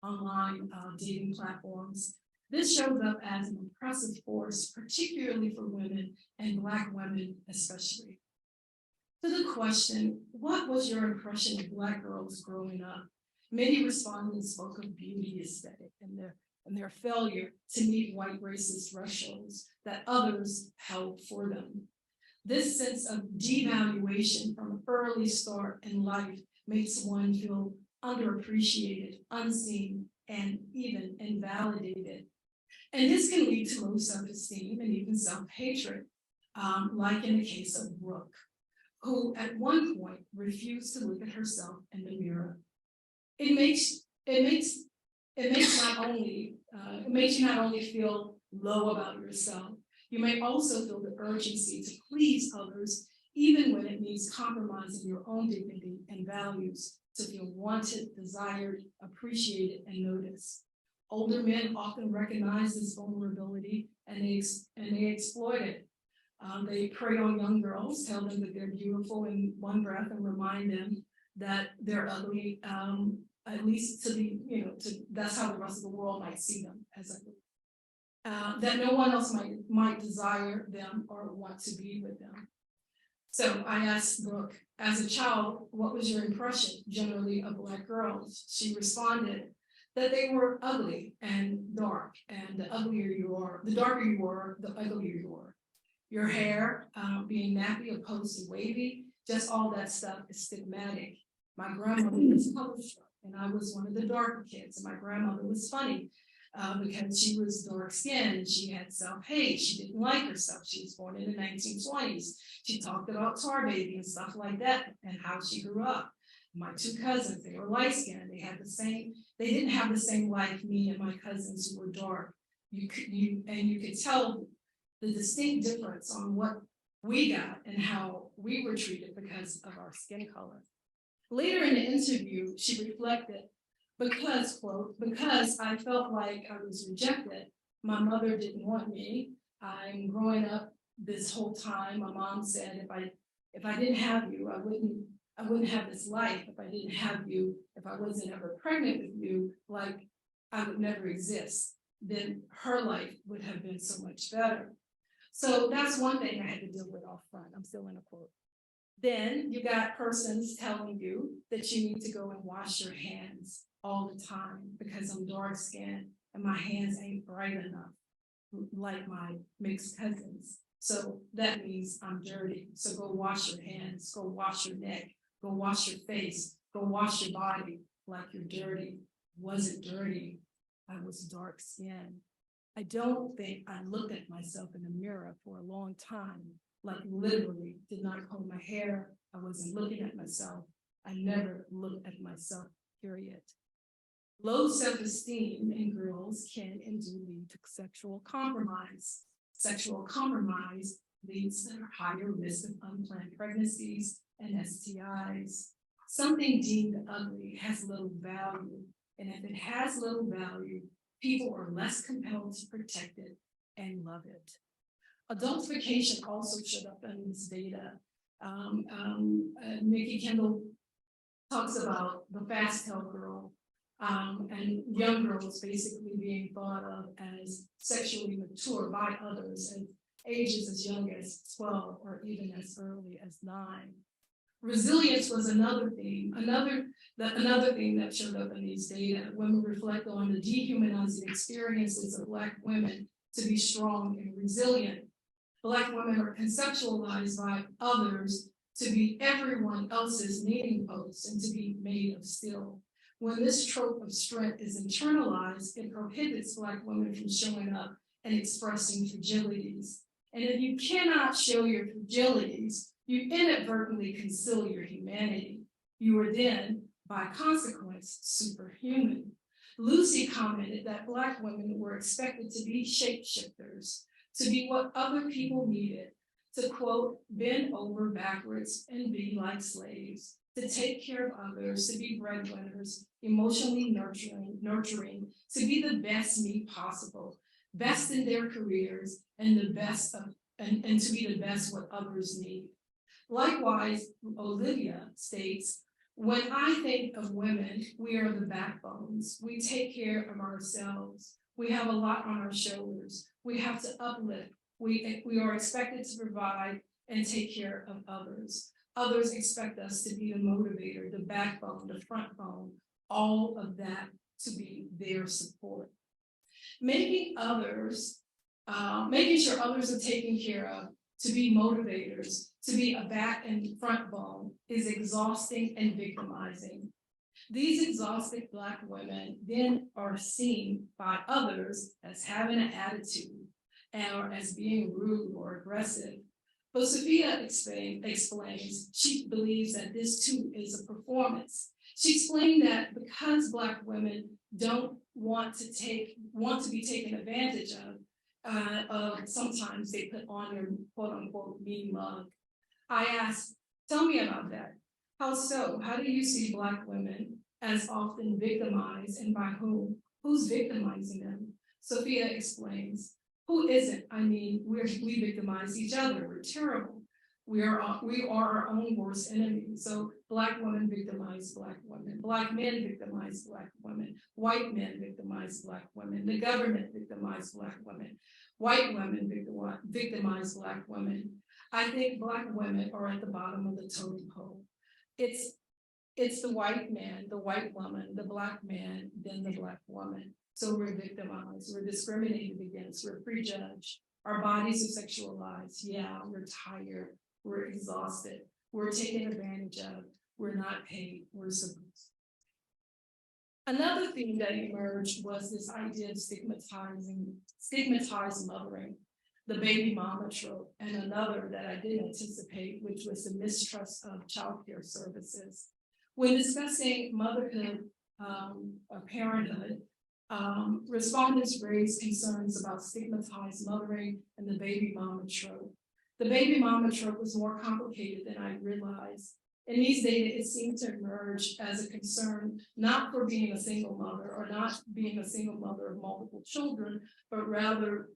online dating platforms. This shows up as an oppressive force, particularly for women and Black women especially. To the question, what was your impression of Black girls growing up? Many respondents spoke of beauty aesthetic and their failure to meet white racist thresholds that others held for them. This sense of devaluation from an early start in life makes one feel underappreciated, unseen, and even invalidated. And this can lead to low self-esteem and even self-hatred, like in the case of Brooke, who at one point refused to look at herself in the mirror. It makes you not only feel low about yourself, you may also feel the urgency to please others, even when it means compromising your own dignity and values to feel wanted, desired, appreciated, and noticed. Older men often recognize this vulnerability and they exploit it. They prey on young girls, tell them that they're beautiful in one breath and remind them that they're ugly, at least that's how the rest of the world might see them as ugly. That no one else might desire them or want to be with them. So I asked Brooke, as a child, what was your impression generally of Black girls? She responded that they were ugly and dark, and the darker you were, the uglier you were. Your hair being nappy opposed to wavy, just all that stuff is stigmatic. My grandmother was color struck, and I was one of the darker kids, and my grandmother was funny. Because she was dark skinned, she had self-hate, she didn't like herself. She was born in the 1920s. She talked about tar baby and stuff like that and how she grew up. My two cousins, they were light skinned, they didn't have the same life me and my cousins who were dark. You could tell the distinct difference on what we got and how we were treated because of our skin color. Later in the interview, she reflected, because I felt like I was rejected, my mother didn't want me. I'm growing up this whole time. My mom said, if I didn't have you, I wouldn't have this life. If I didn't have you, if I wasn't ever pregnant with you, like I would never exist. Then her life would have been so much better. So that's one thing I had to deal with off front. I'm still in a quote. Then you got persons telling you that you need to go and wash your hands all the time because I'm dark skinned and my hands ain't bright enough like my mixed cousins. So that means I'm dirty. So go wash your hands, go wash your neck, go wash your face, go wash your body like you're dirty. Wasn't dirty, I was dark skinned. I don't think I looked at myself in the mirror for a long time, like literally did not comb my hair. I wasn't looking at myself. I never looked at myself, period. Low self-esteem in girls can indeed lead to sexual compromise. sexual compromise leads to higher risk of unplanned pregnancies and STIs. Something deemed ugly has little value, and if it has little value, people are less compelled to protect it and love it. Adultification also showed up in this data. Nikki Kendall talks about the fast tail girl, and young girls basically being thought of as sexually mature by others at ages as young as 12 or even as early as 9. Resilience was another theme, another thing that showed up in these data when we reflect on the dehumanizing experiences of Black women to be strong and resilient. Black women are conceptualized by others to be everyone else's kneading post and to be made of steel. When this trope of strength is internalized, it prohibits Black women from showing up and expressing fragilities. And if you cannot show your fragilities, you inadvertently conceal your humanity. You are then, by consequence, superhuman. Lucy commented that Black women were expected to be shapeshifters, to be what other people needed, to quote, bend over backwards and be like slaves, to take care of others, to be breadwinners, emotionally nurturing, to be the best me possible, best in their careers, and the best of, and to be the best what others need. Likewise, Olivia states, when I think of women, we are the backbones. We take care of ourselves. We have a lot on our shoulders. We have to uplift. We are expected to provide and take care of others. Others expect us to be the motivator, the backbone, the front bone, all of that to be their support. Making sure others are taken care of, to be motivators, to be a back and front bone is exhausting and victimizing. These exhausted Black women then are seen by others as having an attitude or as being rude or aggressive. But Sophia explains she believes that this too is a performance. She explained that because Black women don't want to be taken advantage of, sometimes they put on their quote unquote mean mug. I asked, tell me about that. How so? How do you see Black women as often victimized, and by whom? Who's victimizing them? Sophia explains, who isn't? I mean, we victimize each other. We're terrible. We are our own worst enemy. So Black women victimize Black women. Black men victimize Black women. White men victimize Black women. The government victimize Black women. White women victimize Black women. I think Black women are at the bottom of the totem pole. It's the white man, the white woman, the Black man, then the Black woman. So we're victimized, we're discriminated against, we're prejudged. Our bodies are sexualized. Yeah, we're tired, we're exhausted, we're taken advantage of, we're not paid, we're supposed. Another thing that emerged was this idea of stigmatized mothering, the baby mama trope, and another that I didn't anticipate, which was the mistrust of childcare services. When discussing motherhood or parenthood, respondents raised concerns about stigmatized mothering and the baby mama trope. The baby mama trope was more complicated than I realized. In these data, it seemed to emerge as a concern, not for being a single mother or not being a single mother of multiple children, but rather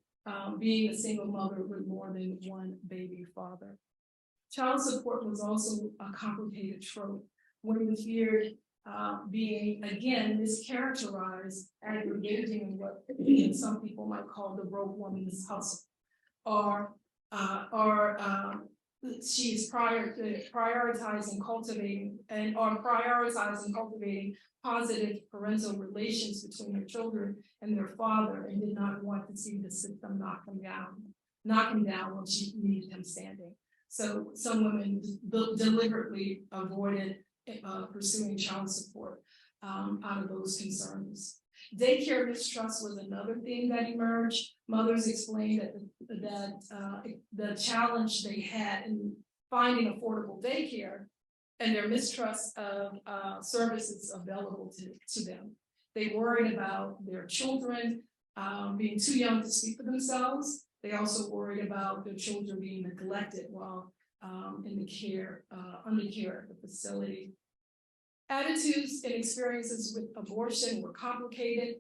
being a single mother with more than one baby father. Child support was also a complicated trope when we feared being, again, mischaracterized as engaging in what some people might call the broke woman's hustle, or she is prioritizing cultivating positive parental relations between her children and their father, and did not want to see the system knock him down when she needed him standing. So some women deliberately avoided pursuing child support out of those concerns. Daycare mistrust was another thing that emerged. Mothers explained that the challenge they had in finding affordable daycare and their mistrust of services available to them. They worried about their children being too young to speak for themselves. They also worried about their children being neglected while in the care, under care at the facility. Attitudes and experiences with abortion were complicated.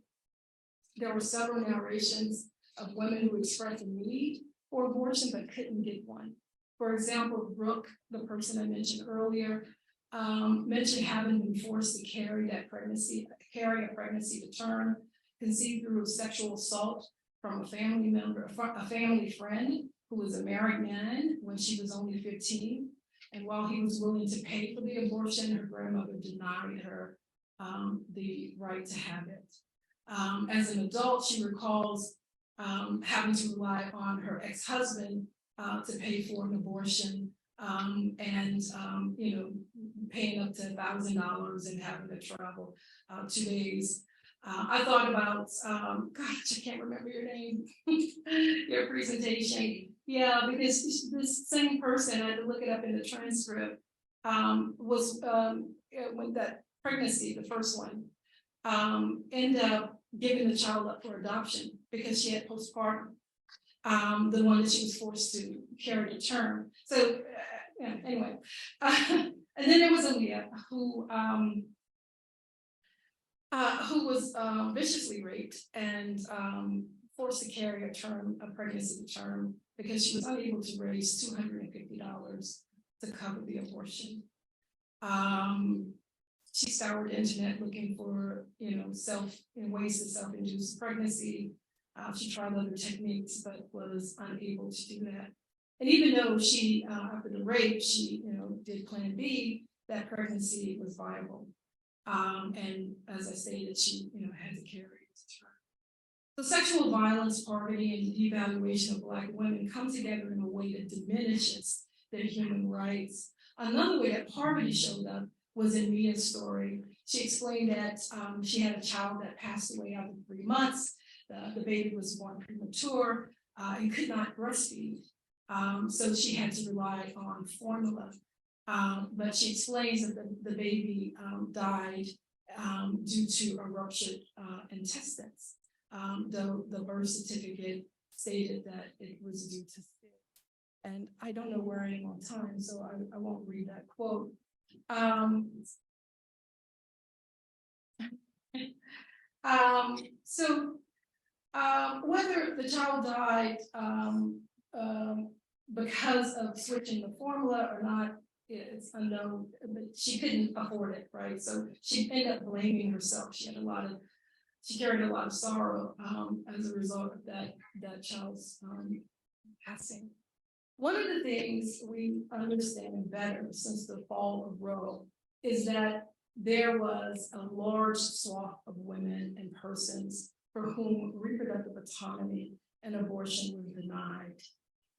There were several narrations of women who expressed a need for abortion but couldn't get one. For example, Brooke, the person I mentioned earlier, mentioned having been forced to carry a pregnancy to term, conceived through sexual assault from a family member, a family friend who was a married man when she was only 15. And while he was willing to pay for the abortion, her grandmother denied her the right to have it. As an adult, she recalls having to rely on her ex-husband to pay for an abortion, and you know, paying up to $1,000 and having to travel 2 days. I thought about, gosh, I can't remember your name, your presentation. Yeah, because this same person, I had to look it up in the transcript, was when that pregnancy, the first one, ended up giving the child up for adoption because she had postpartum, the one that she was forced to carry to term. So yeah, anyway, and then there was Aaliyah who was viciously raped and forced to carry a pregnancy to term because she was unable to raise $250 to cover the abortion. She scoured the internet looking for, you know, ways to self-induce pregnancy. She tried other techniques, but was unable to do that. And even though she, after the rape, she, you know, did Plan B, that pregnancy was viable. And as I stated, she, you know, had to carry it to term. So sexual violence, poverty, and devaluation of Black women come together in a way that diminishes their human rights. Another way that poverty showed up was in Mia's story. She explained that she had a child that passed away after 3 months. The baby was born premature and could not breastfeed. So she had to rely on formula. But she explains that the baby died due to a ruptured intestines, though the birth certificate stated that it was due to fear. And I don't know where I am on time, so I won't read that quote. Whether the child died because of switching the formula or not, it's unknown, but she couldn't afford it, right? So she ended up blaming herself. She carried a lot of sorrow as a result of that child's passing. One of the things we understand better since the fall of Roe is that there was a large swath of women and persons for whom reproductive autonomy and abortion was denied.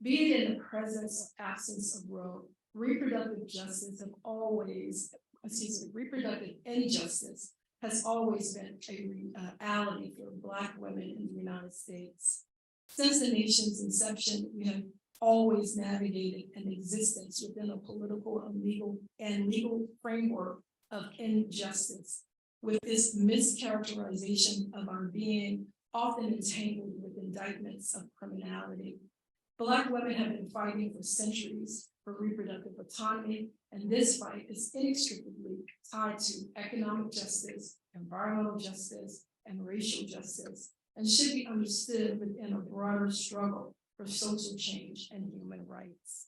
Be it in the presence or absence of Roe, reproductive injustice has always been a reality for Black women in the United States. Since the nation's inception, we have always navigated an existence within a political and legal framework of injustice, with this mischaracterization of our being often entangled with indictments of criminality. Black women have been fighting for centuries for reproductive autonomy, and this fight is inextricably tied to economic justice, environmental justice, and racial justice, and should be understood within a broader struggle for social change and human rights.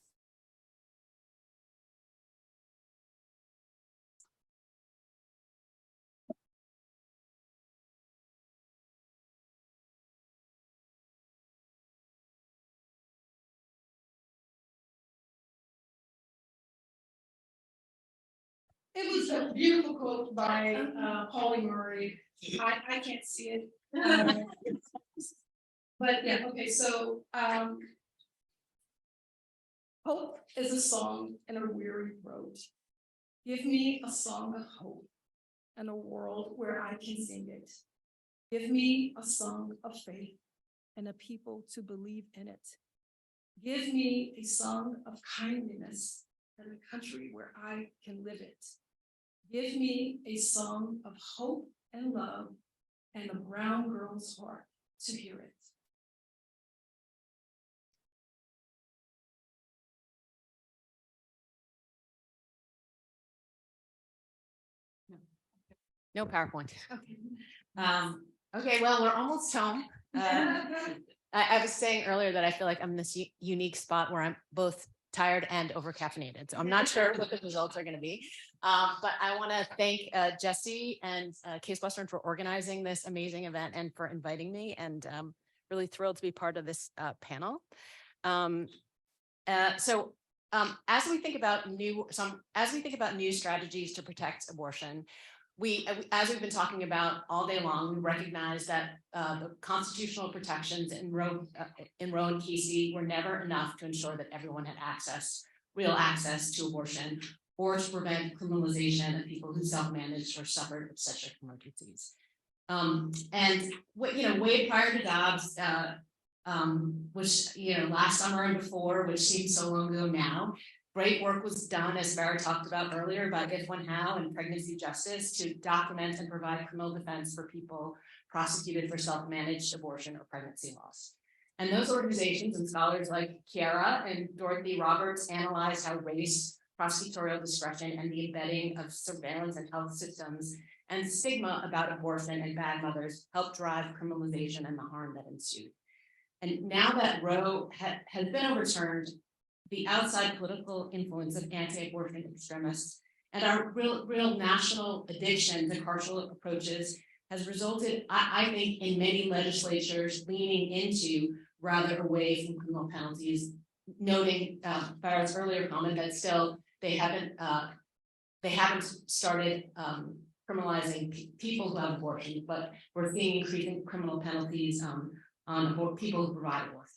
It was a beautiful quote by Pauli Murray. I can't see it. But yeah, okay, so hope is a song in a weary throat. Give me a song of hope and a world where I can sing it. Give me a song of faith and a people to believe in it. Give me a song of kindness and a country where I can live it. Give me a song of hope and love and a brown girl's heart to hear it. No PowerPoint. Okay, well, we're almost home. I was saying earlier that I feel like I'm in this unique spot where I'm both tired and over caffeinated. So I'm not sure what the results are going to be. But I want to thank Jesse and Case Western for organizing this amazing event and for inviting me. And really thrilled to be part of this panel. As we think about new strategies to protect abortion, as we've been talking about all day long, we recognize that the constitutional protections in Roe and Casey were never enough to ensure that everyone had real access to abortion, or to prevent criminalization of people who self-managed or suffered obstetric emergencies. Way prior to Dobbs, which last summer and before, which seems so long ago now. Great work was done, as Farah talked about earlier, by If When How and Pregnancy Justice to document and provide criminal defense for people prosecuted for self-managed abortion or pregnancy loss. And those organizations and scholars like Kiara and Dorothy Roberts analyzed how race, prosecutorial discretion, and the embedding of surveillance and health systems and stigma about abortion and bad mothers helped drive criminalization and the harm that ensued. And now that Roe has been overturned, the outside political influence of anti-abortion extremists and our real national addiction to carceral approaches has resulted, I think, in many legislatures leaning into rather away from criminal penalties, noting Farah's earlier comment that still they haven't started criminalizing people who have abortion, but we're seeing increasing criminal penalties on people who provide abortion.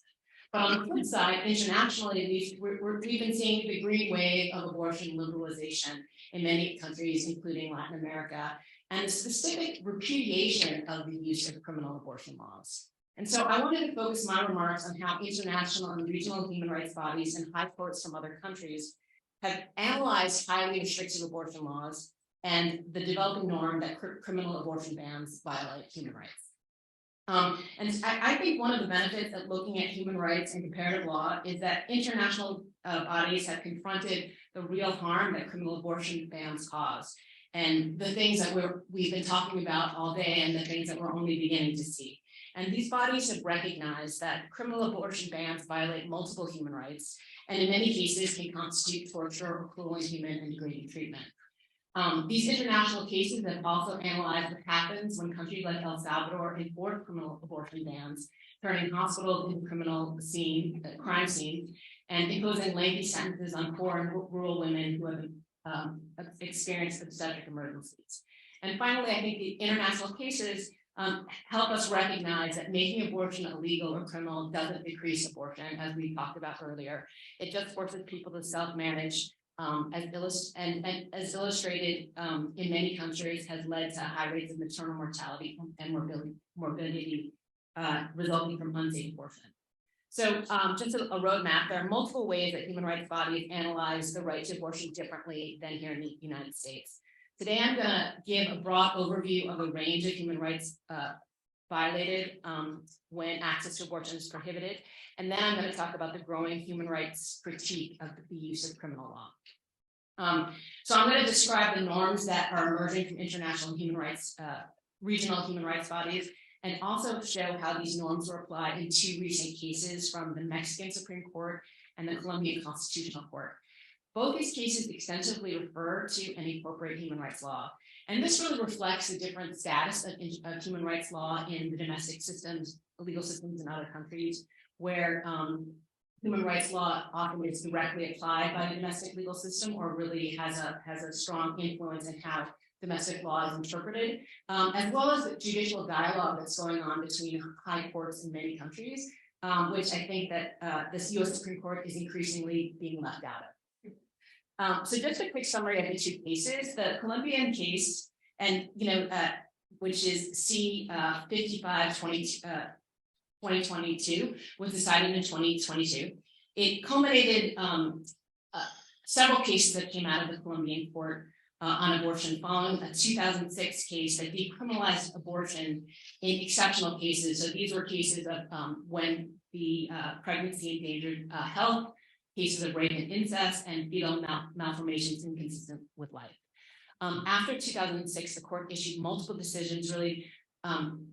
But on the flip side, internationally, we've been seeing the green wave of abortion liberalization in many countries, including Latin America, and a specific repudiation of the use of criminal abortion laws. And so I wanted to focus my remarks on how international and regional human rights bodies and high courts from other countries have analyzed highly restrictive abortion laws and the developing norm that criminal abortion bans violate human rights. And I think one of the benefits of looking at human rights and comparative law is that international bodies have confronted the real harm that criminal abortion bans cause, and the things that we've been talking about all day, and the things that we're only beginning to see. And these bodies have recognized that criminal abortion bans violate multiple human rights, and in many cases can constitute torture or cruel, inhuman, and degrading treatment. These international cases have also analyzed what happens when countries like El Salvador enforce criminal abortion bans, turning hospitals into crime scenes, and imposing lengthy sentences on poor and rural women who have experienced obstetric emergencies. And finally, I think the international cases help us recognize that making abortion illegal or criminal doesn't decrease abortion, as we talked about earlier. It just forces people to self-manage. As illustrated in many countries, has led to high rates of maternal mortality and morbidity resulting from unsafe abortion. So just a roadmap, there are multiple ways that human rights bodies analyze the right to abortion differently than here in the United States. Today, I'm going to give a broad overview of a range of human rights violated when access to abortion is prohibited. And then I'm going to talk about the growing human rights critique of the use of criminal law. So I'm going to describe the norms that are emerging from international human rights, regional human rights bodies, and also show how these norms were applied in two recent cases from the Mexican Supreme Court and the Colombian Constitutional Court. Both these cases extensively refer to and incorporate human rights law. And this really reflects the different status of human rights law in the domestic systems, legal systems in other countries, where human rights law often is directly applied by the domestic legal system, or really has a strong influence in how domestic law is interpreted, as well as the judicial dialogue that's going on between high courts in many countries, which I think that this U.S. Supreme Court is increasingly being left out of. So just a quick summary of the two cases. The Colombian case, and which is C-55-2022, was decided in 2022. It culminated several cases that came out of the Colombian court on abortion, following a 2006 case that decriminalized abortion in exceptional cases. So these were cases of when the pregnancy endangered health, cases of rape and incest, and fetal malformations inconsistent with life. After 2006, the court issued multiple decisions really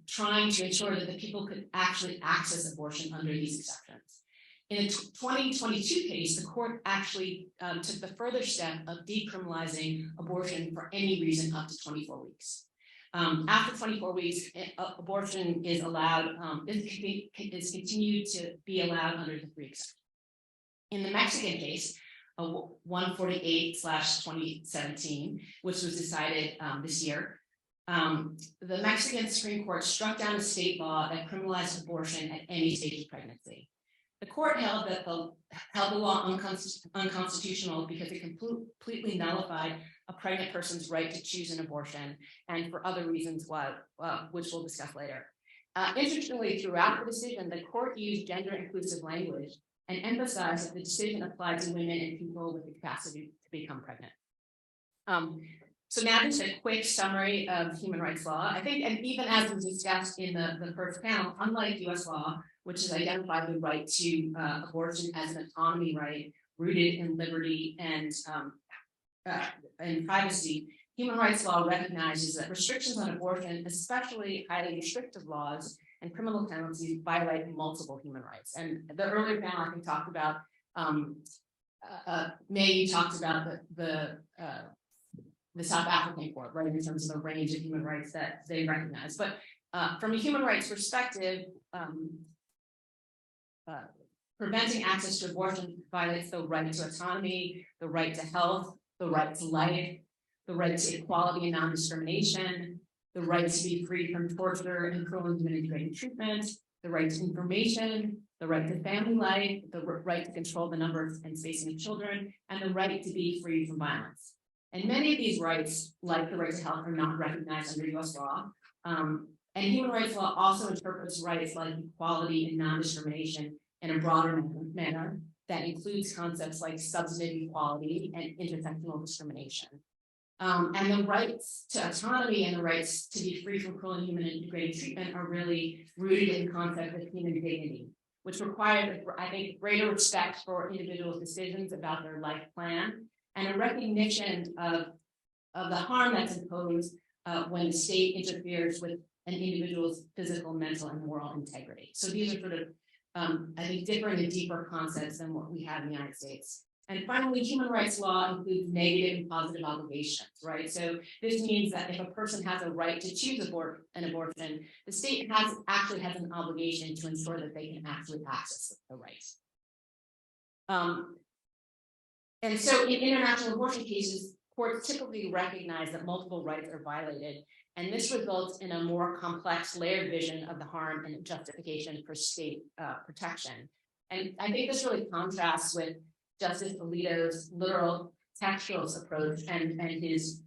trying to ensure that the people could actually access abortion under these exceptions. In a 2022 case, the court actually took the further step of decriminalizing abortion for any reason up to 24 weeks. After 24 weeks, abortion is allowed, is continued to be allowed under the 3 exceptions. In the Mexican case, 148/2017, which was decided this year, the Mexican Supreme Court struck down a state law that criminalized abortion at any stage of pregnancy. The court held that the law unconstitutional because it completely nullified a pregnant person's right to choose an abortion, and for other reasons, which we'll discuss later. Interestingly, throughout the decision, the court used gender-inclusive language and emphasized that the decision applied to women and people with the capacity to become pregnant. So now just a quick summary of human rights law. I think, and even as was discussed in the first panel, unlike US law, which has identified the right to abortion as an autonomy right rooted in liberty and privacy, human rights law recognizes that restrictions on abortion, especially highly restrictive laws and criminal penalties, violate multiple human rights. And the earlier panel, I think, talked about, May talked about the South African court, right, in terms of the range of human rights that they recognize. But from a human rights perspective, preventing access to abortion violates the right to autonomy, the right to health, the right to life, the right to equality and non-discrimination, the right to be free from torture and cruel and degrading treatment, the right to information, the right to family life, the right to control the number and spacing of children, and the right to be free from violence. And many of these rights, like the right to health, are not recognized under US law. And human rights law also interprets rights like equality and non-discrimination in a broader manner that includes concepts like substantive equality and intersectional discrimination. And the rights to autonomy and the rights to be free from cruel and human and degrading treatment are really rooted in the concept of human dignity, which requires, I think, greater respect for individuals' decisions about their life plan and a recognition of the harm that's imposed when the state interferes with an individual's physical, mental, and moral integrity. So these are sort of, I think, different and deeper concepts than what we have in the United States. And finally, human rights law includes negative and positive obligations, right? So this means that if a person has a right to choose an abortion, the state actually has an obligation to ensure that they can actually access the rights. And so in international abortion cases, courts typically recognize that multiple rights are violated, and this results in a more complex layered vision of the harm and justification for state protection. And I think this really contrasts with Justice Alito's literal textual approach and his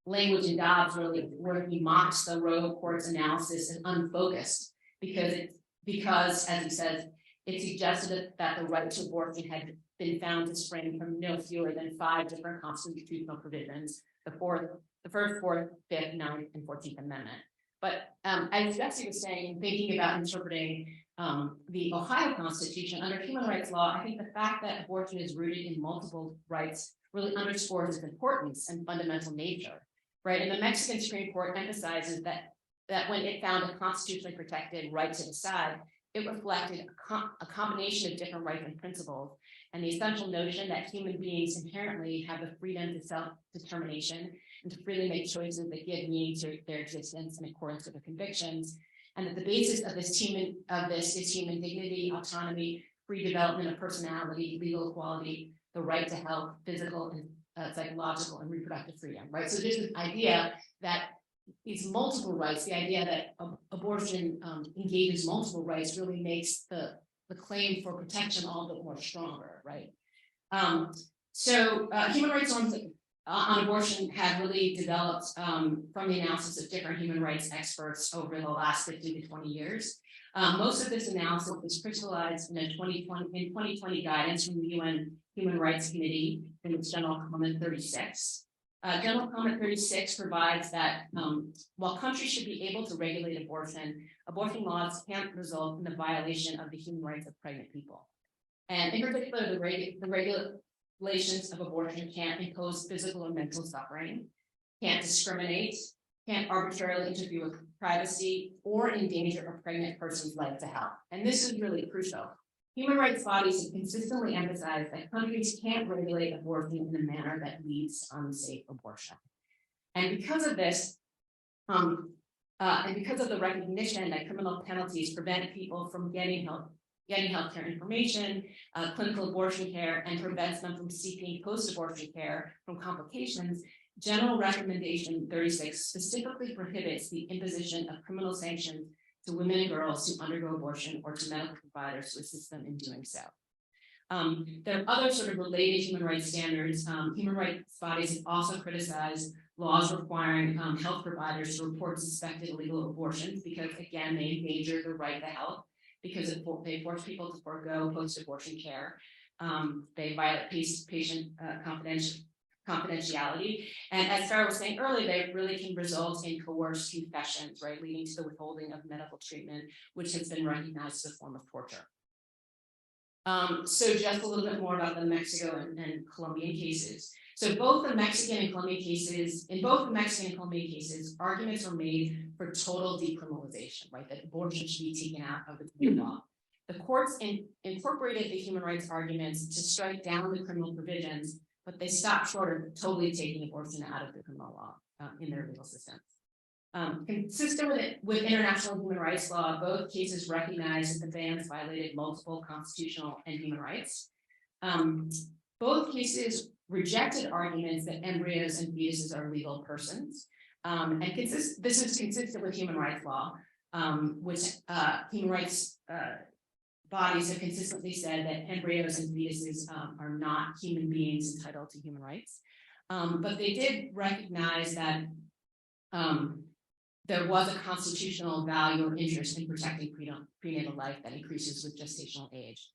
language in Dobbs, really, where he mocks the Roe court's analysis as unfocused because, as he says, it suggested that the right to abortion had been found to spring from no fewer than 5 different constitutional provisions: the first, 4th, 5th, 9th, and 14th Amendment. But as Jesse was saying, thinking about interpreting the Ohio Constitution under human rights law, I think the fact that abortion is rooted in multiple rights really underscores its importance and fundamental nature, right? And the Mexican Supreme Court emphasizes that when it found a constitutionally protected right to decide, it reflected a combination of different rights and principles, and the essential notion that human beings inherently have the freedom to self-determination and to freely make choices that give meaning to their existence in accordance with their convictions, and that the basis of this is human dignity, autonomy, free development of personality, legal equality, the right to health, physical and psychological and reproductive freedom, right? So there's this idea that these multiple rights, the idea that abortion engages multiple rights, really makes the claim for protection all the more stronger, right? So human rights on abortion have really developed from the analysis of different human rights experts over the last 50 to 20 years. Most of this analysis was crystallized in 2020 guidance from the UN Human Rights Committee in its General Comment 36. General Comment 36 provides that while countries should be able to regulate abortion, abortion laws can't result in the violation of the human rights of pregnant people. And in particular, the regulations of abortion can't impose physical or mental suffering, can't discriminate, can't arbitrarily interfere with privacy, or endanger a pregnant person's life to health. And this is really crucial. Human rights bodies have consistently emphasized that countries can't regulate abortion in a manner that leads to unsafe abortion. And because of this, and because of the recognition that criminal penalties prevent people from getting healthcare information, clinical abortion care, and prevents them from seeking post-abortion care from complications, General Recommendation 36 specifically prohibits the imposition of criminal sanctions to women and girls who undergo abortion or to medical providers to assist them in doing so. There are other sort of related human rights standards. Human rights bodies have also criticized laws requiring health providers to report suspected illegal abortions because, again, they endanger the right to health because they force people to forego post-abortion care. They violate patient confidentiality. And as Sarah was saying earlier, they really can result in coerced confessions, right, leading to the withholding of medical treatment, which has been recognized as a form of torture. So just a little bit more about the Mexico and Colombian cases. So both the Mexican and Colombian cases, in both the Mexican and Colombian cases, arguments are made for total decriminalization, right? That abortion should be taken out of the criminal law. The courts incorporated the human rights arguments to strike down the criminal provisions, but they stopped short of totally taking abortion out of the criminal law in their legal systems. Consistent with international human rights law, both cases recognize that the bans violated multiple constitutional and human rights. Both cases rejected arguments that embryos and fetuses are legal persons. And this is consistent with human rights law, which human rights bodies have consistently said that embryos and fetuses are not human beings entitled to human rights. But they did recognize that there was a constitutional value or interest in protecting prenatal life that increases with gestational age.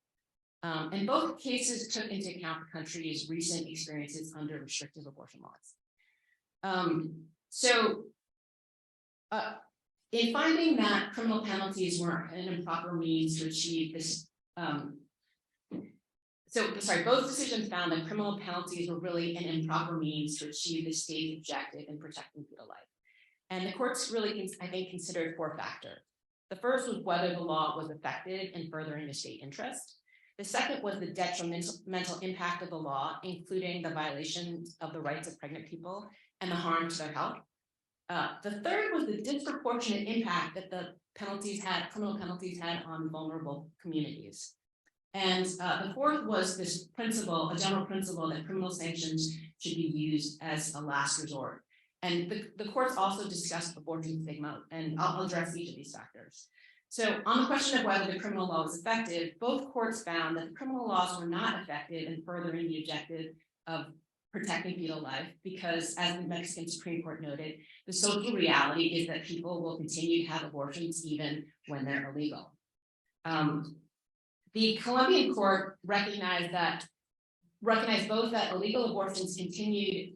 And both cases took into account the country's recent experiences under restrictive abortion laws. In finding that criminal penalties were an improper means to achieve this, both decisions found that criminal penalties were really an improper means to achieve the state's objective in protecting fetal life. And the courts really, I think, considered four factors. The first was whether the law was effective in furthering the state interest. The second was the detrimental impact of the law, including the violations of the rights of pregnant people and the harm to their health. The third was the disproportionate impact that the criminal penalties had on vulnerable communities. And the fourth was this principle, a general principle that criminal sanctions should be used as a last resort. And the courts also discussed abortion stigma, and I'll address each of these factors. So on the question of whether the criminal law was effective, both courts found that the criminal laws were not effective in furthering the objective of protecting fetal life because, as the Mexican Supreme Court noted, the social reality is that people will continue to have abortions even when they're illegal. The Colombian court recognized both that illegal abortions continued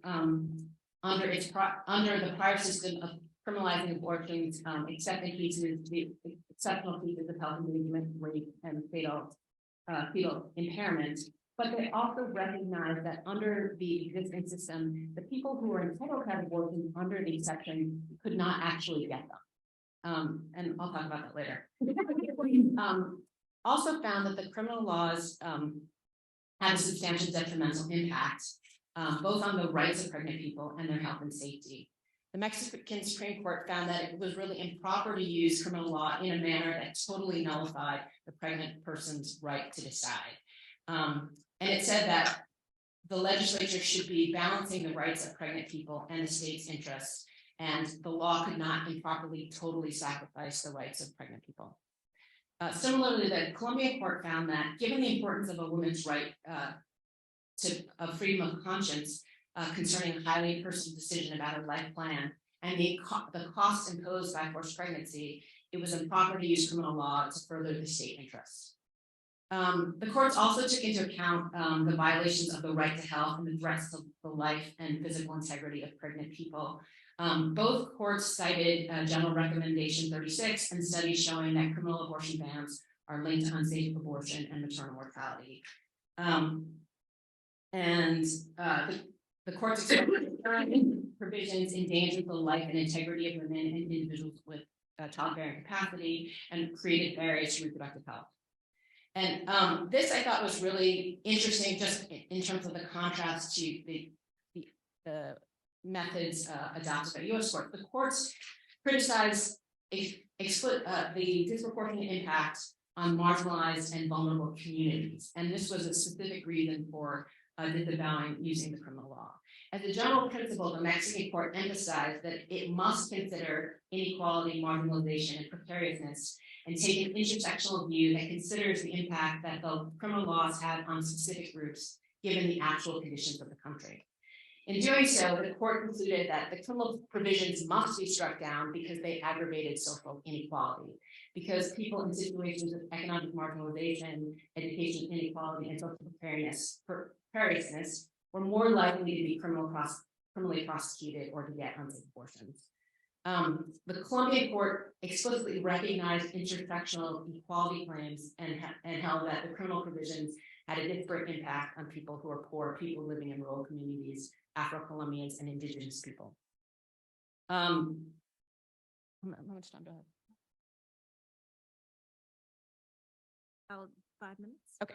under the prior system of criminalizing abortions, except in cases, the exceptional cases of health endangerment, rape, and fetal impairment. But they also recognize that under the existing system, the people who were entitled to have abortions under the exception could not actually get them. And I'll talk about that later. Also found that the criminal laws had a substantial detrimental impact, both on the rights of pregnant people and their health and safety. The Mexican Supreme Court found that it was really improper to use criminal law in a manner that totally nullified the pregnant person's right to decide. And it said that the legislature should be balancing the rights of pregnant people and the state's interests, and the law could not improperly totally sacrifice the rights of pregnant people. Similarly, the Colombian court found that given the importance of a woman's right to freedom of conscience concerning a highly personal decision about her life plan and the costs imposed by forced pregnancy, it was improper to use criminal law to further the state interests. The courts also took into account the violations of the right to health and the threats to the life and physical integrity of pregnant people. Both courts cited General Recommendation 36 and studies showing that criminal abortion bans are linked to unsafe abortion and maternal mortality. And the courts expressed provisions endanger the life and integrity of women and individuals with childbearing capacity and created barriers to reproductive health. And this I thought was really interesting, just in terms of the contrast to the methods adopted by U.S. courts. The courts criticized the disproportionate impact on marginalized and vulnerable communities, and this was a specific reason for disavowing using the criminal law. As a general principle, the Mexican court emphasized that it must consider inequality, marginalization, and precariousness, and take an intersectional view that considers the impact that the criminal laws have on specific groups, given the actual conditions of the country. In doing so, the court concluded that the criminal provisions must be struck down because they aggravated social inequality, because people in situations of economic marginalization, education inequality, and social precariousness were more likely to be criminally prosecuted or to get unsafe abortions. The Colombian court explicitly recognized intersectional equality claims and held that the criminal provisions had a disparate impact on people who are poor, people living in rural communities, Afro-Colombians, and indigenous people. How much time do I have? 5 minutes. Okay.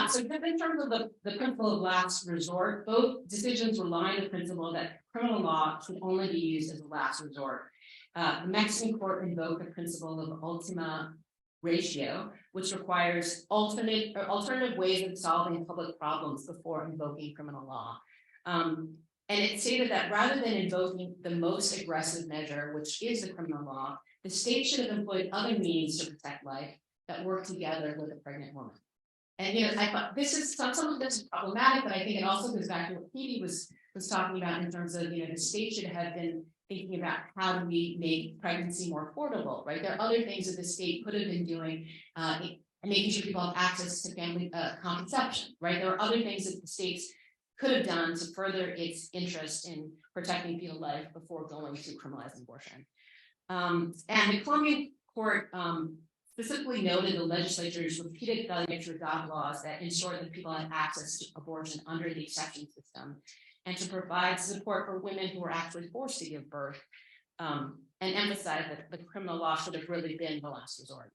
So in terms of the principle of last resort, both decisions rely on the principle that criminal law should only be used as a last resort. The Mexican court invoked the principle of ultima ratio, which requires alternative ways of solving public problems before invoking criminal law. And it stated that rather than invoking the most aggressive measure, which is the criminal law, the state should have employed other means to protect life that work together with a pregnant woman. And I thought this is some of this is problematic, but I think it also goes back to what Phoebe was talking about in terms of the state should have been thinking about how do we make pregnancy more affordable, right? There are other things that the state could have been doing, and making sure people have access to family contraception, right? There are other things that the states could have done to further its interest in protecting fetal life before going to criminalize abortion. And the Colombian court specifically noted the legislature's repeated failure to adopt laws that ensure that people had access to abortion under the exception system, and to provide support for women who were actually forced to give birth, and emphasize that the criminal law should have really been the last resort.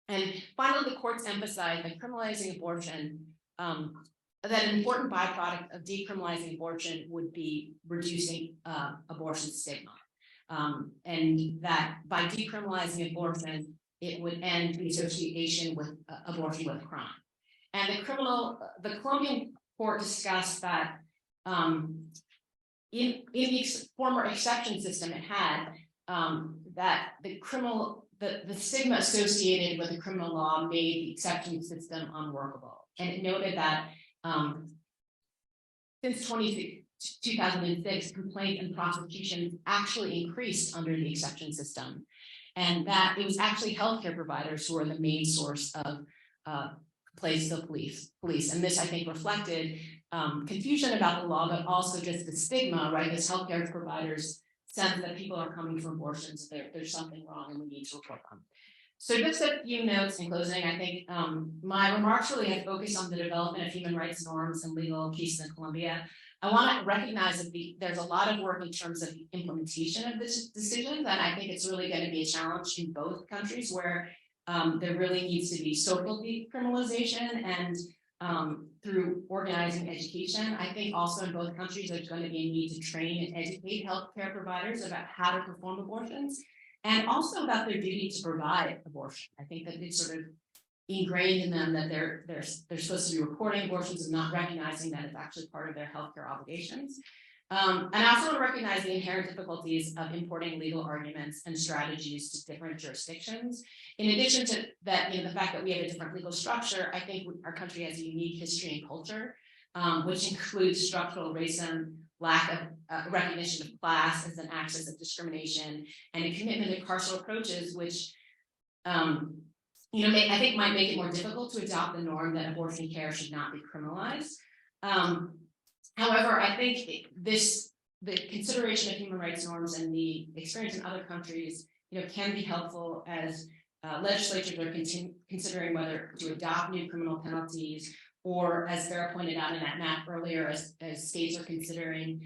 And finally, the courts emphasized that criminalizing abortion, that an important byproduct of decriminalizing abortion would be reducing abortion stigma. And that by decriminalizing abortion, it would end the association with abortion with crime. And the Colombian court discussed that in the former exception system it had, that the stigma associated with the criminal law made the exception system unworkable. And it noted that since 2006, complaints and prosecutions actually increased under the exception system, and that it was actually healthcare providers who were the main source of complaints to police. And this, I think, reflected confusion about the law, but also just the stigma, right? As healthcare providers sense that people are coming for abortions, there's something wrong and we need to report them. So just a few notes in closing. I think my remarks really have focused on the development of human rights norms and legal cases in Colombia. I want to recognize that there's a lot of work in terms of the implementation of this decision, and I think it's really going to be a challenge in both countries where there really needs to be social decriminalization and through organizing education. I think also in both countries there's going to be a need to train and educate healthcare providers about how to perform abortions and also about their duty to provide abortion. I think that it's sort of ingrained in them that they're supposed to be reporting abortions and not recognizing that it's actually part of their healthcare obligations. And I also want to recognize the inherent difficulties of importing legal arguments and strategies to different jurisdictions. In addition to that, the fact that we have a different legal structure, I think our country has a unique history and culture, which includes structural racism, lack of recognition of class as an axis of discrimination, and a commitment to carceral approaches, which I think might make it more difficult to adopt the norm that abortion care should not be criminalized. However, I think the consideration of human rights norms and the experience in other countries, can be helpful as legislatures are considering whether to adopt new criminal penalties or as Sarah pointed out in that map earlier, as states are considering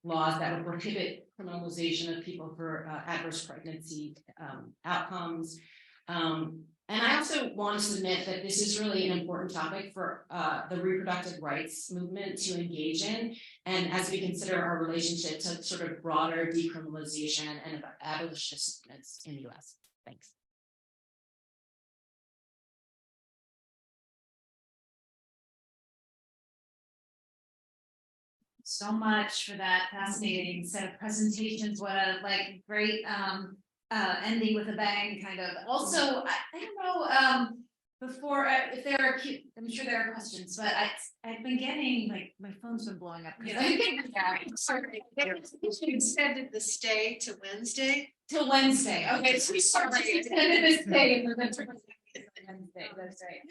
laws that would prohibit criminalization of people for adverse pregnancy outcomes. And I also want to submit that this is really an important topic for the reproductive rights movement to engage in. And as we consider our relationship to sort of broader decriminalization and abolitionist movements in the US. Thanks. So much for that fascinating set of presentations. What a great ending with a bang, kind of. Also, I don't know before if there are I'm sure there are questions, but I've been getting my phone's been blowing up. Sorry. You extended the stay to Wednesday. Till Wednesday. Okay, so sorry. Extended this day and Wednesday. That's right.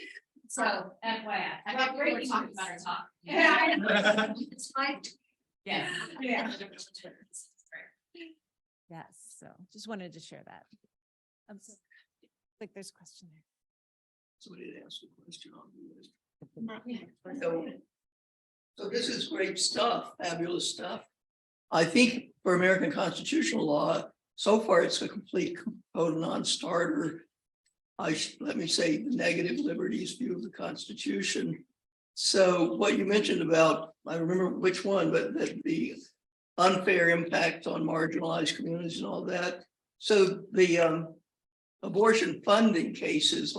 So FYI, I got great talking about our talk. Yeah. It's fine. Yeah. Yeah. Yes, so just wanted to share that. Like there's a question there. Somebody had asked a question on the So this is great stuff, fabulous stuff. I think for American constitutional law, so far it's a complete total non-starter. Let me say the negative liberties view of the Constitution. So what you mentioned about, I remember which one, but that the unfair impact on marginalized communities and all that. So the abortion funding cases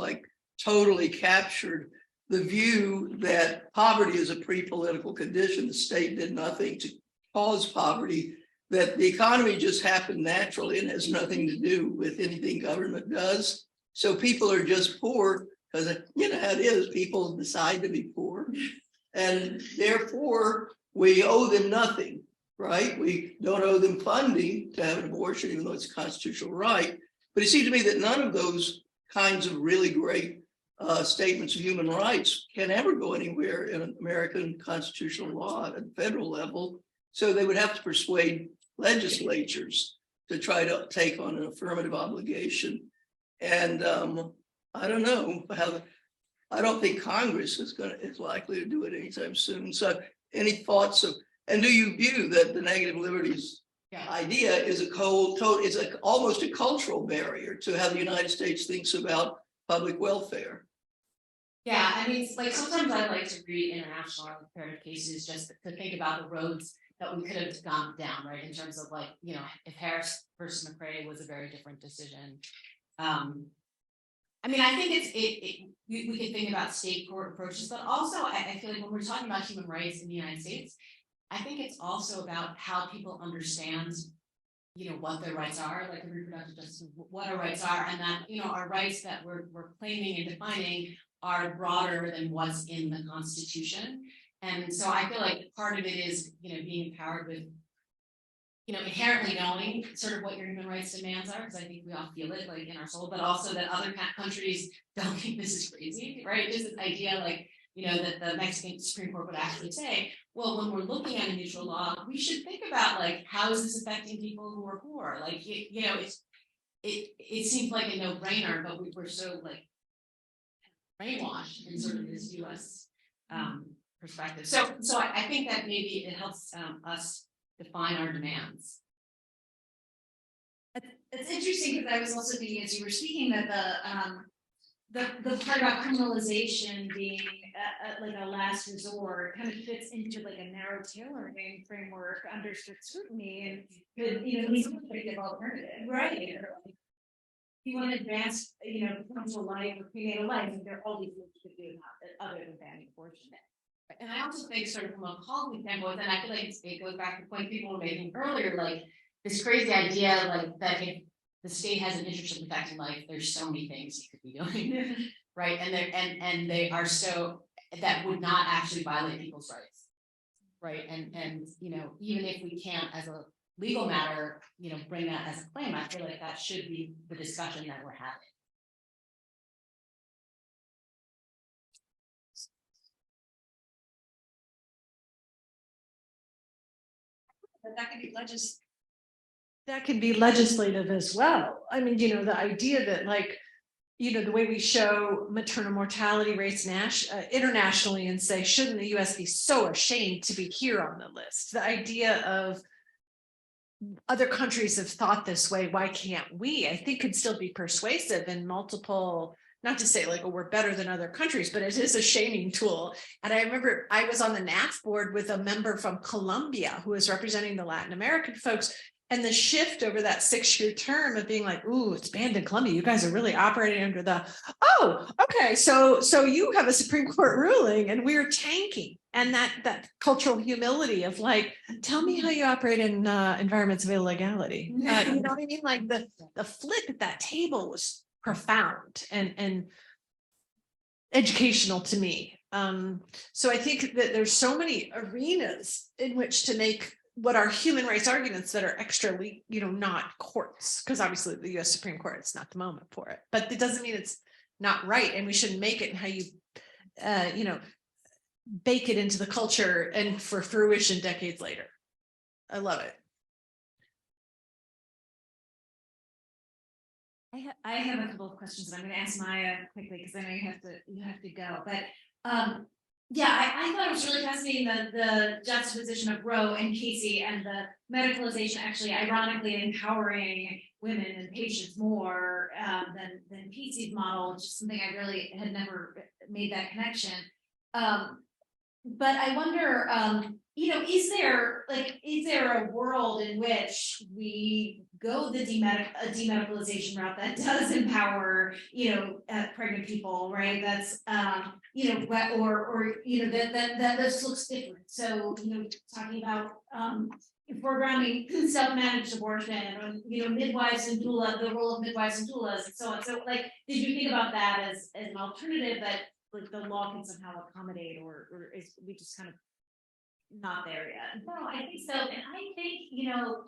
totally captured the view that poverty is a pre-political condition. The state did nothing to cause poverty, that the economy just happened naturally and has nothing to do with anything government does. So people are just poor because you know how it is, people decide to be poor. And therefore, we owe them nothing, right? We don't owe them funding to have an abortion, even though it's a constitutional right. But it seems to me that none of those kinds of really great statements of human rights can ever go anywhere in American constitutional law at the federal level. So they would have to persuade legislatures to try to take on an affirmative obligation. And I don't know how. I don't think Congress is likely to do it anytime soon. So, any thoughts of? And do you view that the negative liberties idea is almost a cultural barrier to how the United States thinks about public welfare? Yeah, I mean, sometimes I like to read international comparative cases just to think about the roads that we could have gone down, right? In terms of if Harris versus McRae was a very different decision. I mean, I think we can think about state court approaches, but also I feel like when we're talking about human rights in the United States, I think it's also about how people understand, what their rights are, like the reproductive justice, what our rights are, and that, our rights that we're claiming and defining are broader than what's in the Constitution. And so I feel like part of it is, being empowered with, inherently knowing sort of what your human rights demands are, because I think we all feel it in our soul, but also that other countries don't think this is crazy, right? There's this idea that the Mexican Supreme Court would actually say, well, when we're looking at a neutral law, we should think about how is this affecting people who are poor? It seems like a no-brainer, but we're so brainwashed in sort of this US perspective. So I think that maybe it helps us define our demands. It's interesting because I was also thinking as you were speaking that the part about criminalization being a last resort kind of fits into a narrow tailoring framework under strict scrutiny and could lead to a creative alternative, right? You want to advance, potential life or prenatal life, and there are all these things you could do other than banning abortion. And I also think sort of from a policy standpoint, and I feel like it goes back to the point people were making earlier, this crazy idea that if the state has an interest in protecting life, there's so many things you could be doing, right? And they are so that would not actually violate people's rights, right? And even if we can't as a legal matter, bring that as a claim, I feel like that should be the discussion that we're having. That could be legislative as well. I mean, the idea that the way we show maternal mortality rates internationally and say, shouldn't the US be so ashamed to be here on the list? The idea of other countries have thought this way, why can't we? I think could still be persuasive in multiple, not to say like, oh, we're better than other countries, but it is a shaming tool. And I remember I was on the NAF board with a member from Colombia who was representing the Latin American folks. And the shift over that 6-year term of being like, ooh, it's banned in Colombia. You guys are really operating under the, oh, okay. So you have a Supreme Court ruling and we're tanking. And that cultural humility of like, tell me how you operate in environments of illegality. You know what I mean? Like the flip at that table was profound and educational to me. So I think that there's so many arenas in which to make what are human rights arguments that are extra, not courts, because obviously the US Supreme Court, it's not the moment for it, but it doesn't mean it's not right. And we shouldn't make it in how you, bake it into the culture and for fruition decades later. I love it. I have a couple of questions, but I'm going to ask Maya quickly because I know you have to go. But yeah, I thought it was really fascinating the juxtaposition of Roe and Casey and the medicalization actually ironically empowering women and patients more than Casey's model, which is something I really had never made that connection. But I wonder, is there a world in which we go the demedicalization route that does empower, pregnant people, right? That's, that this looks different. So, talking about foregrounding self-managed abortion, or midwives and doula, the role of midwives and doulas, and so on. So, like, did you think about that as an alternative that like the law can somehow accommodate, or is we just kind of not there yet? No, I think so. And I think,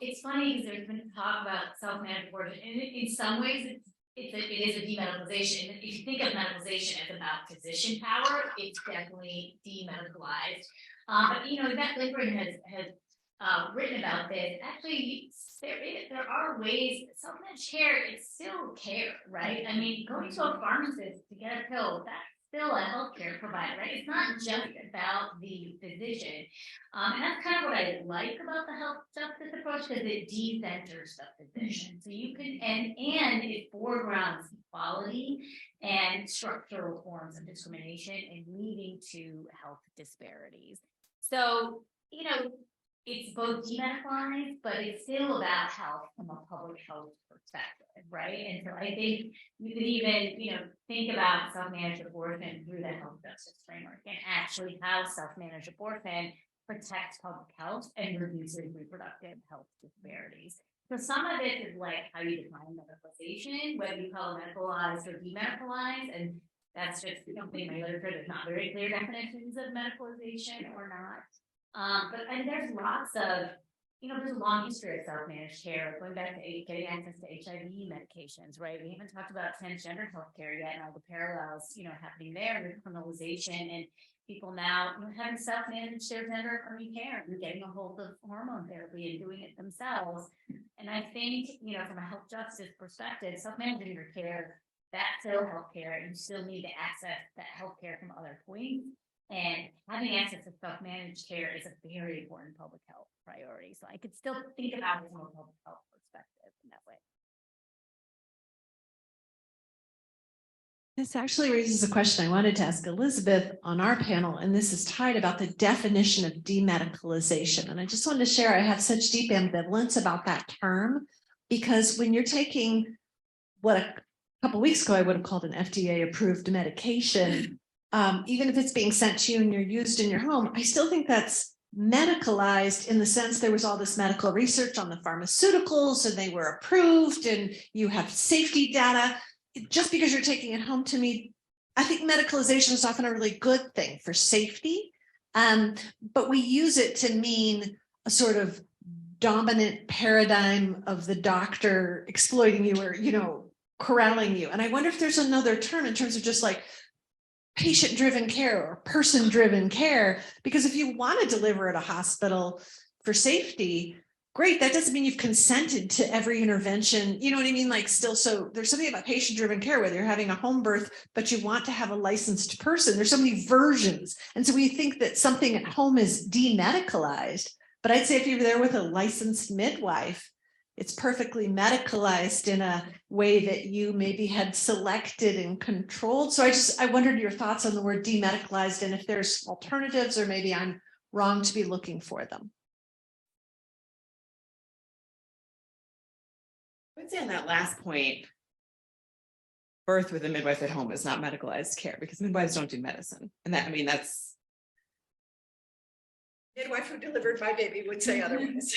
it's funny because there's been talk about self-managed abortion, and in some ways it is a demedicalization. If you think of medicalization as about physician power, it's definitely demedicalized. But Yvette Lickford has written about this. Actually, there are ways. Self-managed care is still care, right? I mean, going to a pharmacist to get a pill, that's still a healthcare provider, right? It's not just about the physician. And that's kind of what I like about the health justice approach, because it decenters the physician. So you can, and it foregrounds equality and structural forms of discrimination and leading to health disparities. So, it's both demedicalized, but it's still about health from a public health perspective, right? And so I think you could even, think about self-managed abortion through the health justice framework and actually how self-managed abortion protects public health and reduces reproductive health disparities. So some of it is like how you define medicalization, whether you call it medicalized or demedicalized, and that's just something in my literature. There's not very clear definitions of medicalization or not. And there's lots of, there's a long history of self-managed care, going back to getting access to HIV medications, right? We haven't talked about transgender healthcare yet and all the parallels, happening there with criminalization and people now having self-managed their gender affirming care and getting a hold of hormone therapy and doing it themselves. And I think, from a health justice perspective, self-managing your care, that's still healthcare, and you still need to access that healthcare from other points. And having access to self-managed care is a very important public health priority. So I could still think about it from a public health perspective in that way. This actually raises a question I wanted to ask Elizabeth on our panel, and this is tied about the definition of demedicalization. And I just wanted to share, I have such deep ambivalence about that term, because when you're taking what a couple of weeks ago I would have called an FDA-approved medication, even if it's being sent to you and you're used in your home, I still think that's medicalized in the sense there was all this medical research on the pharmaceuticals and they were approved and you have safety data. Just because you're taking it home, to me, I think medicalization is often a really good thing for safety, but we use it to mean a sort of dominant paradigm of the doctor exploiting you or, corralling you. And I wonder if there's another term in terms of just like patient-driven care or person-driven care, because if you want to deliver at a hospital for safety, great, that doesn't mean you've consented to every intervention, you know what I mean? Like still, so there's something about patient-driven care, whether you're having a home birth, but you want to have a licensed person, there's so many versions. And so we think that something at home is demedicalized, but I'd say if you're there with a licensed midwife, it's perfectly medicalized in a way that you maybe had selected and controlled. So I wondered your thoughts on the word demedicalized and if there's alternatives, or maybe I'm wrong to be looking for them. I would say on that last point, birth with a midwife at home is not medicalized care because midwives don't do medicine. And that, I mean, that's. Midwife who delivered my baby would say otherwise.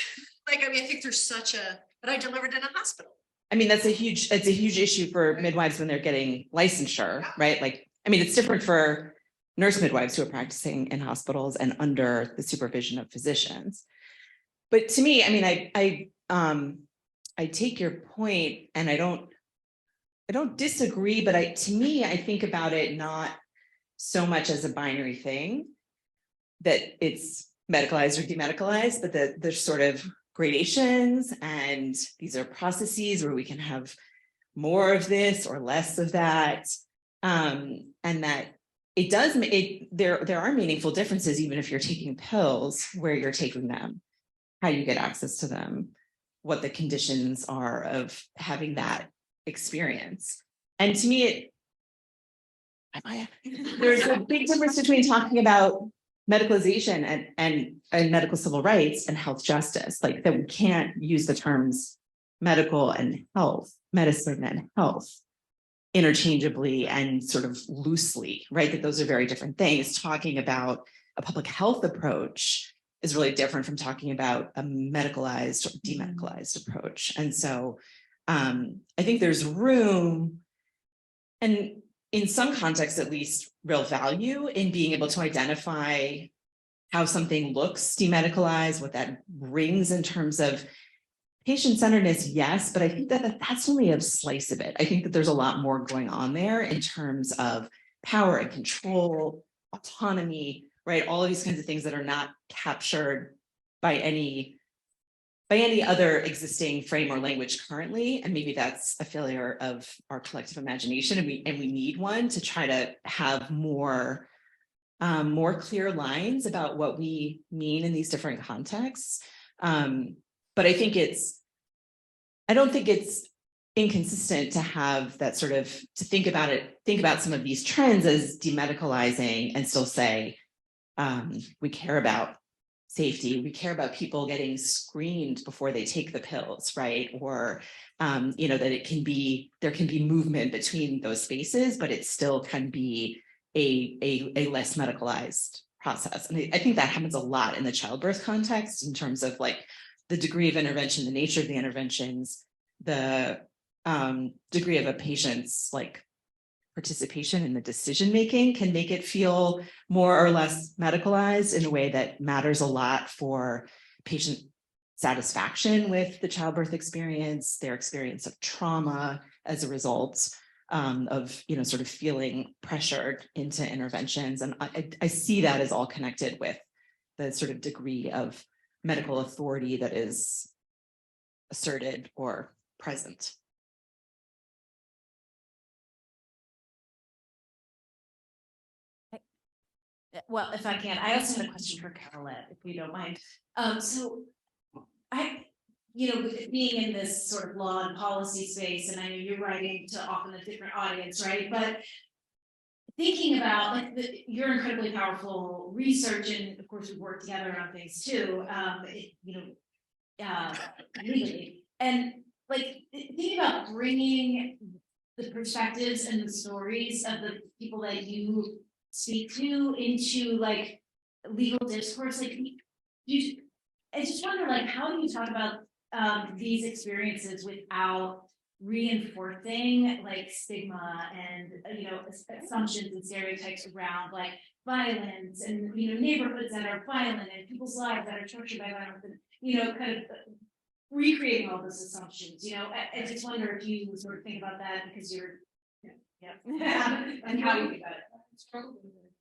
Like, I mean, I think there's such a, but I delivered in a hospital. I mean, it's a huge issue for midwives when they're getting licensure, right? Like, I mean, it's different for nurse midwives who are practicing in hospitals and under the supervision of physicians. But to me, I mean, I take your point and I don't disagree, but to me, I think about it not so much as a binary thing, that it's medicalized or demedicalized, but that there's sort of gradations and these are processes where we can have more of this or less of that. And that it does, there are meaningful differences, even if you're taking pills, where you're taking them, how you get access to them, what the conditions are of having that experience. And to me, there's a big difference between talking about medicalization and medical civil rights and health justice, like that we can't use the terms medical and health, medicine and health interchangeably and sort of loosely, right? That those are very different things. Talking about a public health approach is really different from talking about a medicalized or demedicalized approach. And so I think there's room, and in some contexts, at least, real value in being able to identify how something looks demedicalized, what that brings in terms of patient-centeredness, yes, but I think that that's only a slice of it. I think that there's a lot more going on there in terms of power and control, autonomy, right? All of these kinds of things that are not captured by any other existing frame or language currently. And maybe that's a failure of our collective imagination. And we need one to try to have more clear lines about what we mean in these different contexts. But I don't think it's inconsistent to have that sort of, to think about some of these trends as demedicalizing and still say, we care about safety, we care about people getting screened before they take the pills, right? Or, that there can be movement between those spaces, but it still can be a less medicalized process. And I think that happens a lot in the childbirth context in terms of like the degree of intervention, the nature of the interventions, the degree of a patient's like participation in the decision-making can make it feel more or less medicalized in a way that matters a lot for patient satisfaction with the childbirth experience, their experience of trauma as a result of, sort of feeling pressured into interventions. And I see that as all connected with the sort of degree of medical authority that is asserted or present. Well, if I can, I also had a question for Carolette, if you don't mind. So I, with being in this sort of law and policy space, and I know you're writing to often a different audience, right? But thinking about like your incredibly powerful research, and of course we work together on things too, legally, and like thinking about bringing the perspectives and the stories of the people that you speak to into like legal discourse, like I just wonder, like, how do you talk about these experiences without reinforcing like stigma and assumptions and stereotypes around like violence and neighborhoods that are violent and people's lives that are tortured by violence, and kind of recreating all those assumptions. I just wonder if you sort of think about that because you're and how you think about it. Struggle with it.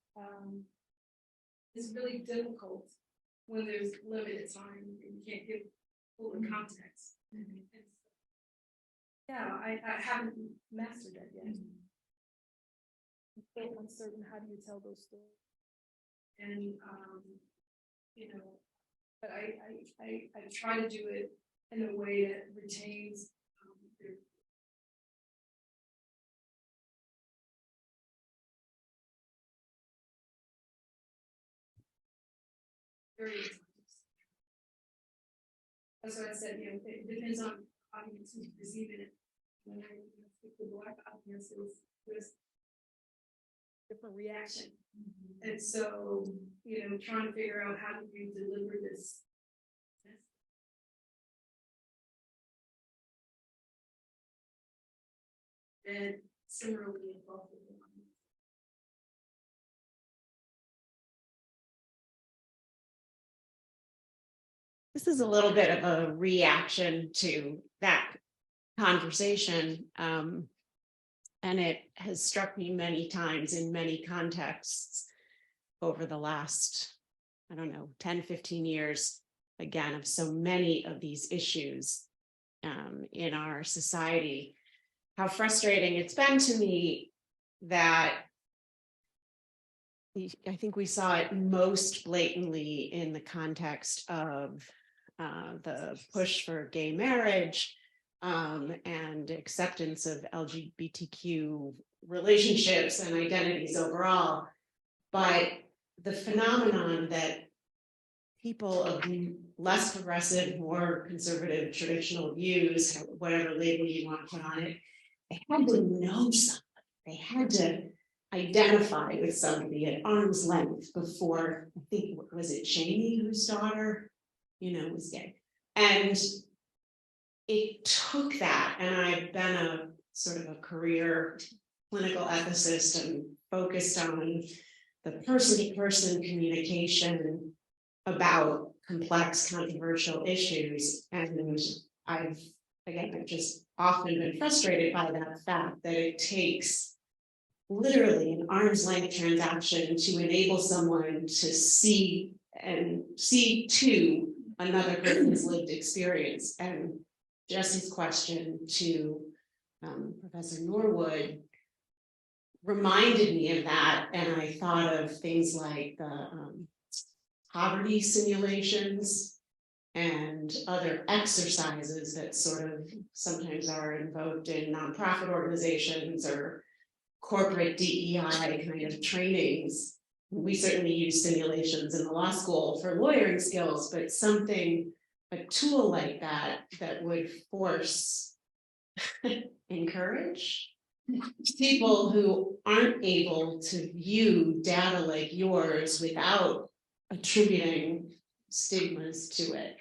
It's really difficult when there's limited time and you can't give full context. Yeah, I haven't mastered that yet. I'm still uncertain, how do you tell those stories? And, but I try to do it in a way that retains. Their various. That's what I said, it depends on audience who's receiving it. When I speak to Black audiences, there's different reaction. And so, trying to figure out how do you deliver this. And similarly involved with the This is a little bit of a reaction to that conversation. And it has struck me many times in many contexts over the last, 10, 15 years, again, of so many of these issues in our society. How frustrating it's been to me that I think we saw it most blatantly in the context of the push for gay marriage and acceptance of LGBTQ relationships and identities overall. But the phenomenon that people of less progressive, more conservative, traditional views, whatever label you want to put on it, they had to know something. They had to identify with somebody at arm's length before, I think, was it Cheney whose daughter, was gay. And it took that, and I've been a sort of a career clinical ethicist and focused on the person-to-person communication about complex, controversial issues. And I've just often been frustrated by that fact that it takes literally an arm's length transaction to enable someone to see to another person's lived experience. And Jesse's question to Professor Norwood reminded me of that, and I thought of things like the poverty simulations and other exercises that sort of sometimes are invoked in nonprofit organizations or corporate DEI kind of trainings. We certainly use simulations in the law school for lawyering skills, but a tool like that would encourage people who aren't able to view data like yours without attributing stigmas to it.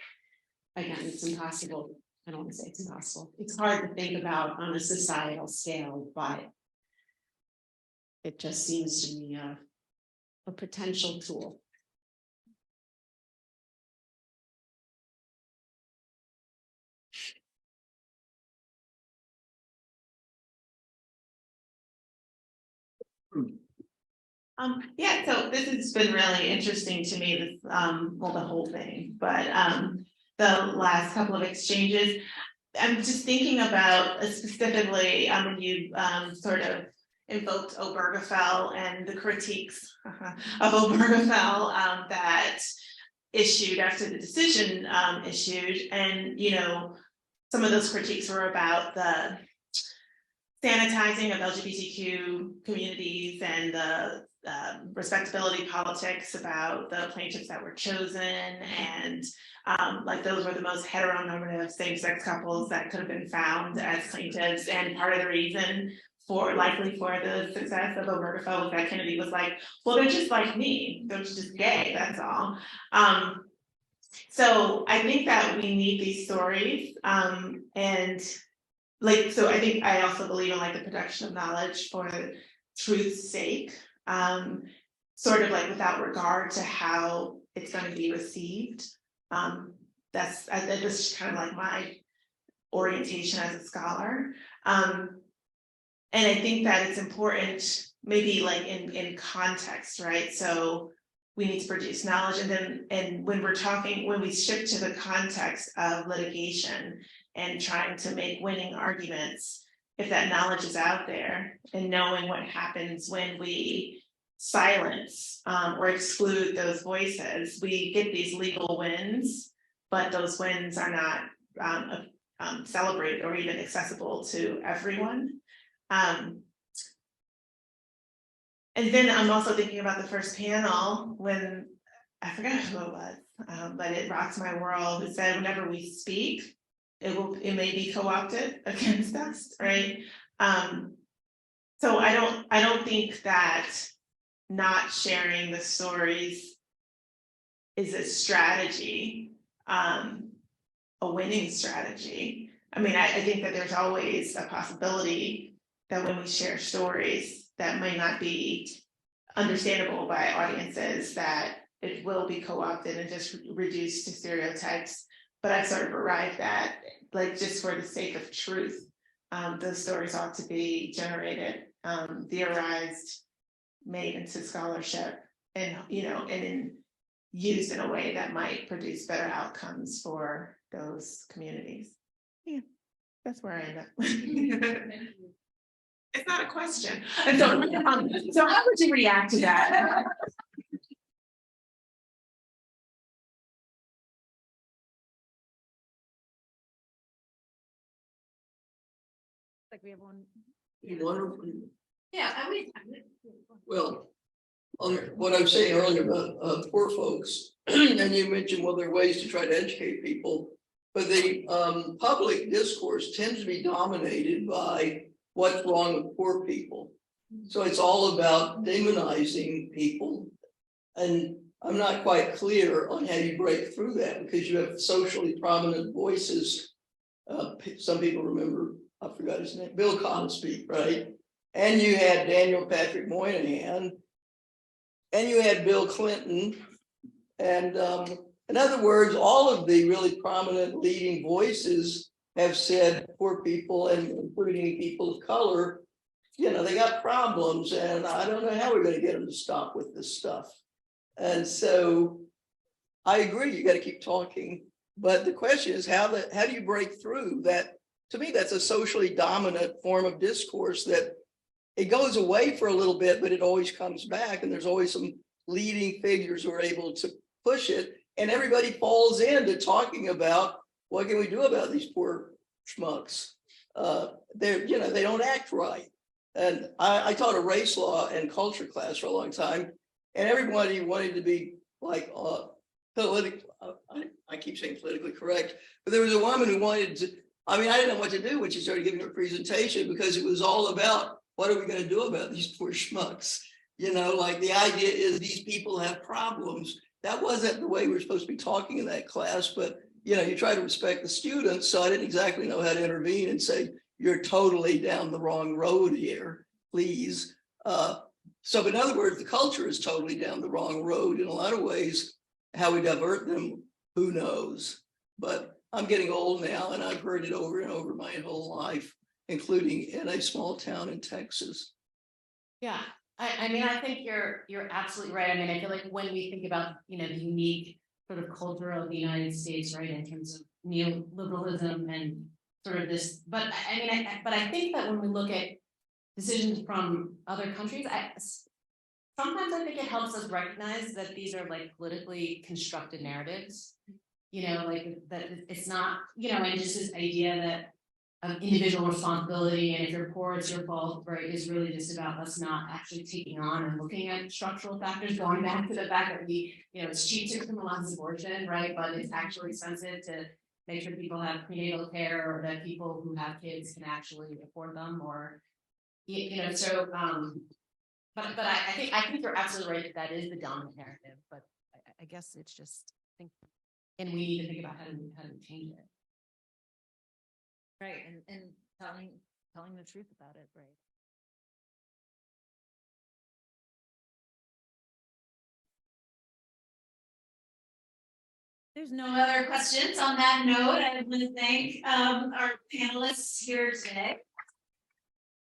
Again, it's impossible. I don't want to say it's impossible. It's hard to think about on a societal scale, but it just seems to me a potential tool. Yeah, so this has been really interesting to me, this, well, the whole thing, but the last couple of exchanges. I'm just thinking about specifically when you sort of invoked Obergefell and the critiques of Obergefell that issued after the decision issued, and some of those critiques were about the sanitizing of LGBTQ communities and the respectability politics about the plaintiffs that were chosen, and like those were the most heteronormative same-sex couples that could have been found as plaintiffs, and part of the reason likely for the success of Obergefell was that Kennedy was like, well, they're just like me, they're just gay, that's all. So I think that we need these stories, and so I think I also believe in like the production of knowledge for truth's sake, sort of like without regard to how it's going to be received. That's just kind of like my orientation as a scholar. And I think that it's important, maybe like in context, right? So we need to produce knowledge, and when we shift to the context of litigation and trying to make winning arguments, if that knowledge is out there and knowing what happens when we silence or exclude those voices, we get these legal wins, but those wins are not celebrated or even accessible to everyone. And then I'm also thinking about the first panel when I forgot who it was, but it rocks my world. Who said, "Whenever we speak, it may be co-opted against us," right? So I don't think that not sharing the stories is a strategy, a winning strategy. I mean, I think that there's always a possibility that when we share stories that might not be understandable by audiences, that it will be co-opted and just reduced to stereotypes. But I've sort of arrived at, like, just for the sake of truth, those stories ought to be generated, theorized, made into scholarship, and used in a way that might produce better outcomes for those communities. Yeah, that's where I end up. It's not a question. So how would you react to that? Like we have one. Yeah, I would. well, on what I was saying earlier about poor folks, and you mentioned, well, there are ways to try to educate people, but the public discourse tends to be dominated by what's wrong with poor people. So it's all about demonizing people. And I'm not quite clear on how you break through that, because you have socially prominent voices. Some people remember, I forgot his name, Bill Cosby, right? And you had Daniel Patrick Moynihan, and you had Bill Clinton. And in other words, all of the really prominent leading voices have said poor people, and including people of color, they got problems, and I don't know how we're going to get them to stop with this stuff. And so I agree, you got to keep talking. But the question is, how do you break through that? To me, that's a socially dominant form of discourse that it goes away for a little bit, but it always comes back. And there's always some leading figures who are able to push it. And everybody falls into talking about, what can we do about these poor schmucks? They don't act right. And I taught a race law and culture class for a long time, and everybody wanted to be like I keep saying politically correct, but there was a woman who wanted to, I didn't know what to do when she started giving her presentation, because it was all about, what are we going to do about these poor schmucks? Like, the idea is these people have problems. That wasn't the way we were supposed to be talking in that class, but you try to respect the students. So I didn't exactly know how to intervene and say, you're totally down the wrong road here, please. So in other words, the culture is totally down the wrong road in a lot of ways. How we divert them, who knows? But I'm getting old now, and I've heard it over and over my whole life, including in a small town in Texas. Yeah, I think you're absolutely right. I feel like when we think about, the unique sort of culture of the United States, right, in terms of neoliberalism and sort of this, but I think that when we look at decisions from other countries, sometimes I think it helps us recognize that these are like politically constructed narratives, like that it's not, and just this idea that individual responsibility, and if you're poor, it's your fault, right, is really just about us not actually taking on and looking at structural factors, going back to the fact that it's cheap to criminalize abortion, right, but it's actually expensive to make sure people have prenatal care, or that people who have kids can actually afford them, or, so, but I think you're absolutely right, that is the dominant narrative, but I guess it's just, and we need to think about how to change it. Right, and telling the truth about it, right? There's no other questions. On that note, I want to thank our panelists here today.